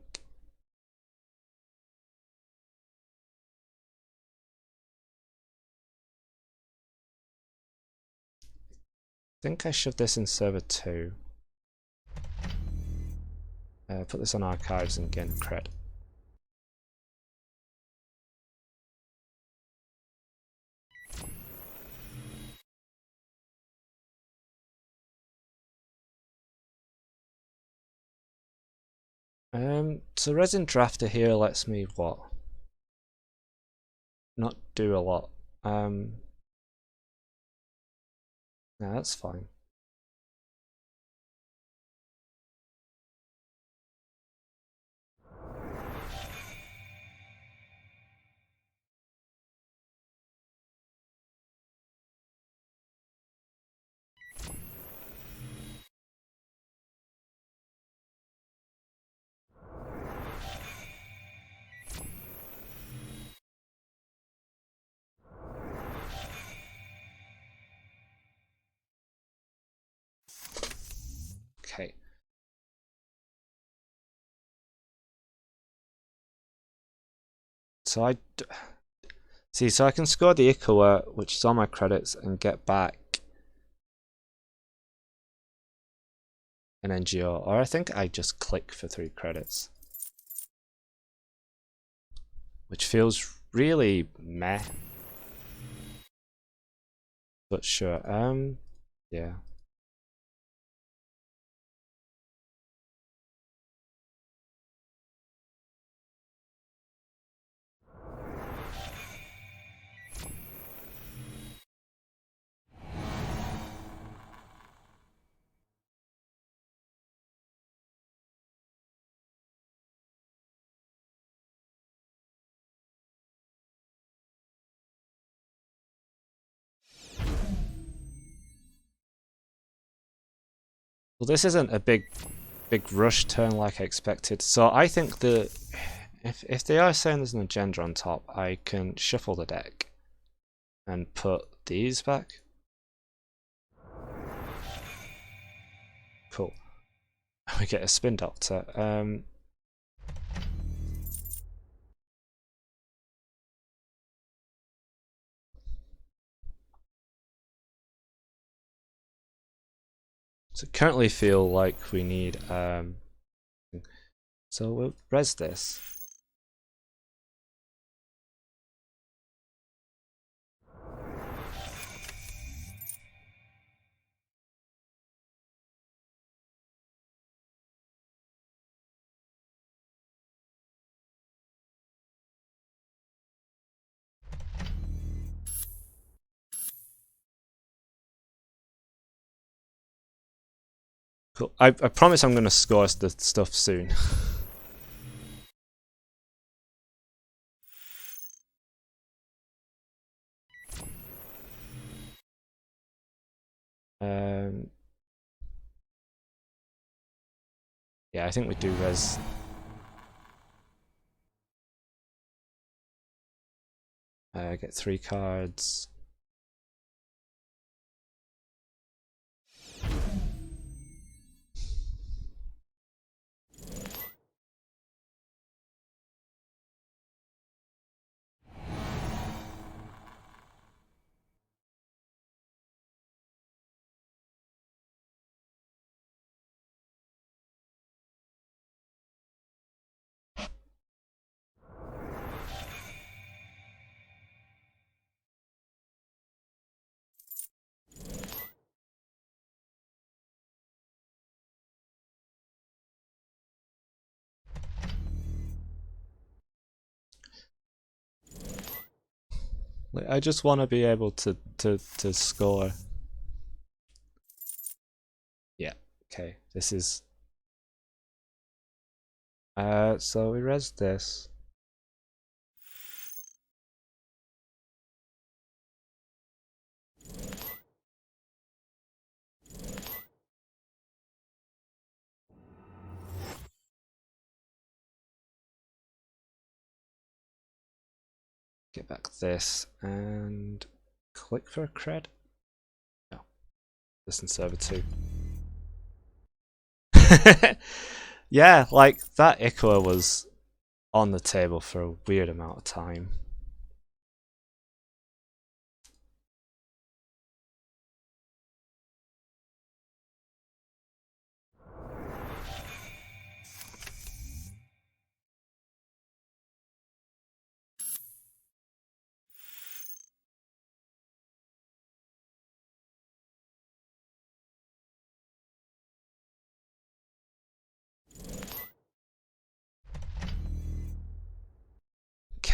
A: I shoved this in server 2. Put this on archives and gain cred. So Resin Drafter here lets me what? Not do a lot. No, that's fine. Okay. So see, so I can score the Ikawa, which is on my credits, and get back an NGO, or I think I just click for 3 credits, which feels really meh. But sure, yeah. Well, this isn't a big rush turn like I expected. So I think that if they are saying there's an agenda on top, I can shuffle the deck and put these back. Cool. We get a Spin Doctor. So currently feel like we need so we'll res this. Cool. I promise I'm gonna score the stuff soon. um yeah, I think we do res. Get 3 cards. Like, I just want to be able to score. Yeah. Okay. This is. So we res this. get back this and click for a cred. No, listen server 2. Yeah, like that Ichor was on the table for a weird amount of time.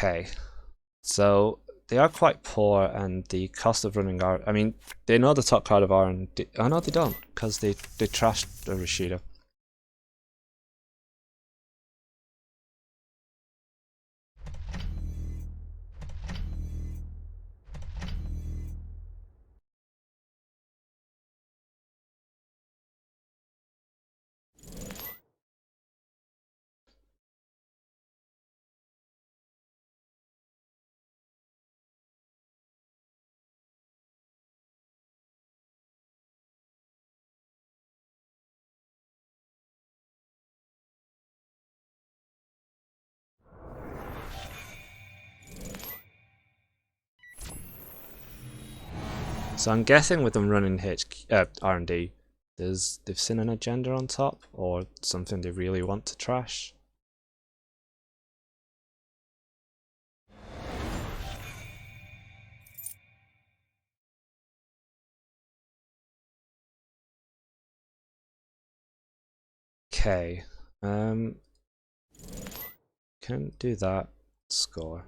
A: Okay, so they are quite poor, and the cost of running R. I mean, they know the top card of R&D. Oh no, they don't, because they trashed the Rashida. So I'm guessing with them running R&D, they've seen an agenda on top, or something they really want to trash. Okay, can do that. Score.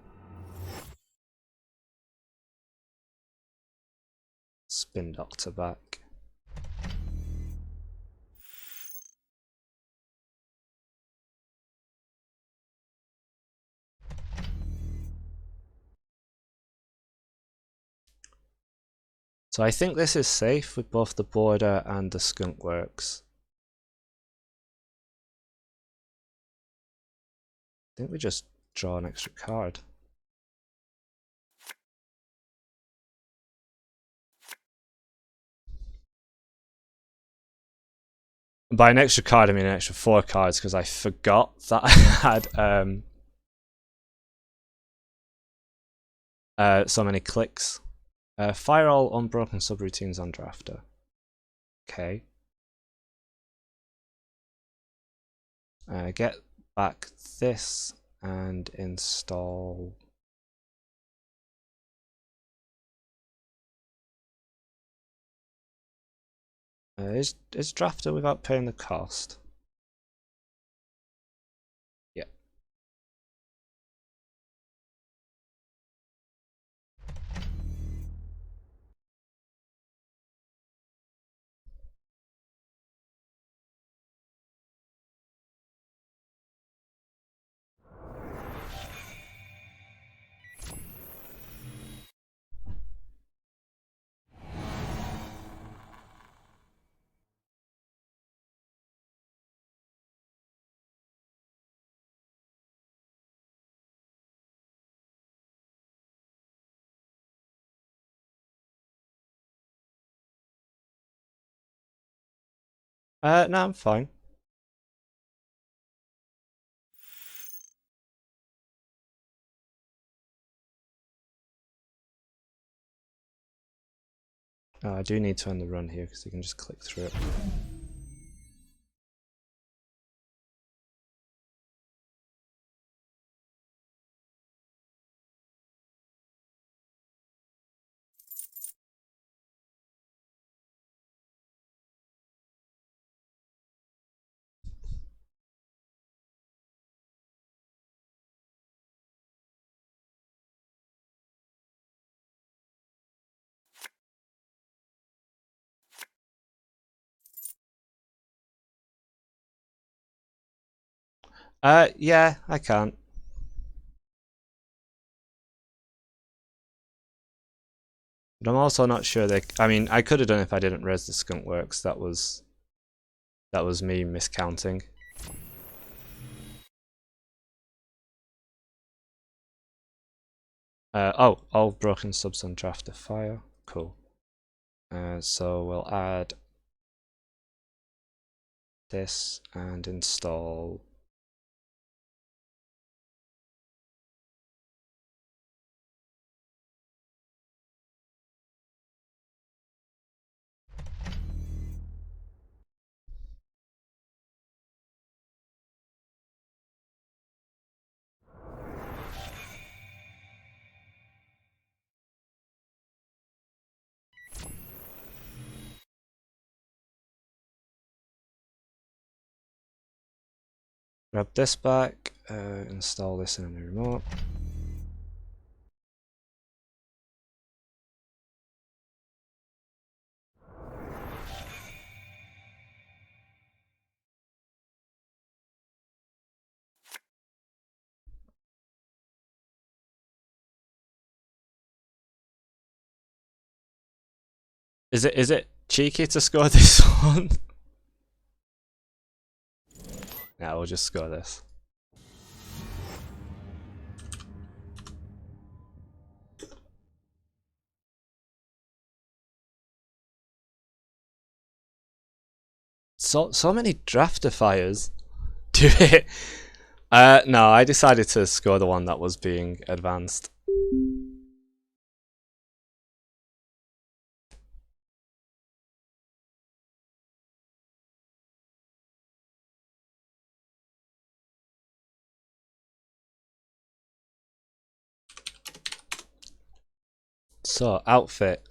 A: Spin Doctor back. So I think this is safe with both the border and the skunk works. I think we just draw an extra card. And by an extra card, I mean an extra 4 cards, because I forgot that I had so many clicks. Fire all unbroken subroutines on drafter. Okay. Get back this and install. Is drafter without paying the cost? Yeah. No, I'm fine. I do need to end the run here because you can just click through it. Yeah, I can't. But I'm also not sure they. I mean, I could have done it if I didn't res the skunk works. That was me miscounting. Oh, all broken subs on draft to fire. Cool. So we'll add this and install. Grab this back, install this in the remote. Is it cheeky to score this one? Yeah, we'll just score this. So many draftifiers do it. No, I decided to score the one that was being advanced. So, outfit.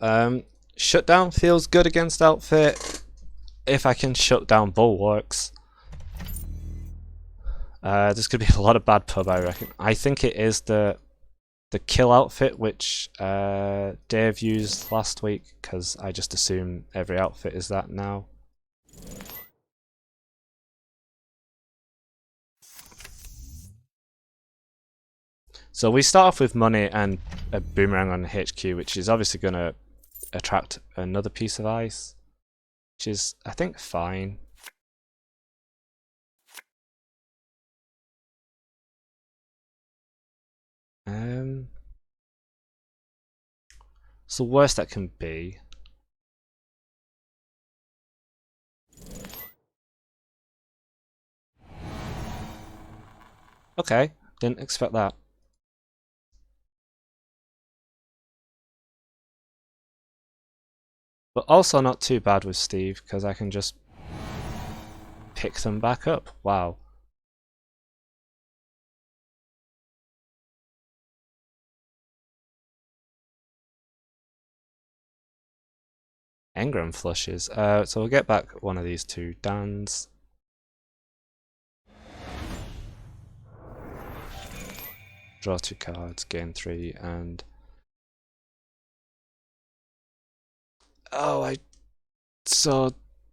A: Shutdown feels good against outfit. If I can shut down bulwarks. There's going to be a lot of bad pub, I reckon. I think it is the kill outfit, which Dave used last week, because I just assume every outfit is that now. So we start off with money and a boomerang on HQ, which is obviously going to attract another piece of ice, which is, I think, fine. It's the worst that can be. Okay, didn't expect that. But also not too bad with Steve, because I can just pick them back up. Wow. Engram flushes. So we'll get back one of these two Dans. Draw 2 cards, gain 3, and... Oh, So,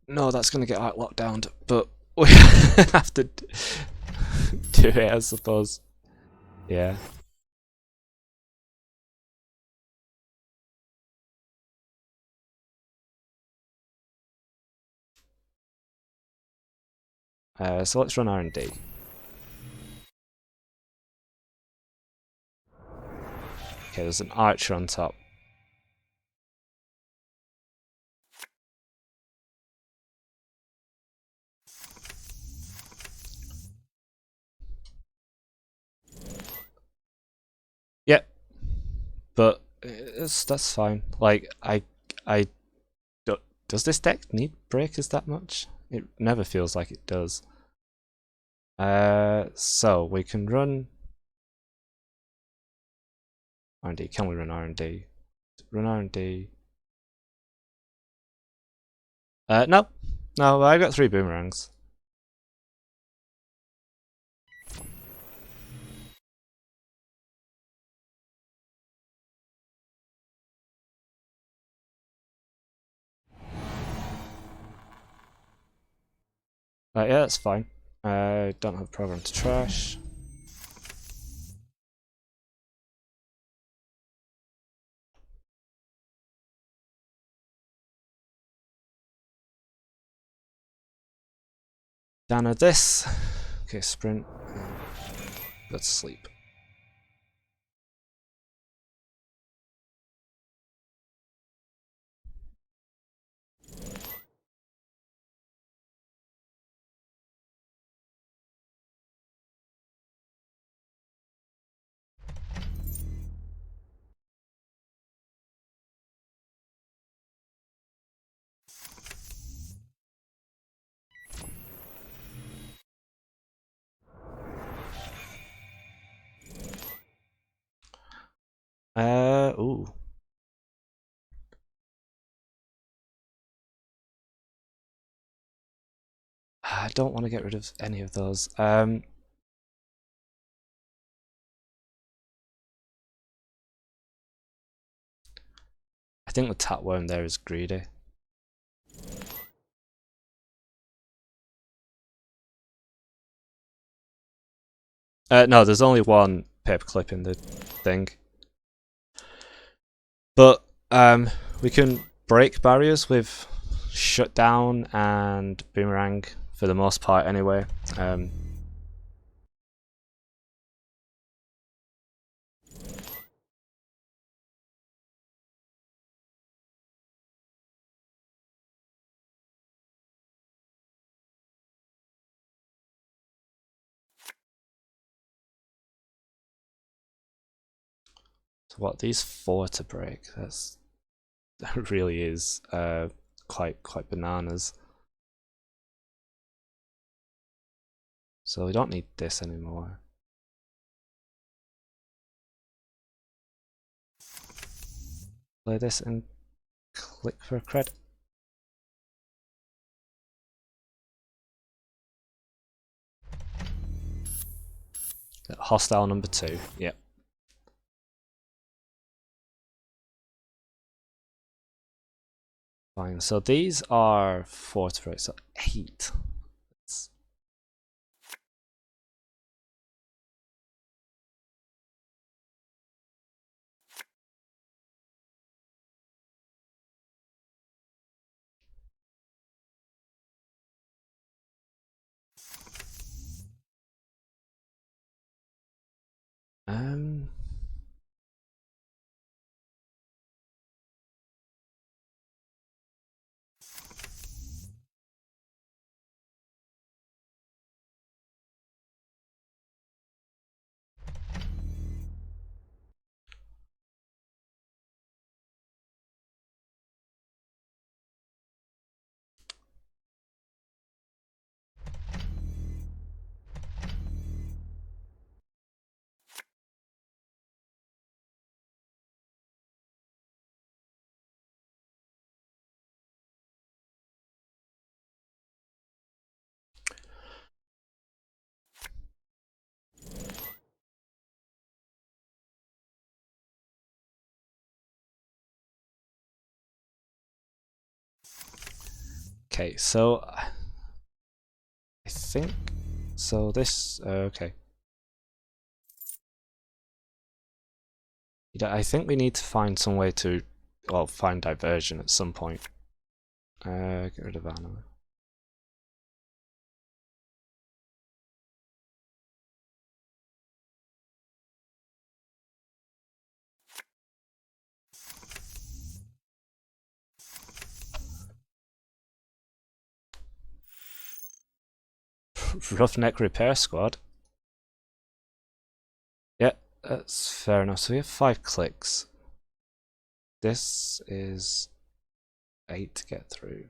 A: no, that's going to get locked down, but we have to do it, I suppose. Yeah. So let's run R&D. Okay, there's an archer on top. Yep, but that's fine. Like does this deck need breakers that much? It never feels like it does. So we can run R&D. Can we run R&D? Run R&D. No, no. I got 3 boomerangs. Yeah, that's fine. Don't have a program to trash. Down at this. Okay, sprint. Go to sleep. Ooh. I don't want to get rid of any of those. I think the tatworm there is greedy. No, there's only one paperclip in the thing. But we can break barriers with shutdown and boomerang for the most part anyway. So what, these 4 to break? That really is quite bananas. So we don't need this anymore. Play this and click for a credit. Hostile number 2. Yep. Fine. So these are 4 to break. So 8. Um. Okay, so I think so. This okay. I think we need to find some way to, well, find diversion at some point. Get rid of Anna. Roughneck Repair Squad. Yeah, that's fair enough. So we have 5 clicks. This is 8 to get through.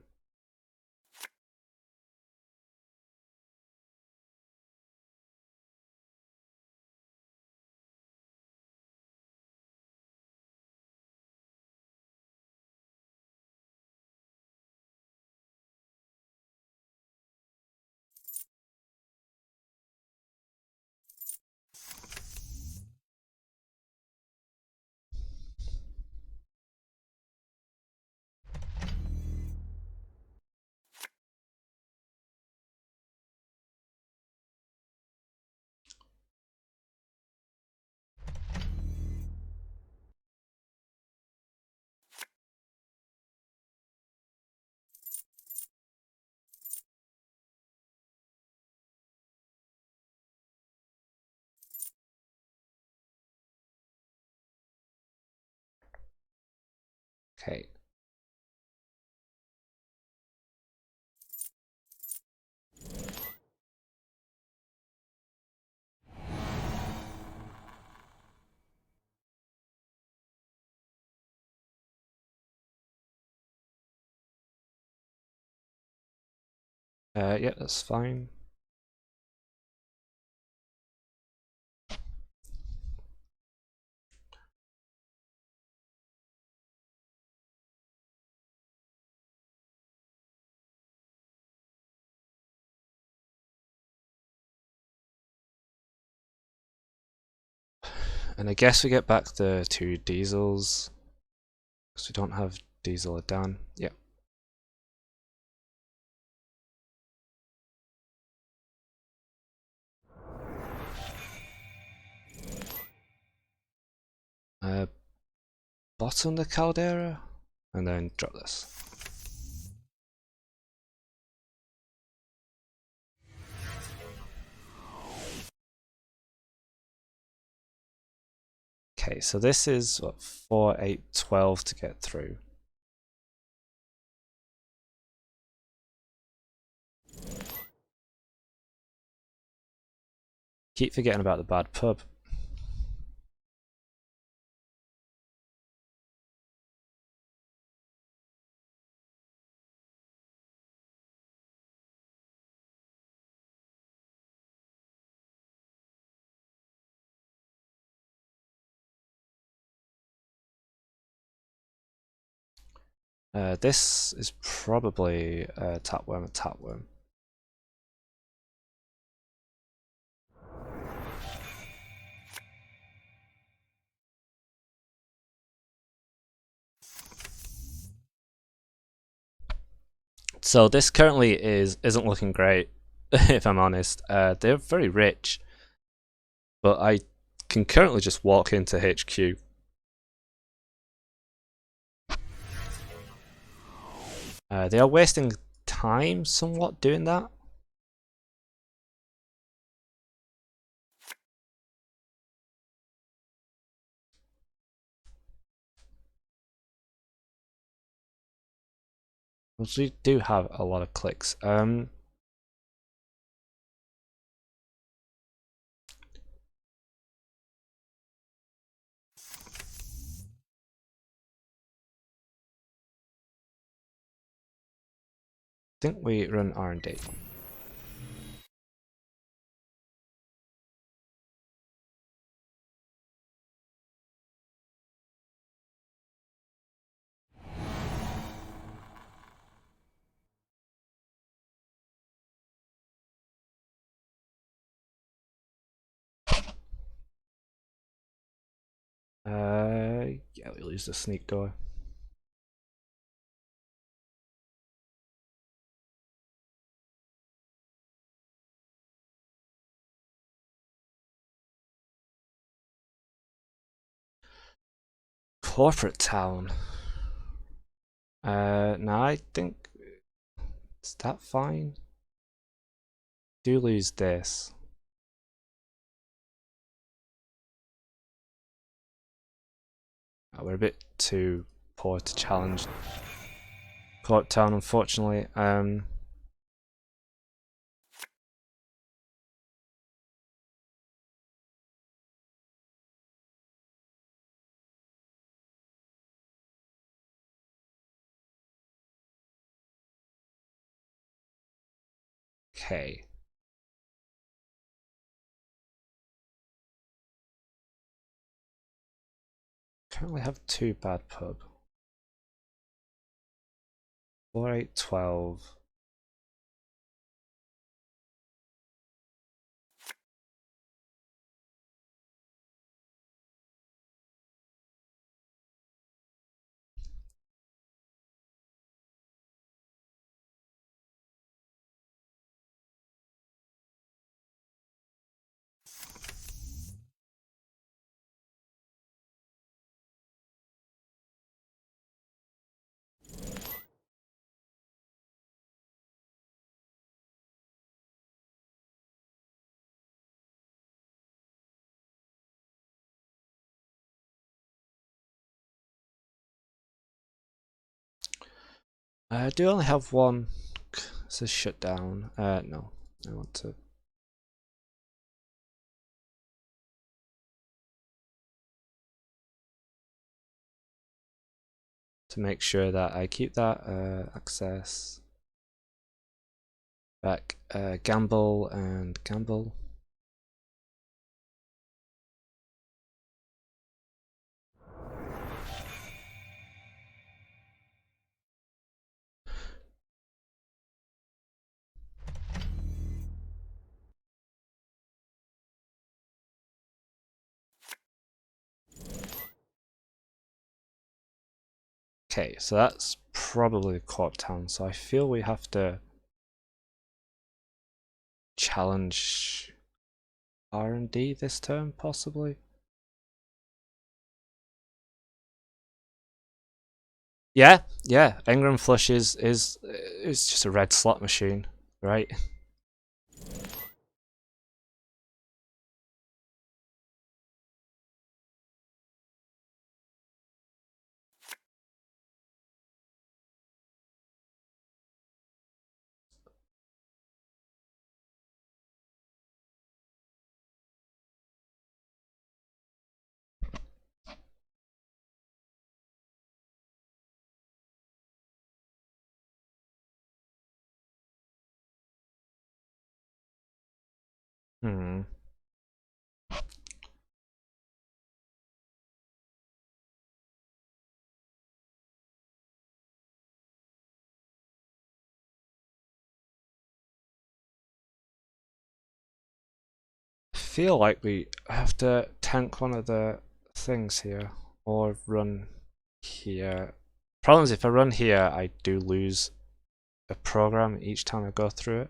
A: Okay. Yeah, that's fine. And I guess we get back the 2 diesels. Because we don't have diesel or Dan. Yeah. Bottom the caldera. And then drop this. Okay, so this is what, 4, 8, 12 to get through. Keep forgetting about the bad pub. This is probably a tapworm. So this currently isn't looking great, if I'm honest. They're very rich, but I can currently just walk into HQ. They are wasting time somewhat doing that. We do have a lot of clicks. I think we run R&D. Yeah, we'll use the sneak door. Corporate town. No, I think is that fine? Do lose this. We're a bit too poor to challenge Corporate town, unfortunately. Okay. Currently have 2 bad pub. 4, 8, 12. I do only have 1. It says shut down. No. I want to make sure that I keep that access back. Gamble and gamble. Okay, so that's probably the court town, so I feel we have to challenge R&D this turn, possibly? Yeah, yeah, Engram Flush is just a red slot machine, right? Hmm. I feel like we have to tank one of the things here, or run here. Problem is, if I run here, I do lose a program each time I go through it.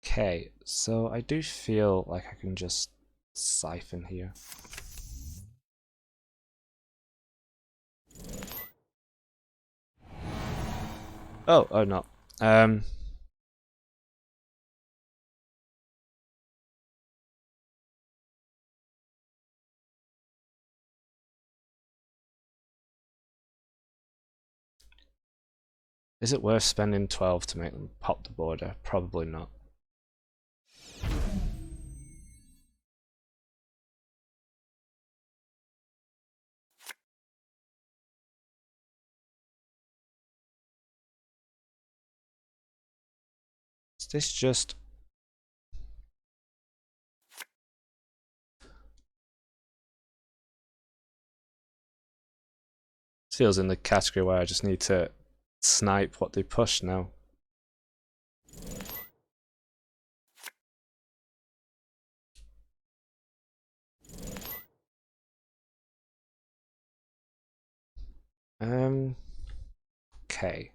A: Okay, so I do feel like I can just siphon here. Oh no. Is it worth spending 12 to make them pop the border? Probably not. Is this just... This feels in the category where I just need to snipe what they push now. Okay.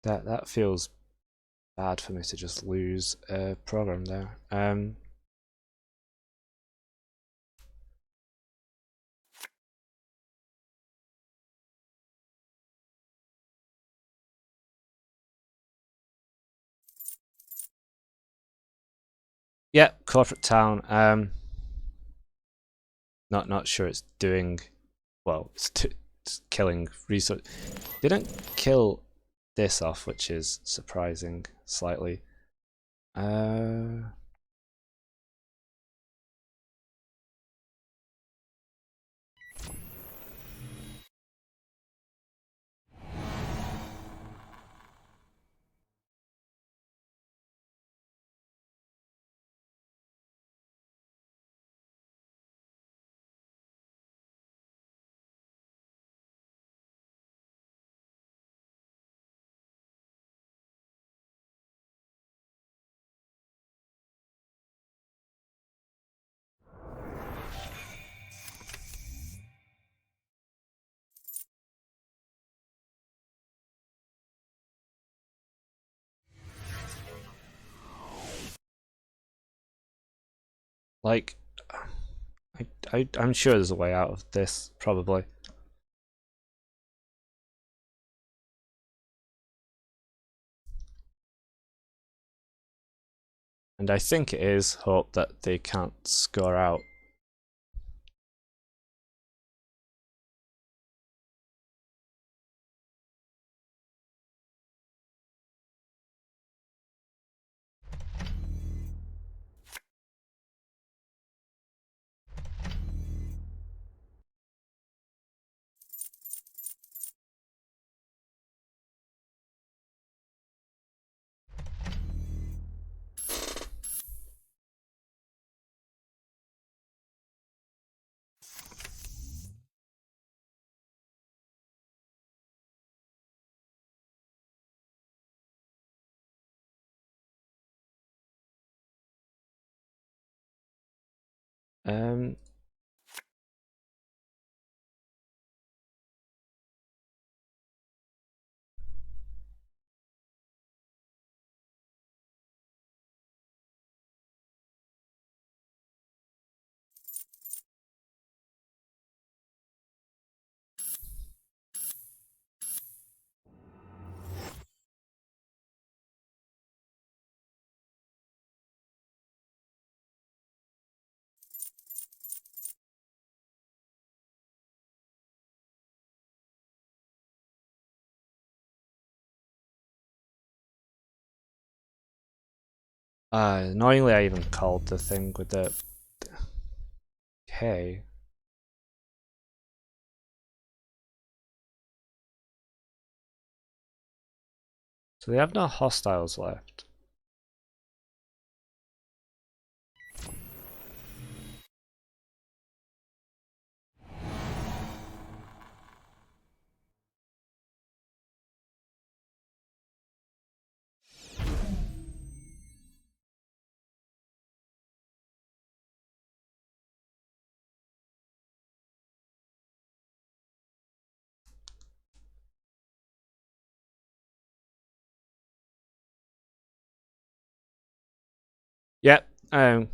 A: That feels bad for me to just lose a program there. Yeah, corporate town. Not sure it's doing well. It's killing resource. Didn't kill this off, which is surprising slightly. Like, I'm sure there's a way out of this, probably. And I think it is hope that they can't score out. Um, Annoyingly, I even called the thing with the K. So they have no hostiles left. Yep, I'm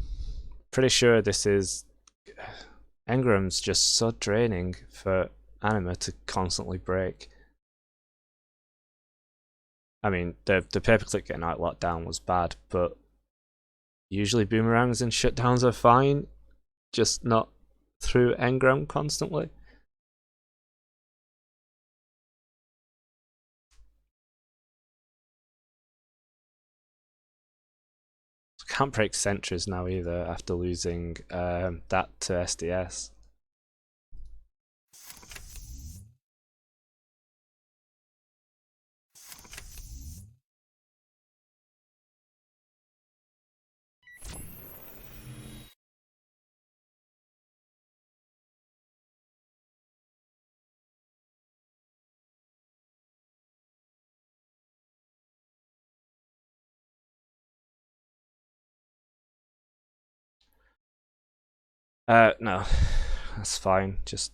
A: pretty sure this is. Engram's just so draining for Anima to constantly break. I mean, the paperclip getting out locked down was bad, but usually boomerangs and shutdowns are fine, just not through Engram constantly. Can't break sentries now either after losing that to SDS. No, that's fine. Just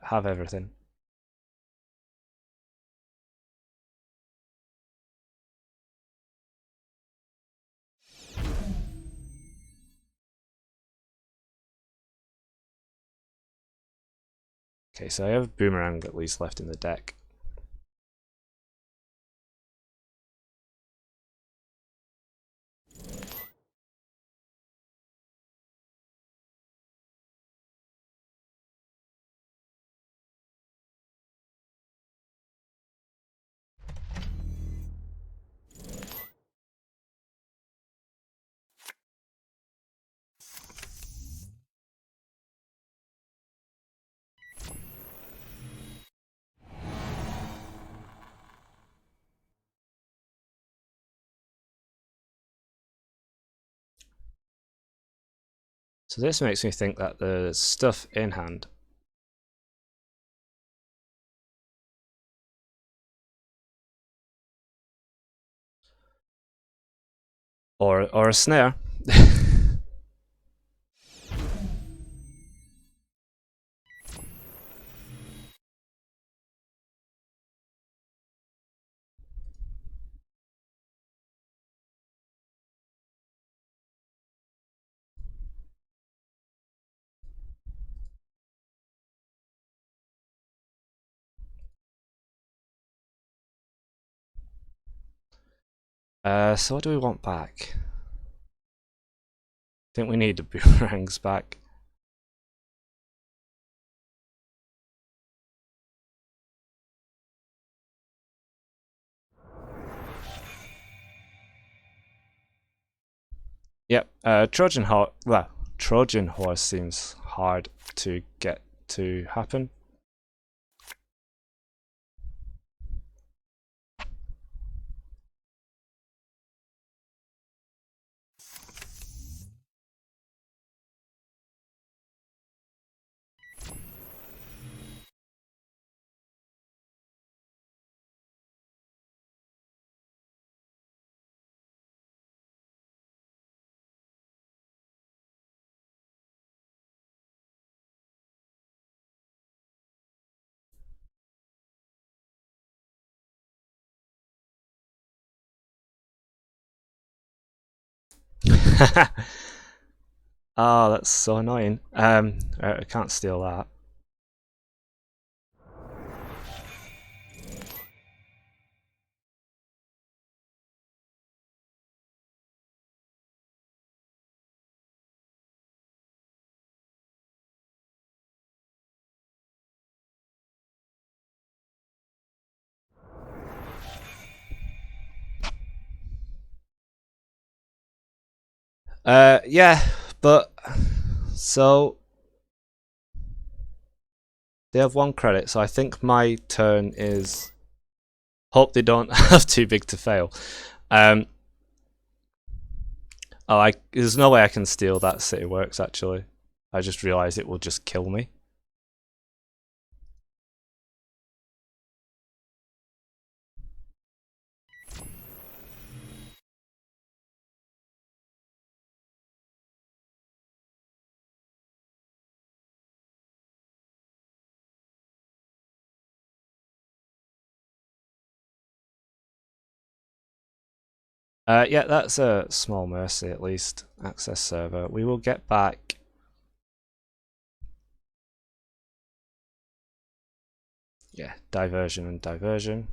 A: have everything. Okay, so I have boomerang at least left in the deck. So this makes me think that the stuff in hand or a snare. So what do we want back? I think we need the boomerangs back. Yep, Trojan horse seems hard to get to happen. Oh, that's so annoying. I can't steal that. Yeah, but so they have 1 credit, so I think my turn is. Hope they don't have too big to fail. There's no way I can steal that city works actually. I just realised it will just kill me. Yeah, that's a small mercy at least. Access server. We will get back. Yeah, diversion and diversion.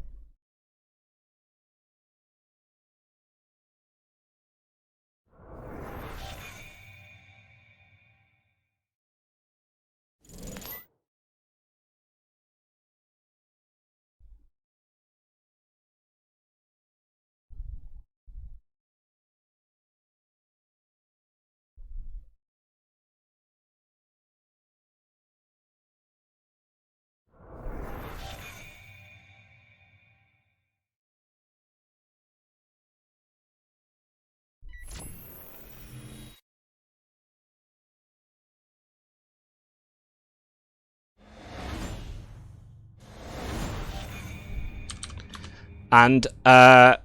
A: And I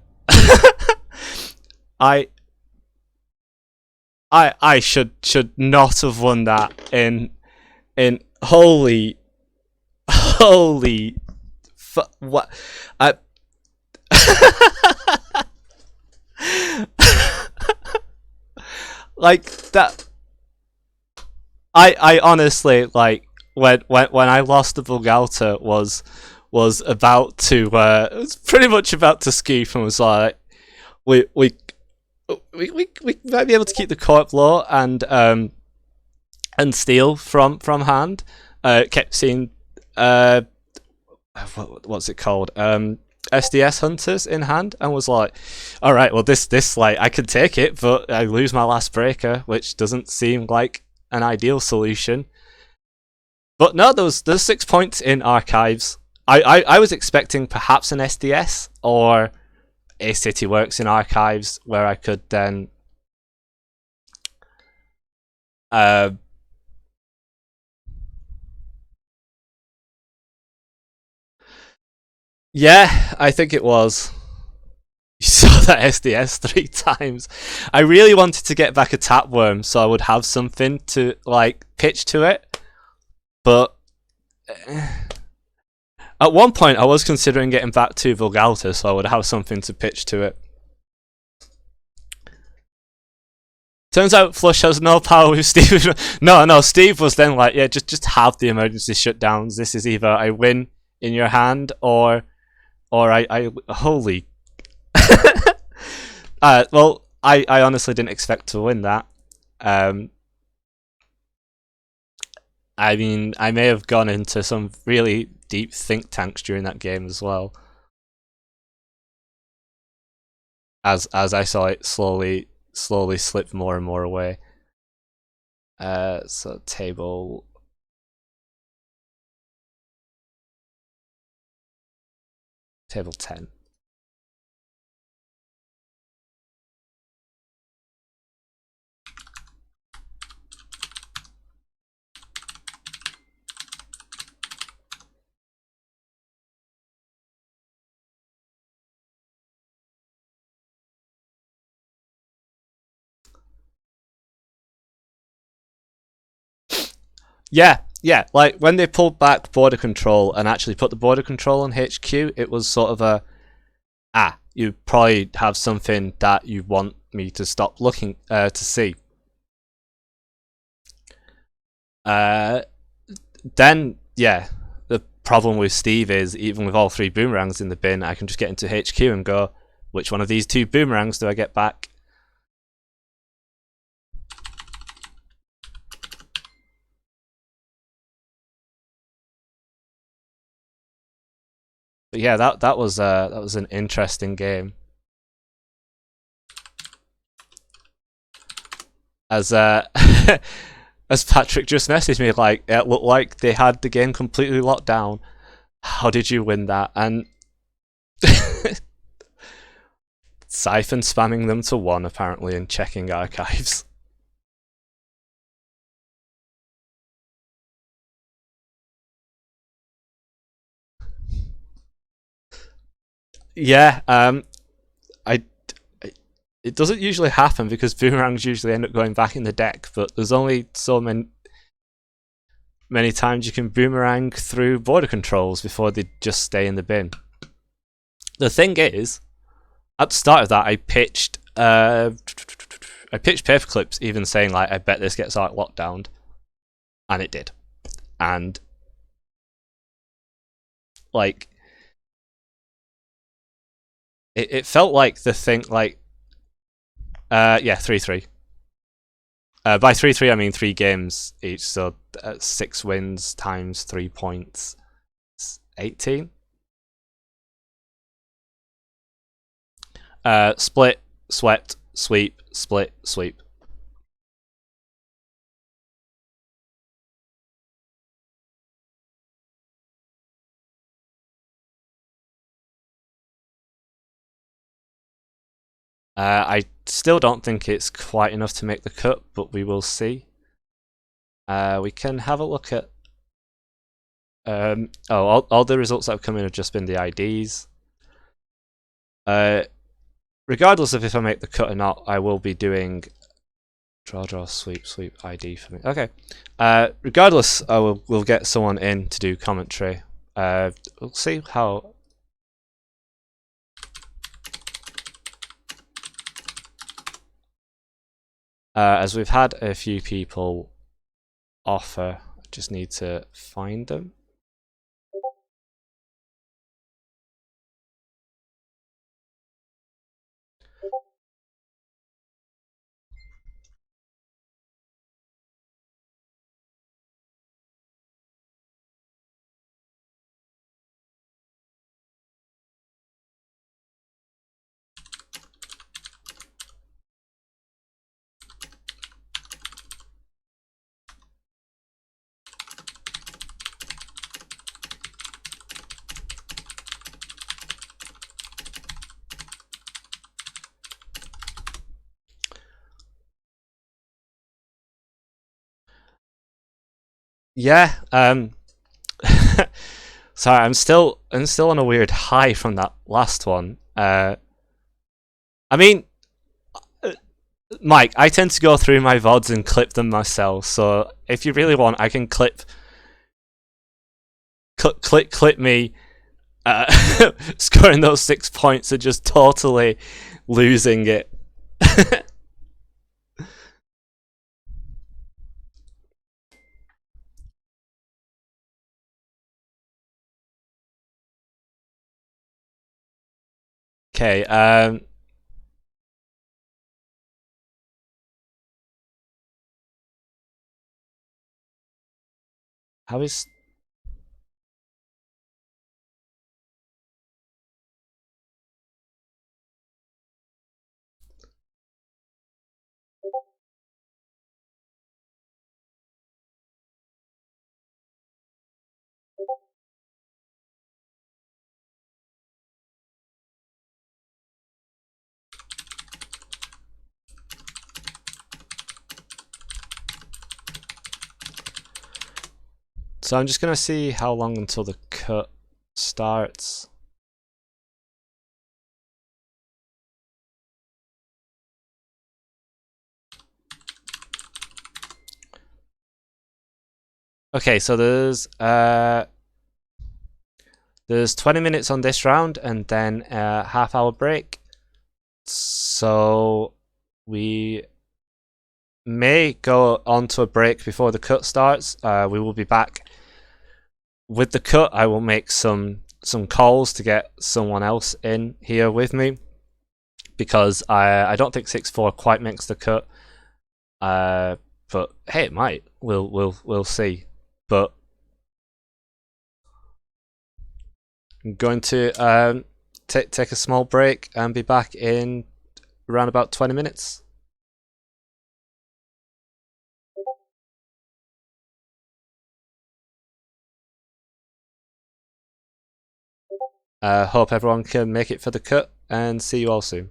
A: should not have won that in holy what like that. I honestly like when I lost the Vulgata was about to it was pretty much about to skeef and was like we might be able to keep the corp low and steal from hand. Kept seeing what's it called? SDS hunters in hand and was like, all right, well this like I could take it, but I lose my last breaker, which doesn't seem like an ideal solution. But no, there's 6 points in archives. I was expecting perhaps an SDS or a City Works in archives where I could then yeah, I think it was. You saw that SDS 3 times. I really wanted to get back a Tapworm so I would have something to like pitch to it. But at one point I was considering getting back to Vulgata so I would have something to pitch to it. Turns out Flush has no power with Steve. No, Steve was then like, yeah, just have the emergency shutdowns. This is either I win in your hand or I holy Well, I honestly didn't expect to win that. Um, I mean, I may have gone into some really deep think tanks during that game as well, as I saw it slowly slip more and more away. So table 10. Yeah. Like when they pulled back border control and actually put the border control on HQ, it was sort of a you probably have something that you want me to stop looking to see. Uh, then yeah, the problem with Steve is even with all 3 boomerangs in the bin, I can just get into HQ and go, which one of these 2 boomerangs do I get back? But yeah, that was an interesting game. As as Patrick just messaged me, like it looked like they had the game completely locked down. How did you win that? And Siphon spamming them to 1 apparently and checking archives. Yeah, I it doesn't usually happen because boomerangs usually end up going back in the deck, but there's only so many times you can boomerang through border controls before they just stay in the bin. The thing is, at the start of that, I pitched paperclips, even saying like, I bet this gets out locked down, and it did, and like it felt like the thing like yeah 3-3. By 3-3 I mean 3 games each, so 6 wins times 3 points, 18. Split, swept, sweep, split, sweep. I still don't think it's quite enough to make the cut, but we will see. We can have a look at. All the results that have come in have just been the IDs. Regardless of if I make the cut or not, I will be doing draw, sweep, ID for me. Okay. Regardless, we'll get someone in to do commentary. We'll see how. As we've had a few people offer, I just need to find them. Yeah. Sorry, I'm still on a weird high from that last one. I mean, Mike, I tend to go through my VODs and clip them myself. So if you really want, I can clip me scoring those 6 points and just totally losing it. Okay. How is... So I'm just going to see how long until the cut starts. Okay, so there's 20 minutes on this round and then a half-hour break. So we may go on to a break before the cut starts. We will be back with the cut. I will make some calls to get someone else in here with me because I don't think 6-4 quite makes the cut. But hey, it might. We'll see. But I'm going to take a small break and be back in around about 20 minutes. Hope everyone can make it for the cut and see you all soon.